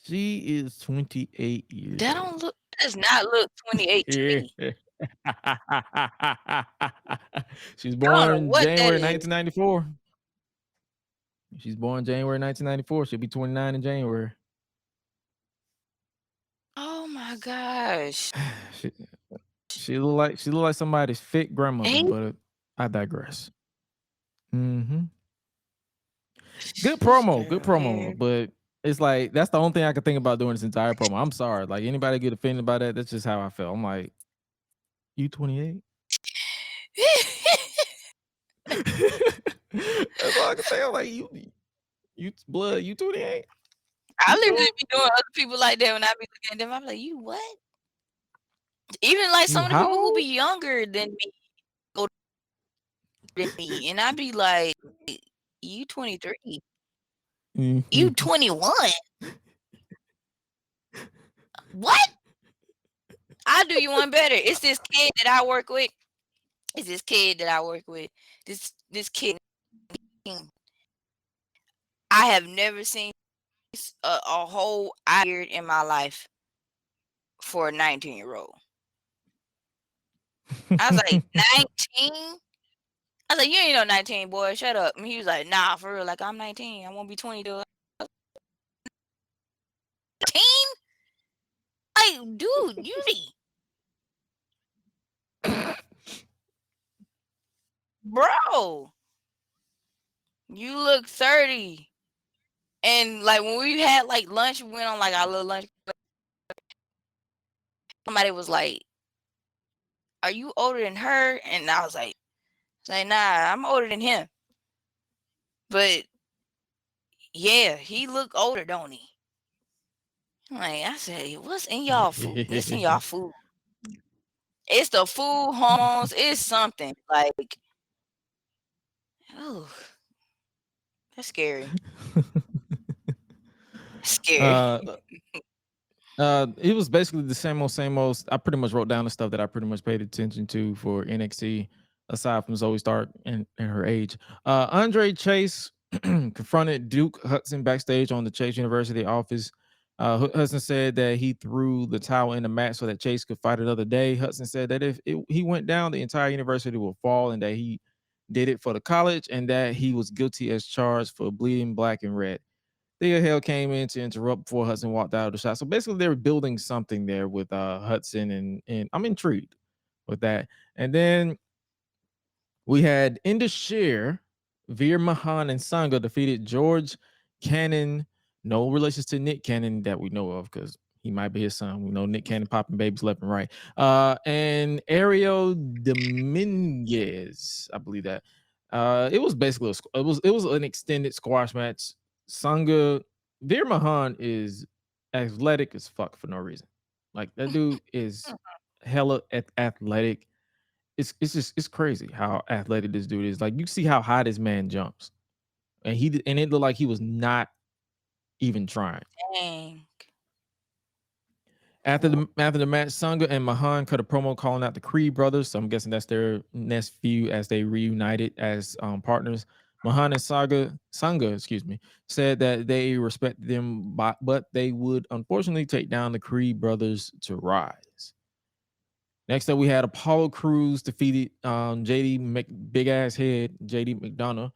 She is 28 years. Does not look 28 to me. She's born January 1994. She's born January 1994. She'll be 29 in January. Oh my gosh. She look like somebody's fit grandmother, Hey, but I digress. Mm-hmm. Good this promo, but it's like that's the only thing I could think about doing this entire promo. I'm sorry, like anybody get offended by that? That's just how I felt. I'm like, you 28? That's all I can say. I'm like, you blood, you 28? I You literally sure? be doing other people like that when I be looking at them. I'm like, you what? Even like You some of the how people who old? be younger than me, older than me, and I be like, you 23, you Mhm. 21. What? I'll do you one better. It's this kid that I work with. This kid. I have never seen a whole beard in my life for a 19-year-old. I was like, 19? I was like, you ain't no 19, boy. Shut up. And he was like, nah, for real. Like, I'm 19. I won't be 20, though. 19? Like, dude, you bro, you look 30. And like when we had like lunch, we went on like our little lunch. Somebody was like, are you older than her? And I was like, nah, I'm older than him. But yeah, he look older, don't he? Like I said, what's in y'all food? It's in y'all food. It's the food hormones. It's something like, oh, that's scary. Scary. It was basically the same old. I pretty much wrote down the stuff that I pretty much paid attention to for NXT, aside from Zoe Stark and her age. Andre Chase confronted Duke Hudson backstage on the Chase University office. Hudson said that he threw the towel in the match so that Chase could fight another day. Hudson said that if he went down, the entire university will fall, and that he did it for the college, and that he was guilty as charged for bleeding black and red. Thea Hale came in to interrupt before Hudson walked out of the shot. So basically, they were building something there with Hudson, and I'm intrigued with that. And then we had Indashir, Veer Mahan, and Sangha defeated George Cannon. No relations to Nick Cannon that we know of, because he might be his son. We know Nick Cannon popping babies left and right. And Ariel Dominguez, I believe that. It was basically it was an extended squash match. Sangha, Veer Mahan is athletic as fuck for no reason. Like that dude is hella athletic. It's crazy how athletic this dude is. Like you see how high this man jumps, and it looked like he was not even trying. Dang. After the match, Sangha and Mahan cut a promo calling out the Creed brothers. So I'm guessing that's their next feud as they reunited as partners. Mahan and Sangha, excuse me, said that they respect them, but they would unfortunately take down the Creed brothers to rise. Next up, we had Apollo Crews defeated Big Ass Head, JD McDonough.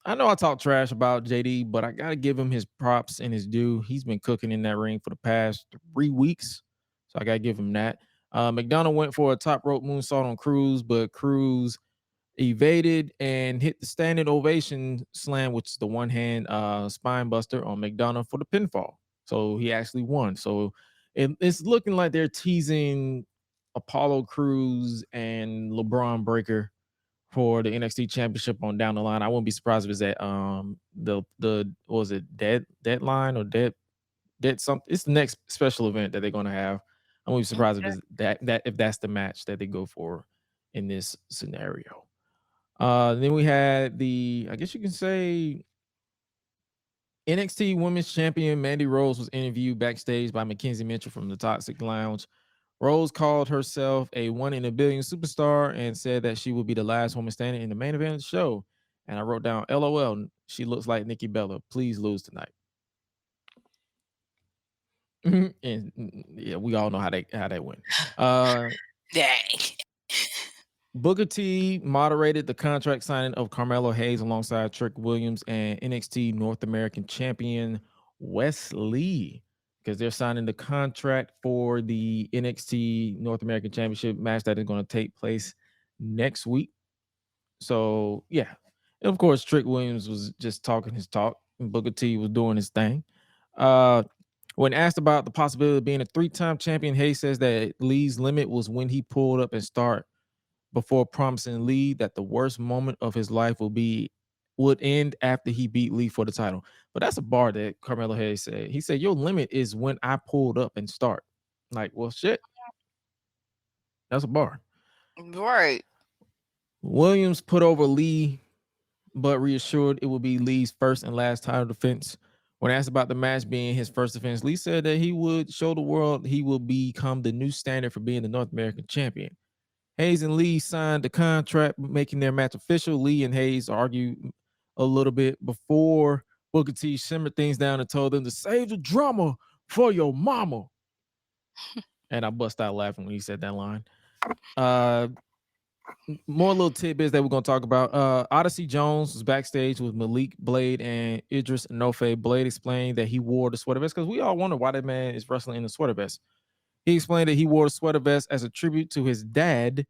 I know I talk trash about JD, but I gotta give him his props and his due. He's been cooking in that ring for the past 3 weeks, so I gotta give him that. McDonough went for a top rope moonsault on Crews, but Crews evaded and hit the standing ovation slam, which is the one hand spine buster on McDonough for the pinfall. So he actually won. So it's looking like they're teasing Apollo Crews and LeBron Breaker for the NXT championship on down the line. I wouldn't be surprised if it's at the what was it, deadline or dead something. It's the next special event that they're gonna have. I wouldn't be surprised if it's that if that's the match that they go for in this scenario. Then we had I guess you can say NXT Women's Champion Mandy Rose was interviewed backstage by Mackenzie Mitchell from the Toxic Lounge. Rose called herself a 1 in a billion superstar and said that she would be the last woman standing in the main event of the show. And I wrote down, LOL, she looks like Nikki Bella. Please lose tonight. And yeah, we all know how that went. Dang. Booker T moderated the contract signing of Carmelo Hayes alongside Trick Williams and NXT North American champion Wes Lee. because they're signing the contract for the NXT North American Championship match that is going to take place next week. So yeah, and of course Trick Williams was just talking his talk, and Booker T was doing his thing. When asked about the possibility of being a 3-time champion, Hayes says that Lee's limit was when he pulled up and start, before promising Lee that the worst moment of his life would end after he beat Lee for the title. But that's a bar that Carmelo Hayes said. He said, your limit is when I pulled up and start. Like, well, shit. That's a bar. Right. Williams put over Lee, but reassured it will be Lee's first and last title defense. When asked about the match being his first defense, Lee said that he would show the world he will become the new standard for being the North American champion. Hayes and Lee signed the contract, making their match official. Lee and Hayes argued a little bit before Booker T simmered things down and told them to save the drama for your mama. And I bust out laughing when he said that line. More little tidbits that we're going to talk about. Odyssey Jones was backstage with Malik Blade and Idris Enofe. Blade explained that he wore the sweater vest because we all wonder why that man is wrestling in the sweater vest. He explained that he wore the sweater vest as a tribute to his dad,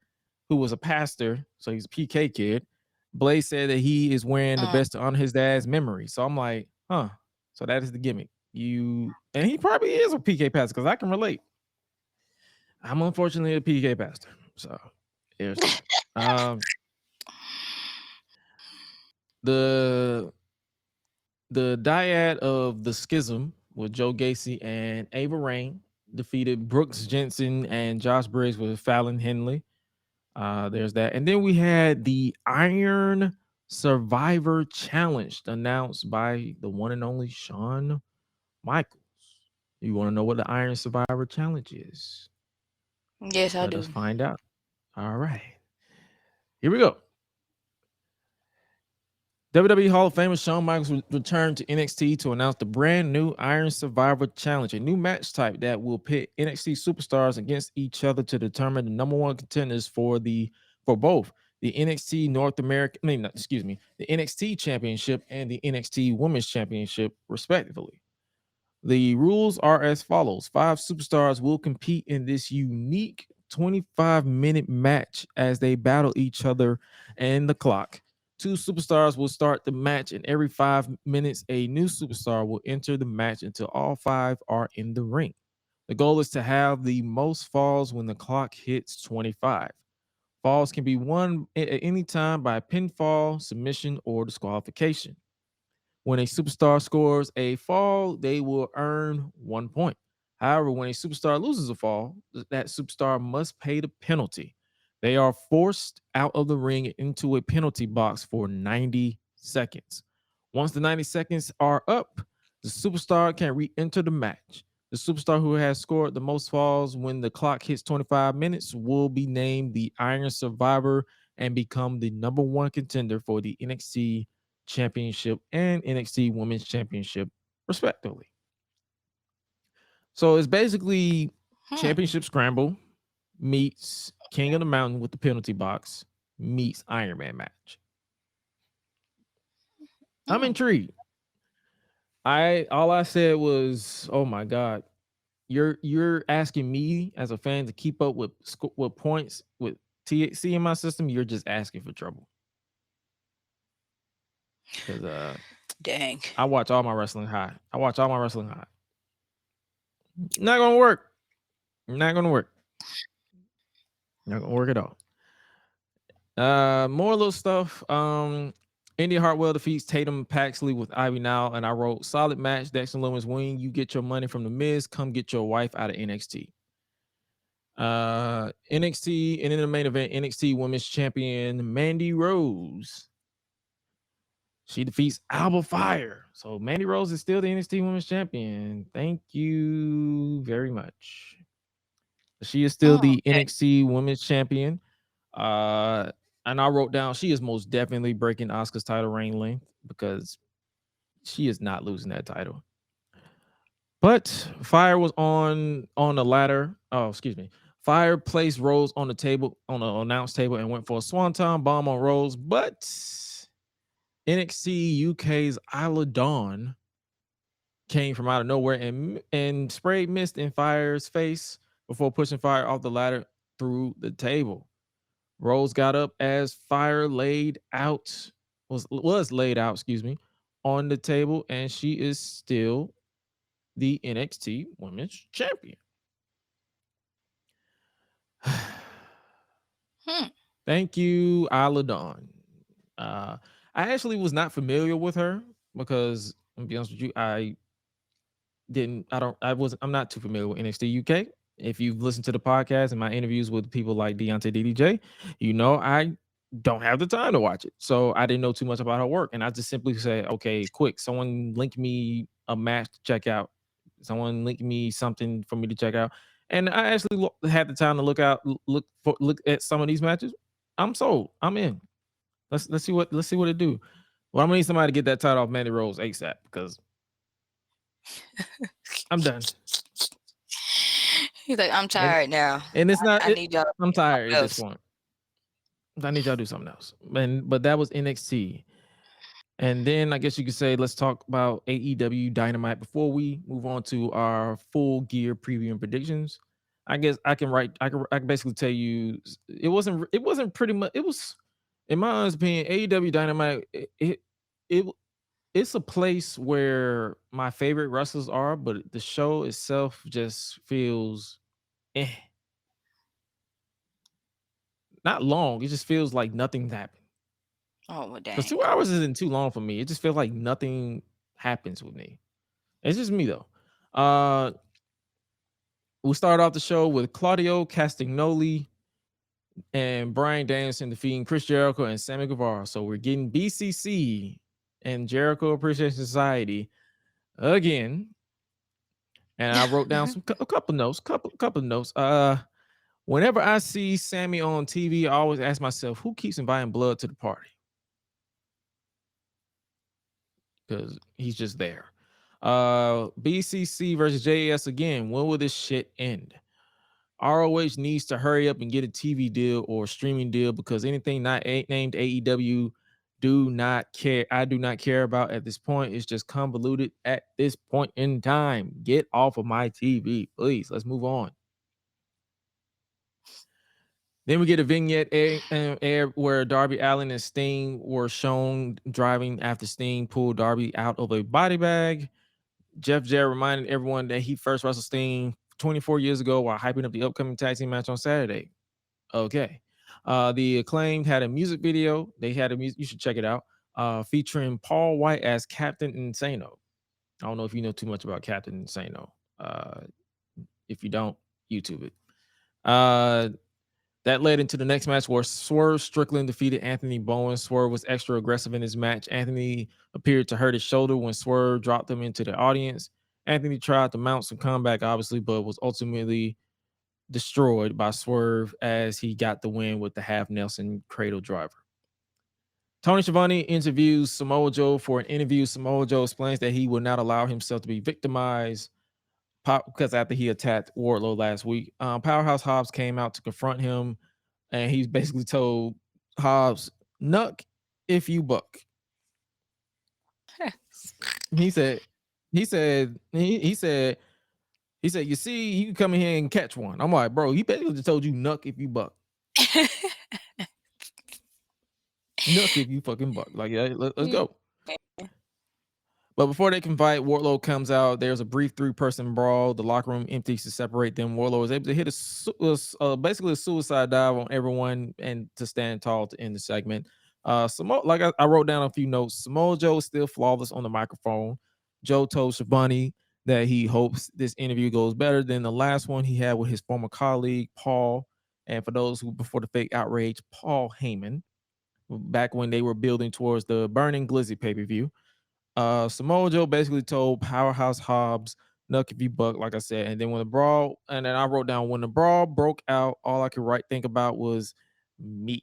who was a pastor, so he's a PK kid. Blade said that he is wearing the vest to honor his dad's memory. So I'm like, huh. So that is the gimmick. And he probably is a PK pastor because I can relate. I'm unfortunately a PK pastor. So there's the dyad of the Schism with Joe Gacy and Ava Raine defeated Brooks Jensen and Josh Briggs with Fallon Henley. There's that. And then we had the Iron Survivor Challenge announced by the one and only Shawn Michaels. You want to know what the Iron Survivor Challenge is? Yes, I do. Let us find out. All right. Here we go. WWE Hall of Famer Shawn Michaels returned to NXT to announce the brand new Iron Survivor Challenge, a new match type that will pit NXT superstars against each other to determine the number one contenders for both the NXT the NXT Championship and the NXT Women's Championship, respectively. The rules are as follows. 5 superstars will compete in this unique 25-minute match as they battle each other and the clock. 2 superstars will start the match, and every 5 minutes, a new superstar will enter the match until all 5 are in the ring. The goal is to have the most falls when the clock hits 25. Falls can be won at any time by pinfall, submission, or disqualification. When a superstar scores a fall, they will earn 1 point. However, when a superstar loses a fall, that superstar must pay the penalty. They are forced out of the ring into a penalty box for 90 seconds. Once the 90 seconds are up, the superstar can re-enter the match. The superstar who has scored the most falls when the clock hits 25 minutes will be named the Iron Survivor and become the number one contender for the NXT Championship and NXT Women's Championship, respectively. So it's basically Championship Scramble meets King of the Mountain with the penalty box meets Iron Man match. I'm intrigued. All I said was, oh my God, you're asking me as a fan to keep up with points with THC in my system. You're just asking for trouble. Because dang, I watch all my wrestling high. Not gonna work. Not gonna work at all. More little stuff. Indy Hartwell defeats Tatum Paxley with Ivy Now, and I wrote solid match. Dexter Loomis win. You get your money from the Miz. Come get your wife out of NXT. NXT, and in the main event, NXT Women's Champion Mandy Rose. She defeats Alba Fire. So Mandy Rose is still the NXT Women's Champion. Thank you very much. She is still the NXT Women's Champion. And I wrote down she is most definitely breaking Asuka's title reign length because she is not losing that title. But Fire was on the ladder. Oh, excuse me. Fire placed Rose on the table, on the announce table, and went for a swanton bomb on Rose. But NXT UK's Isla Dawn came from out of nowhere and sprayed mist in Fire's face before pushing Fire off the ladder through the table. Rose got up as Fire was laid out, on the table, and she is still the NXT Women's Champion. Thank you, Isla Dawn. I actually was not familiar with her because, I'm be honest with you, I'm not too familiar with NXT UK. If you've listened to the podcast and my interviews with people like Deontay DDJ, you know I don't have the time to watch it. So I didn't know too much about her work. And I just simply said, okay, quick, someone link me a match to check out. Someone link me something for me to check out. And I actually had the time to look at some of these matches. I'm sold. I'm in. Let's see what it do. Well, I'm gonna need somebody to get that title off Mandy Rose ASAP because I'm done. He's like, I'm tired now. And it's not. I need y'all. I'm tired at this point. I need y'all to do something else. But that was NXT. And then I guess you could say let's talk about AEW Dynamite before we move on to our full gear preview and predictions. I guess I can basically tell you it wasn't pretty much. It was, in my honest opinion, AEW Dynamite. It's a place where my favorite wrestlers are, but the show itself just feels not long. It just feels like nothing happened. Oh, well, dang. Because 2 hours isn't too long for me. It just feels like nothing happens with me. It's just me though. We started off the show with Claudio Castagnoli and Bryan Danielson defeating Chris Jericho and Sammy Guevara. So we're getting BCC and Jericho Appreciation Society again. And I wrote down a couple notes. Whenever I see Sammy on TV, I always ask myself, who keeps inviting blood to the party? Because he's just there. BCC versus JAS again. When will this shit end? ROH needs to hurry up and get a TV deal or streaming deal because anything not named AEW do not care. I do not care about at this point. It's just convoluted at this point in time. Get off of my TV, please. Let's move on. Then we get a vignette air where Darby Allin and Sting were shown driving after Sting pulled Darby out of a body bag. Jeff Jarrett reminded everyone that he first wrestled Sting 24 years ago while hyping up the upcoming tag team match on Saturday. Okay. The Acclaimed had a music video. They had you should check it out, featuring Paul White as Captain Insano. I don't know if you know too much about Captain Insano. If you don't, YouTube it. That led into the next match where Swerve Strickland defeated Anthony Bowen. Swerve was extra aggressive in his match. Anthony appeared to hurt his shoulder when Swerve dropped him into the audience. Anthony tried to mount some comeback, obviously, but was ultimately destroyed by Swerve as he got the win with the half Nelson cradle driver. Tony Schiavone interviews Samoa Joe for an interview. Samoa Joe explains that he will not allow himself to be victimized because after he attacked Wardlow last week, Powerhouse Hobbs came out to confront him, and he's basically told Hobbs, "Nuck if you buck." he said, "You see, you can come in here and catch one." I'm like, bro, he basically just told you, "Nuck if you buck." Nuck if you fucking buck. Like, yeah, let's go. But before they can fight, Wardlow comes out. There's a brief 3-person brawl. The locker room empties to separate them. Wardlow is able to hit basically a suicide dive on everyone and to stand tall to end the segment. Like I wrote down a few notes. Samoa Joe is still flawless on the microphone. Joe told Schiavone that he hopes this interview goes better than the last one he had with his former colleague, Paul. And for those who, before the fake outrage, Paul Heyman, back when they were building towards the Burning Glizzy pay-per-view. Samoa Joe basically told Powerhouse Hobbs, "Nuck if you buck," like I said. And then when I wrote down when the brawl broke out, all I could think about was meat.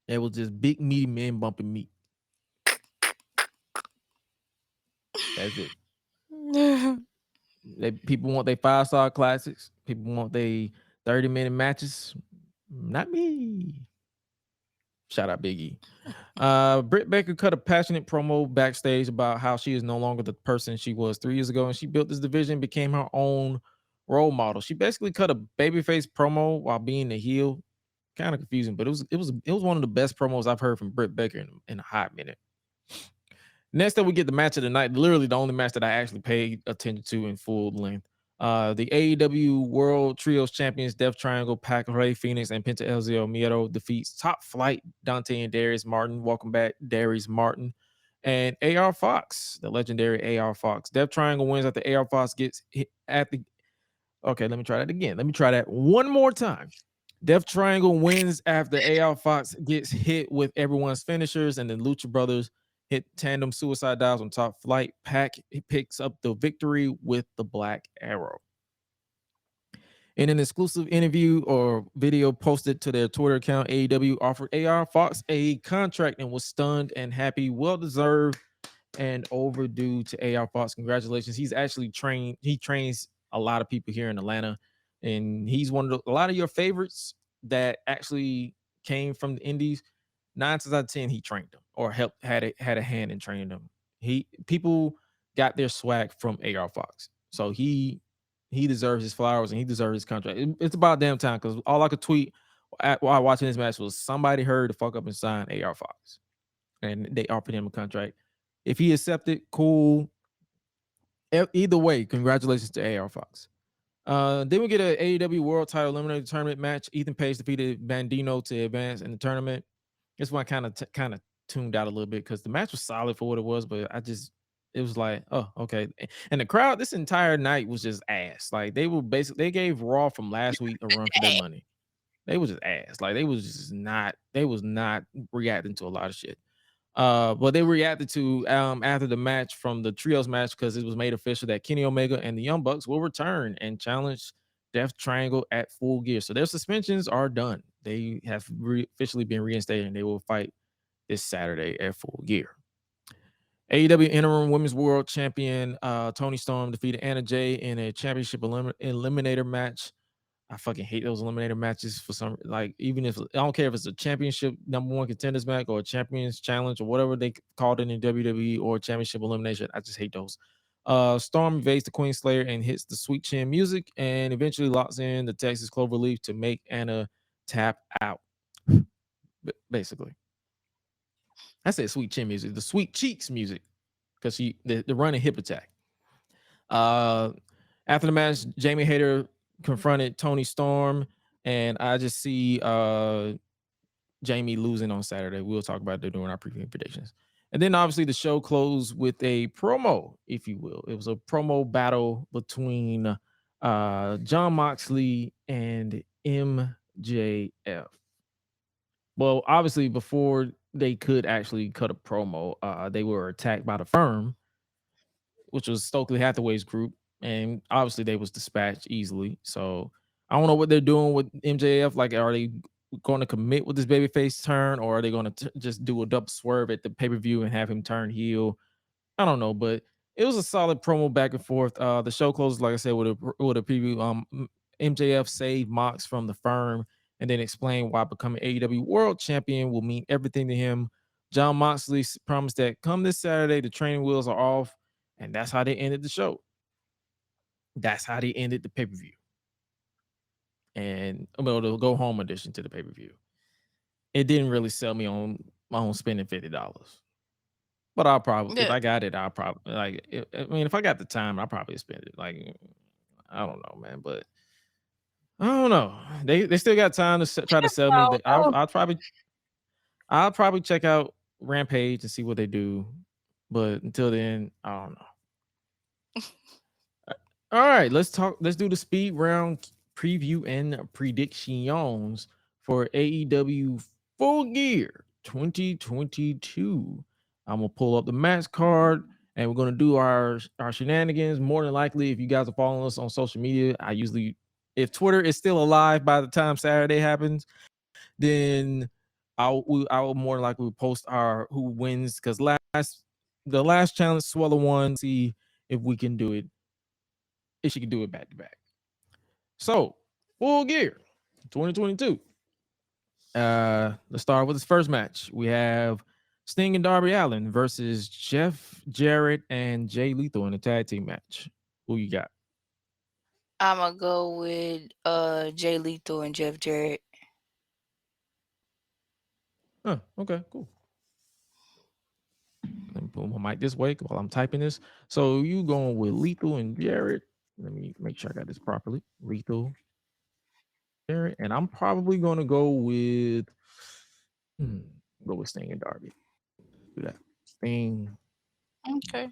It was just big meaty men bumping meat. That's it. People want their 5-star classics. People want their 30-minute matches. Not me. Shout out Big E. Britt Baker cut a passionate promo backstage about how she is no longer the person she was 3 years ago, and she built this division, became her own role model. She basically cut a babyface promo while being the heel. Kind of confusing, but it was one of the best promos I've heard from Britt Baker in a hot minute. Next up, we get the match of the night. Literally the only match that I actually paid attention to in full length. The AEW World Trios Champions Death Triangle, Pac, Rey Phoenix, and Penta El Zio Miedo defeats Top Flight, Dante and Darius Martin. Welcome back, Darius Martin. And AR Fox, the legendary AR Fox. Death Triangle wins after AR Fox gets hit at the... Okay, let me try that again. Let me try that one more time. Death Triangle wins after AR Fox gets hit with everyone's finishers, and the Lucha Brothers hit tandem suicide dives on Top Flight. Pac picks up the victory with the Black Arrow. In an exclusive interview or video posted to their Twitter account, AEW offered AR Fox a contract and was stunned and happy. Well deserved and overdue to AR Fox. Congratulations. He's actually trained. He trains a lot of people here in Atlanta, and he's one of a lot of your favorites that actually came from the indies. 9 times out of 10, he trained them or had a hand in training them. People got their swag from AR Fox, so he deserves his flowers and he deserves his contract. It's about damn time, because all I could tweet while watching this match was somebody hurry the fuck up and sign AR Fox, and they offered him a contract. If he accepted, cool. Either way, congratulations to AR Fox. Then we get an AEW World Title Eliminator Tournament match. Ethan Page defeated Bandino to advance in the tournament. This one kind of tuned out a little bit because the match was solid for what it was, but it was like, oh, okay. And the crowd this entire night was just ass. Like they gave Raw from last week a run for their money. They was just ass. Like they was not reacting to a lot of shit. But they reacted to after the match from the trios match, because it was made official that Kenny Omega and the Young Bucks will return and challenge Death Triangle at Full Gear. So their suspensions are done. They have officially been reinstated, and they will fight this Saturday at Full Gear. AEW Interim Women's World Champion Toni Storm defeated Anna Jay in a championship eliminator match. I fucking hate those eliminator matches for some, like, even if I don't care if it's a championship #1 contenders match or a champions challenge or whatever they called it in WWE, or championship elimination. I just hate those. Storm evades the Queen Slayer and hits the Sweet Chin music and eventually locks in the Texas Cloverleaf to make Anna tap out. Basically, I said Sweet Chin music, the Sweet Cheeks music, because the running hip attack. After the match, Jamie Hayter confronted Toni Storm, and I just see Jamie losing on Saturday. We'll talk about that during our preview predictions. And then obviously the show closed with a promo, if you will. It was a promo battle between Jon Moxley and MJF. Well, obviously before they could actually cut a promo, they were attacked by the Firm, which was Stokely Hathaway's group. And obviously they was dispatched easily. So I don't know what they're doing with MJF. Like, are they going to commit with this babyface turn, or are they going to just do a double swerve at the pay-per-view and have him turn heel? I don't know, but it was a solid promo back and forth. The show closes, like I said, with a preview. MJF saved Mox from the Firm and then explained why becoming AEW World Champion will mean everything to him. Jon Moxley promised that come this Saturday, the training wheels are off, and that's how they ended the show. That's how they ended the pay-per-view. And the go-home edition to the pay-per-view. It didn't really sell me on my own spending $50. But I'll probably, if I got it, I'll probably, if I got the time, I'll probably spend it. Like, I don't know, man, but I don't know. They still got time to try to sell me. I'll probably check out Rampage and see what they do. But until then, I don't know. All right, let's do the speed round preview and predictions for AEW Full Gear 2022. I'm gonna pull up the match card and we're gonna do our shenanigans. More than likely, if you guys are following us on social media, if Twitter is still alive by the time Saturday happens, then I'll more than likely post our who wins, because the last challenge Suela won. See if we can do it. If she can do it back to back. So, Full Gear 2022. Let's start with this first match. We have Sting and Darby Allin versus Jeff Jarrett and Jay Lethal in a tag team match. Who you got? I'm gonna go with Jay Lethal and Jeff Jarrett. Okay, cool. Let me put my mic this way while I'm typing this. So you going with Lethal and Jarrett? Let me make sure I got this properly. Lethal, Jarrett, and I'm probably going to go with Sting and Darby. Do that. Sting. Okay.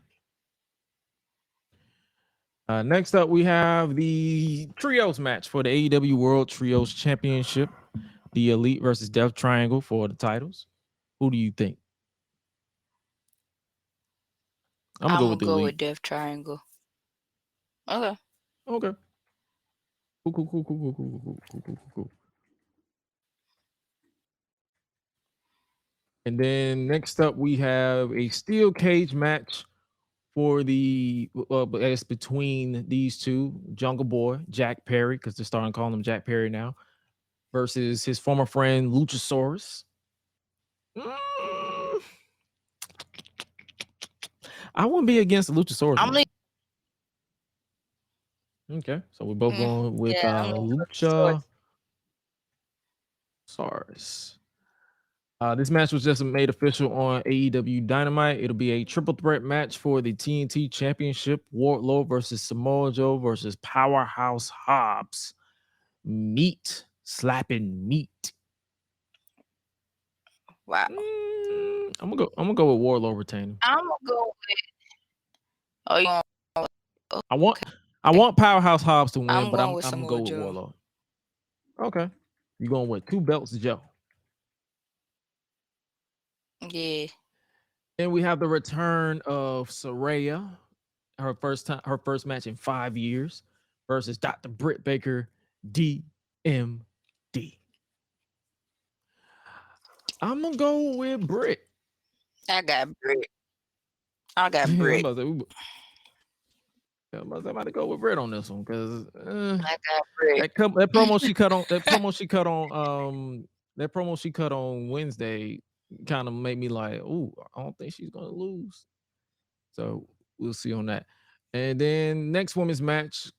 Next up, we have the trios match for the AEW World Trios Championship. The Elite versus Death Triangle for the titles. Who do you think? I'm gonna go with Death Triangle. Okay. Okay. Cool. And then next up, we have a steel cage match for the it's between these two, Jungle Boy, Jack Perry, because they're starting calling him Jack Perry now, versus his former friend Luchasaurus. I wouldn't be against Luchasaurus. Okay, so we're both going with Luchasaurus. This match was just made official on AEW Dynamite. It'll be a triple threat match for the TNT Championship. Wardlow versus Samoa Joe versus Powerhouse Hobbs. Meat slapping meat. Wow. I'm gonna go with Wardlow retaining. I'm gonna go with. I want Powerhouse Hobbs to win, but I'm gonna go with Joe. Wardlow. Okay, you're going with 2 belts, Joe. Yeah. And we have the return of Saraya, her first match in 5 years, versus Dr. Britt Baker, DMD. I'm gonna go with Britt. I got Britt. I'm about to go with Britt on this one because I got Britt. that promo she cut on Wednesday kind of made me like, ooh, I don't think she's gonna lose. So we'll see on that. And then next women's match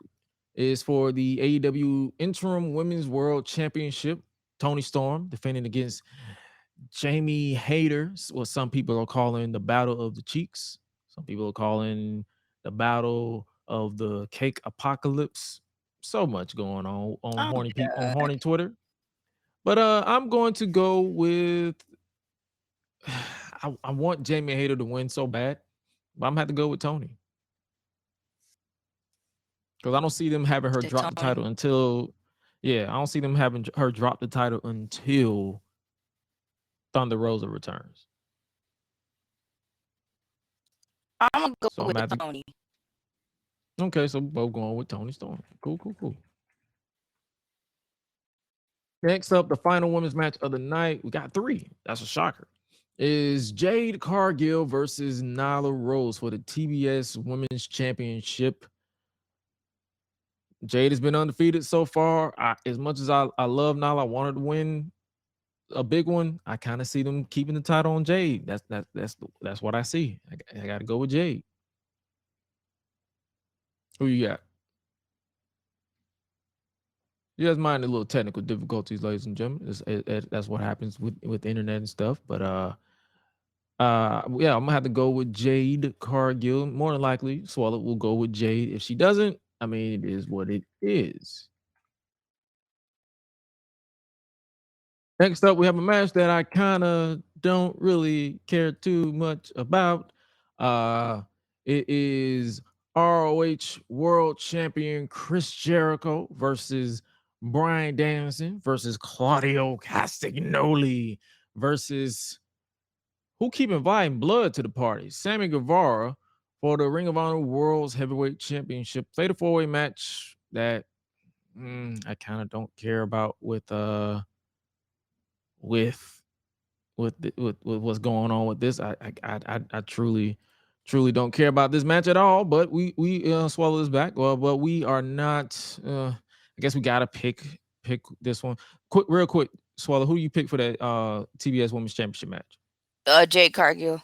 is for the AEW Interim Women's World Championship. Toni Storm defending against Jamie Hayter, what some people are calling the Battle of the Cheeks. Some people are calling the Battle of the Cake Apocalypse. So much going on horny Twitter. But I'm going to go with I want Jamie Hayter to win so bad, but I'm gonna have to go with Toni. Because I don't see them having her drop the title until I don't see them having her drop the title until Thunder Rosa returns. I'm gonna go with Toni. Okay, so both going with Toni Storm. Cool. Next up, the final women's match of the night. We got 3. That's a shocker. Is Jade Cargill versus Nyla Rose for the TBS Women's Championship. Jade has been undefeated so far. As much as I love Nyla, I wanted to win a big one. I kind of see them keeping the title on Jade. That's what I see. I got to go with Jade. Who you got? You guys mind the little technical difficulties, ladies and gentlemen. That's what happens with the internet and stuff. But I'm gonna have to go with Jade Cargill. More than likely, Suela will go with Jade. If she doesn't, I mean, it is what it is. Next up, we have a match that I kind of don't really care too much about. It is ROH World Champion Chris Jericho versus Bryan Danielson versus Claudio Castagnoli versus who keep inviting blood to the party? Sammy Guevara for the Ring of Honor World's Heavyweight Championship. Played a 4-way match that I kind of don't care about with what's going on with this. I truly don't care about this match at all. But we swallow this back. Well, but we are not. I guess we gotta pick this one. Real quick. Swallow, who you pick for that TBS Women's Championship match? Jade Cargill.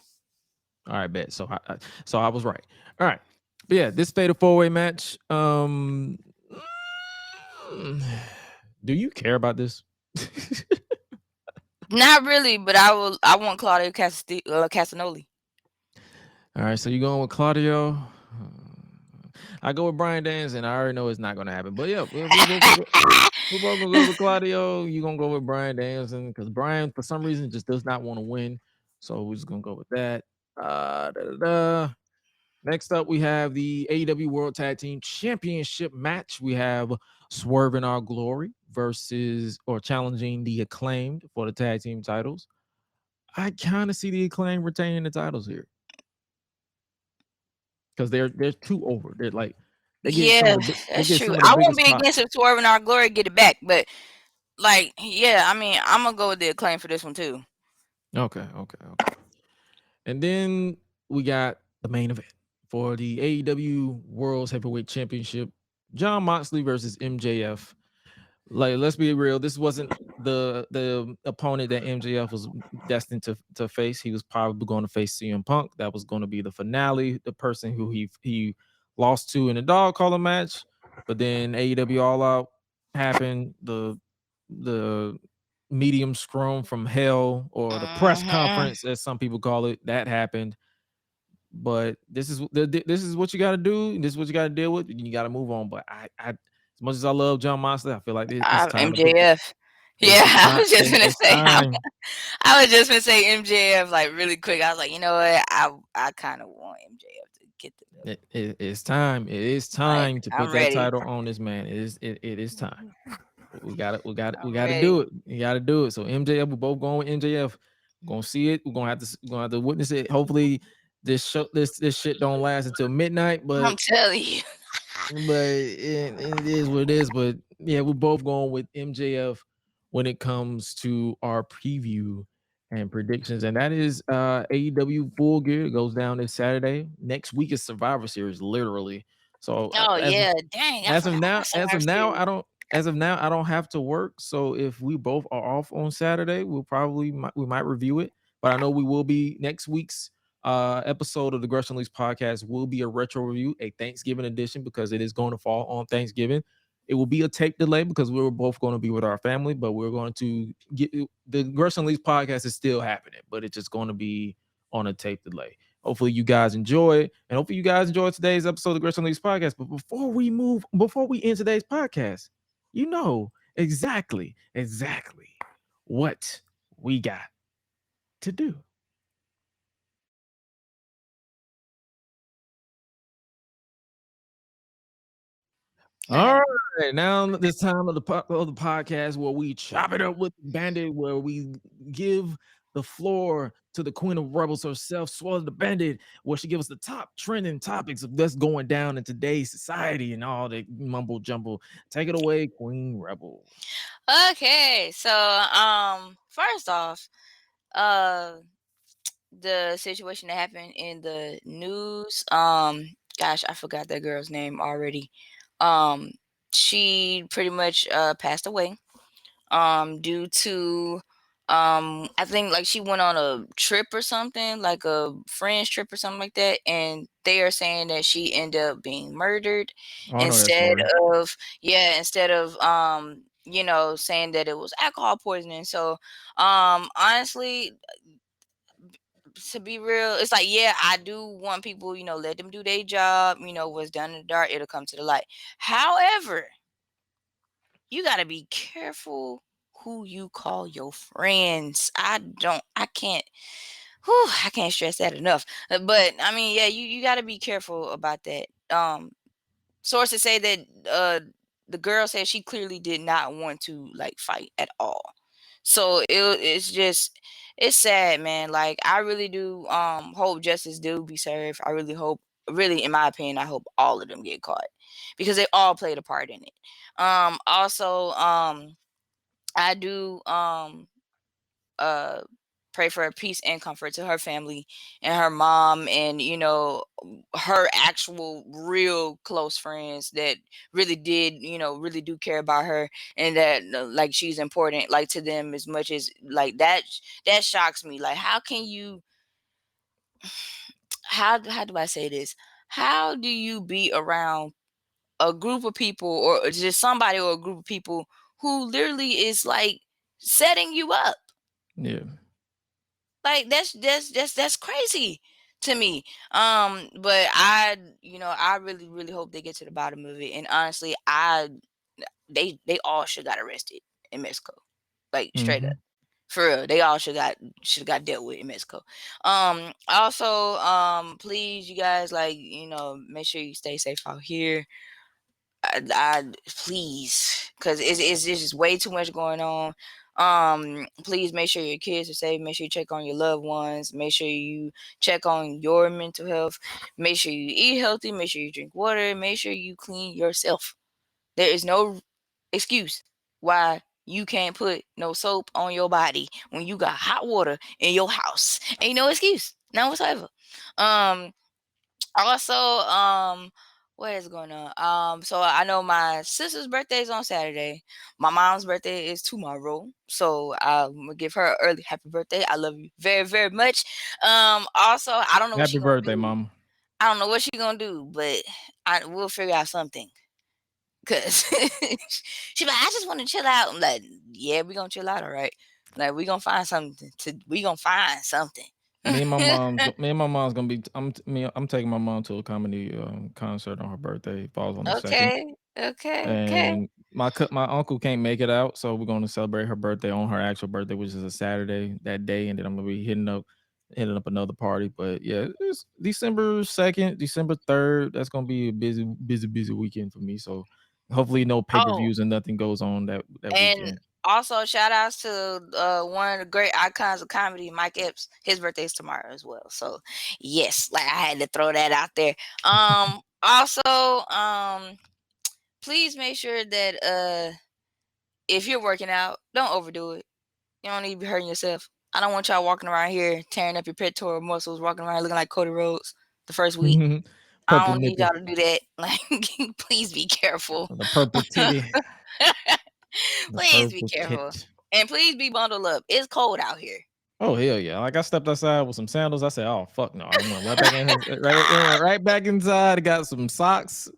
All right, bet. So I was right. All right, but yeah, this fatal 4-way match. Do you care about this? Not really, but I want Claudio Castagnoli. All right, so you going with Claudio? I go with Brian Dance, and I already know it's not going to happen. But yeah, we're both gonna go with Claudio. You gonna go with Brian Danielson because Brian, for some reason, just does not want to win. So we're just gonna go with that. Next up, we have the AEW World Tag Team Championship match. We have Swerve in Our Glory versus or challenging the Acclaimed for the tag team titles. I kind of see the Acclaimed retaining the titles here because they're too over. They're like they get Yeah, they that's get true. some of the I won't biggest be pop. against if Swerve in Our Glory get it back, but like, yeah, I mean, I'm gonna go with the Acclaim for this one too. Okay. And then we got the main event for the AEW World's Heavyweight Championship: Jon Moxley versus MJF. Like, let's be real, this wasn't the opponent that MJF was destined to face. He was probably going to face CM Punk. That was going to be the finale, the person who he lost to in a dog collar match. But then AEW All Out happened. The medium scrum from hell, or the press conference, as some people call it, that happened. But this is what you got to do. This is what you got to deal with. You got to move on. But I as much as I love Jon Moxley, I feel like it's time to put MJF. Yeah, it's I time. was just gonna It's say. time. I was just gonna say MJF like really quick. I was like, you know what? I kind of want MJF to get the belt. It's time. It is Like, time to I'm put that ready. title on this man. It is time. We got to I'm do ready. it. You got to do it. So MJF, we're both going with MJF. We're gonna see it. We're gonna have to witness it. Hopefully, this shit don't last until midnight. But I'm telling you. it is what it is. But yeah, we're both going with MJF when it comes to our preview and predictions, and that is AEW Full Gear. It goes down this Saturday. Next week is Survivor Series, literally. So Oh yeah, dang! I as of forgot now, about Survivor Series. I don't have to work. So if we both are off on Saturday, we might review it. But I know we will be next week's episode of the Gresh and Leaks podcast will be a retro review, a Thanksgiving edition, because it is going to fall on Thanksgiving. It will be a tape delay because we were both going to be with our family, but we're going to get the Gresh and Leaks podcast is still happening, but it's just going to be on a tape delay. Hopefully you guys enjoy, and hopefully you guys enjoy today's episode of Gresh and Leaks podcast. But before we end today's podcast, you know exactly what we got to do. All right, now this time of the podcast where we chop it up with Bandit, where we give the floor to the Queen of Rebels herself, Swallow the Bandit, where she gives us the top trending topics of what's going down in today's society and all the mumble jumble. Take it away, Queen Rebel. Okay, so first off, the situation that happened in the news. Gosh, I forgot that girl's name already. She pretty much passed away. Due to I think like she went on a trip or something, like a friend's trip or something like that, and they are saying that she ended up being murdered Oh, I know that story. instead of saying that it was alcohol poisoning. So honestly, to be real, it's like, yeah, I do want people, let them do their job. What's done in the dark, it'll come to the light. However, you got to be careful who you call your friends. I can't stress that enough. But I mean, yeah, you got to be careful about that. Sources say that the girl said she clearly did not want to like fight at all. So it's sad, man. Like, I really do hope justice do be served. I really hope, really, in my opinion, I hope all of them get caught because they all played a part in it. Also, I do uh pray for peace and comfort to her family and her mom, and her actual real close friends that really did, really do care about her, and that like she's important like to them as much as like that. That shocks me. Like, how can you, how do I say this? How do you be around a group of people, or just somebody, or a group of people who literally is like setting you up? Yeah. Like, that's crazy to me. But I really hope they get to the bottom of it. And honestly, they all should got arrested in Mexico. Like, straight up. Mhm. For real. They all should have got dealt with in Mexico. Also, please, you guys, like, make sure you stay safe out here. I please, because it's just way too much going on. Please make sure your kids are safe. Make sure you check on your loved ones. Make sure you check on your mental health. Make sure you eat healthy. Make sure you drink water. Make sure you clean yourself. There is no excuse why you can't put no soap on your body when you got hot water in your house. Ain't no excuse, none whatsoever. Also, what is going on? So I know my sister's birthday is on Saturday. My mom's birthday is tomorrow. So I'm gonna give her an early happy birthday. I love you very, very much. Also, I don't know what Happy she's gonna birthday, do. Mama. I don't know what she's gonna do, but we'll figure out something. Cause she like, I just want to chill out. I'm like, yeah, we gonna chill out, all right. Like, we gonna find something. Me and my mom's gonna be. I'm taking my mom to a comedy concert on her birthday. Falls on the 2nd, Okay. and my uncle can't make it out, so we're gonna celebrate her birthday on her actual birthday, which is a Saturday that day, and then I'm gonna be hitting up another party. But yeah, it's December 2nd, December 3rd. That's gonna be a busy weekend for me. So hopefully no Oh, pay-per-views and nothing goes on that and weekend. also shout outs to one of the great icons of comedy, Mike Epps. His birthday's tomorrow as well. So yes, like, I had to throw that out there. Also, please make sure that if you're working out, don't overdo it. You don't need to be hurting yourself. I don't want y'all walking around here tearing up your pectoral muscles, walking around looking like Cody Rhodes the first week. I Purple don't need nipple, y'all to do that. Like, please be careful. the purple titty, the Please be purple careful. tit. And please be bundled up. It's cold out here. Oh hell yeah! Like, I stepped outside with some sandals. I said, "Oh fuck no!" I went right back in, right back inside. I got some socks.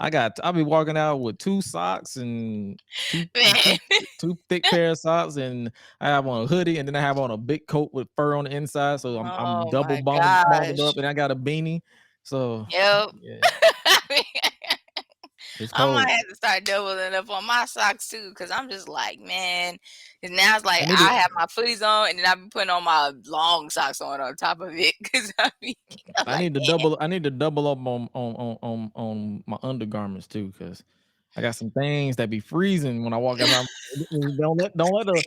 I'll be walking out with 2 socks and two Man. two two thick pair of socks, and I have on a hoodie, and then I have on a big coat with fur on the inside. So I'm Oh double my bundled gosh. up, and I got a beanie. So Yep. yeah, it's I might cold. have to start doubling up on my socks too, because I'm just like, man. And now it's like I need I to have my footies on, and then I've been putting on my long socks on top of it. Because I'm like, man. I need to double up on my undergarments too, because I got some things that be freezing when I walk outside. Don't let a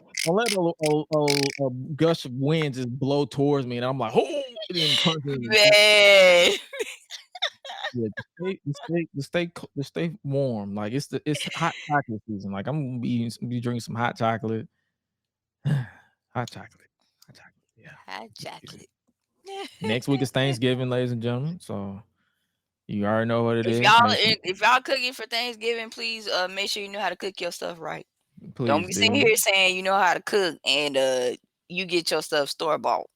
gush of wind just blow towards me, and I'm like, oh, it didn't punch me. Man. Yeah, just stay warm. Like, it's hot chocolate season. Like, I'm gonna be drinking some hot chocolate. Hot chocolate. Hot chocolate. Yeah. Hot Yeah. chocolate. Next week is Thanksgiving, ladies and gentlemen. So you already know what it If is. y'all Make sure, if y'all cooking for Thanksgiving, please make sure you know how to cook your stuff right. Don't please be sitting do. here saying you know how to cook and you get your stuff store bought.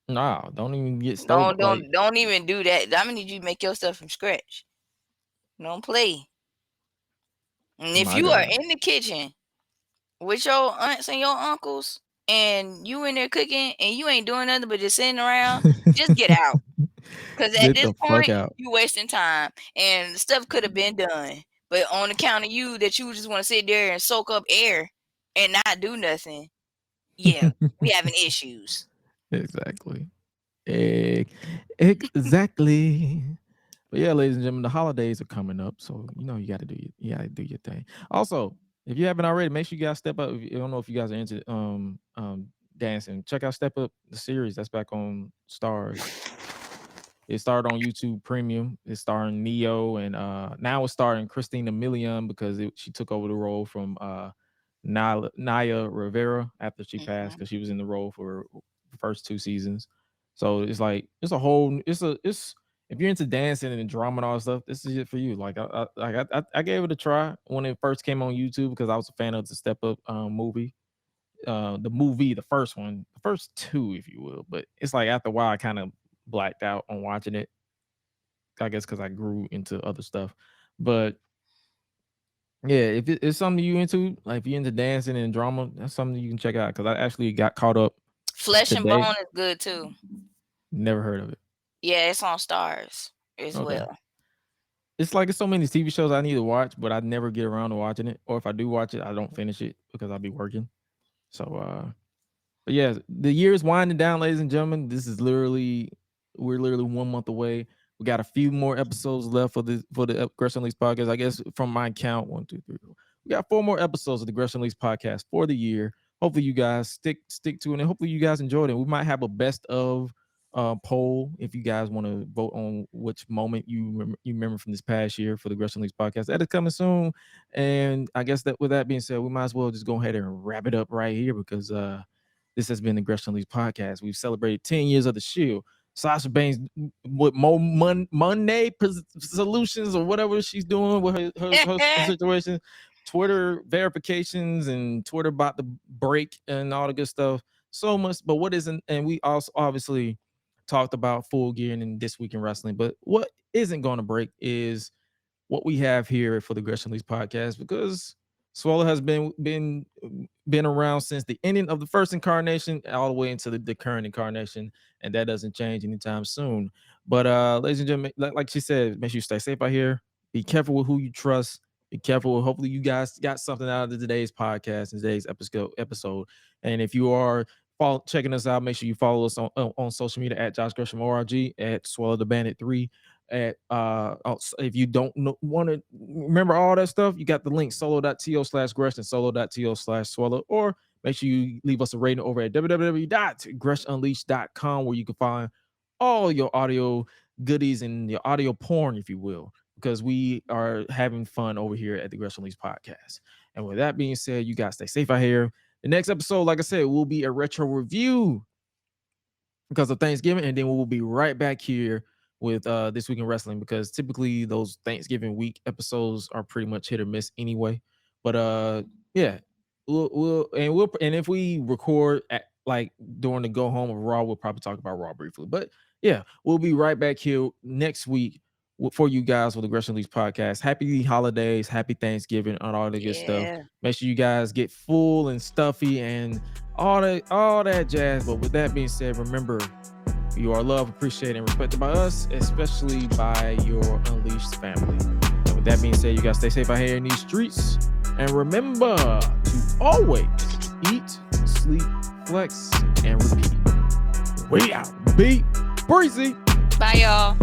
No, don't even get store Don't bought. Like, don't don't even do that. I'm gonna need you to make your stuff from scratch. Don't play. And if my you are God. in the kitchen with your aunts and your uncles and you in there cooking and you ain't doing nothing but just sitting around, just get out. Because at Get this the fuck point, out. you wasting time and stuff could have been done. But on account of you that you just want to sit there and soak up air and not do nothing, yeah, we having issues. Exactly. Exactly. But yeah, ladies and gentlemen, the holidays are coming up, so you gotta do your thing. Also, if you haven't already, make sure you guys step up. I don't know if you guys are into dancing. Check out Step Up the series that's back on Stars. It started on YouTube Premium. It's starring Neo, and now it's starring Christina Milian because she took over the role from Naya Rivera after she passed, Mhm. because she was in the role for first 2 seasons. So it's like it's if you're into dancing and drama and all that stuff, this is it for you. Like I gave it a try when it first came on YouTube because I was a fan of the Step Up movie. The first one, the first 2, if you will. But it's like after a while, I kind of blacked out on watching it. I guess because I grew into other stuff. But yeah, if it's something you into, like if you're into dancing and drama, that's something you can check out. Because I actually got caught up. Flesh and today. Bone is good too. Never heard of it. Yeah, it's on Stars as well. It's like it's so many TV shows I need to watch, but I never get around to watching it. Or if I do watch it, I don't finish it because I'll be working. So, but yeah, the year is winding down, ladies and gentlemen. We're literally 1 month away. We got a few more episodes left for the Gresh and Leaks podcast. I guess from my count, 1, 2, 3, 4. We got 4 more episodes of the Gresh and Leaks podcast for the year. Hopefully you guys stick to it, and hopefully you guys enjoyed it. We might have a best of poll if you guys want to vote on which moment you remember from this past year for the Gresh and Leaks podcast. That is coming soon. And I guess that with that being said, we might as well just go ahead and wrap it up right here because this has been the Gresh and Leaks podcast. We've celebrated 10 years of the Shield. Sasha Banks with Monday solutions or whatever she's doing with her situation, Twitter verifications and Twitter about to break and all the good stuff. So much, but what isn't, and we also obviously talked about Full Gear and This Week in Wrestling, but what isn't going to break is what we have here for the Gresh and Leaks podcast, because Suela has been around since the ending of the first incarnation all the way into the current incarnation, and that doesn't change anytime soon. But ladies and gentlemen, like she said, make sure you stay safe out here. Be careful with who you trust. Be careful. Hopefully you guys got something out of today's podcast and today's episode. And if you are checking us out, make sure you follow us on social media at Josh Gresham ORG, at Suela the Bandit 3. At if you don't want to remember all that stuff, you got the link solo.to/Gresh and solo.to/Suela, or make sure you leave us a rating over at www.gressunleashed.com, where you can find all your audio goodies and your audio porn, if you will, because we are having fun over here at the Gresh and Leashed podcast. And with that being said, you guys stay safe out here. The next episode, like I said, will be a retro review because of Thanksgiving, and then we'll be right back here with This Week in Wrestling, because typically those Thanksgiving week episodes are pretty much hit or miss anyway. But yeah, we'll if we record at like during the go home of Raw, we'll probably talk about Raw briefly. But yeah, we'll be right back here next week for you guys for the Gresh and Leaks podcast. Happy holidays, happy Thanksgiving, and all the good stuff. Make sure you guys get full and stuffy and all that jazz. But with that being said, remember, you are loved, appreciated, and respected by us, especially by your Unleashed family. And with that being said, you guys stay safe out here in these streets. And remember to always eat, sleep, flex, and repeat. We out. Be breezy. Bye, y'all.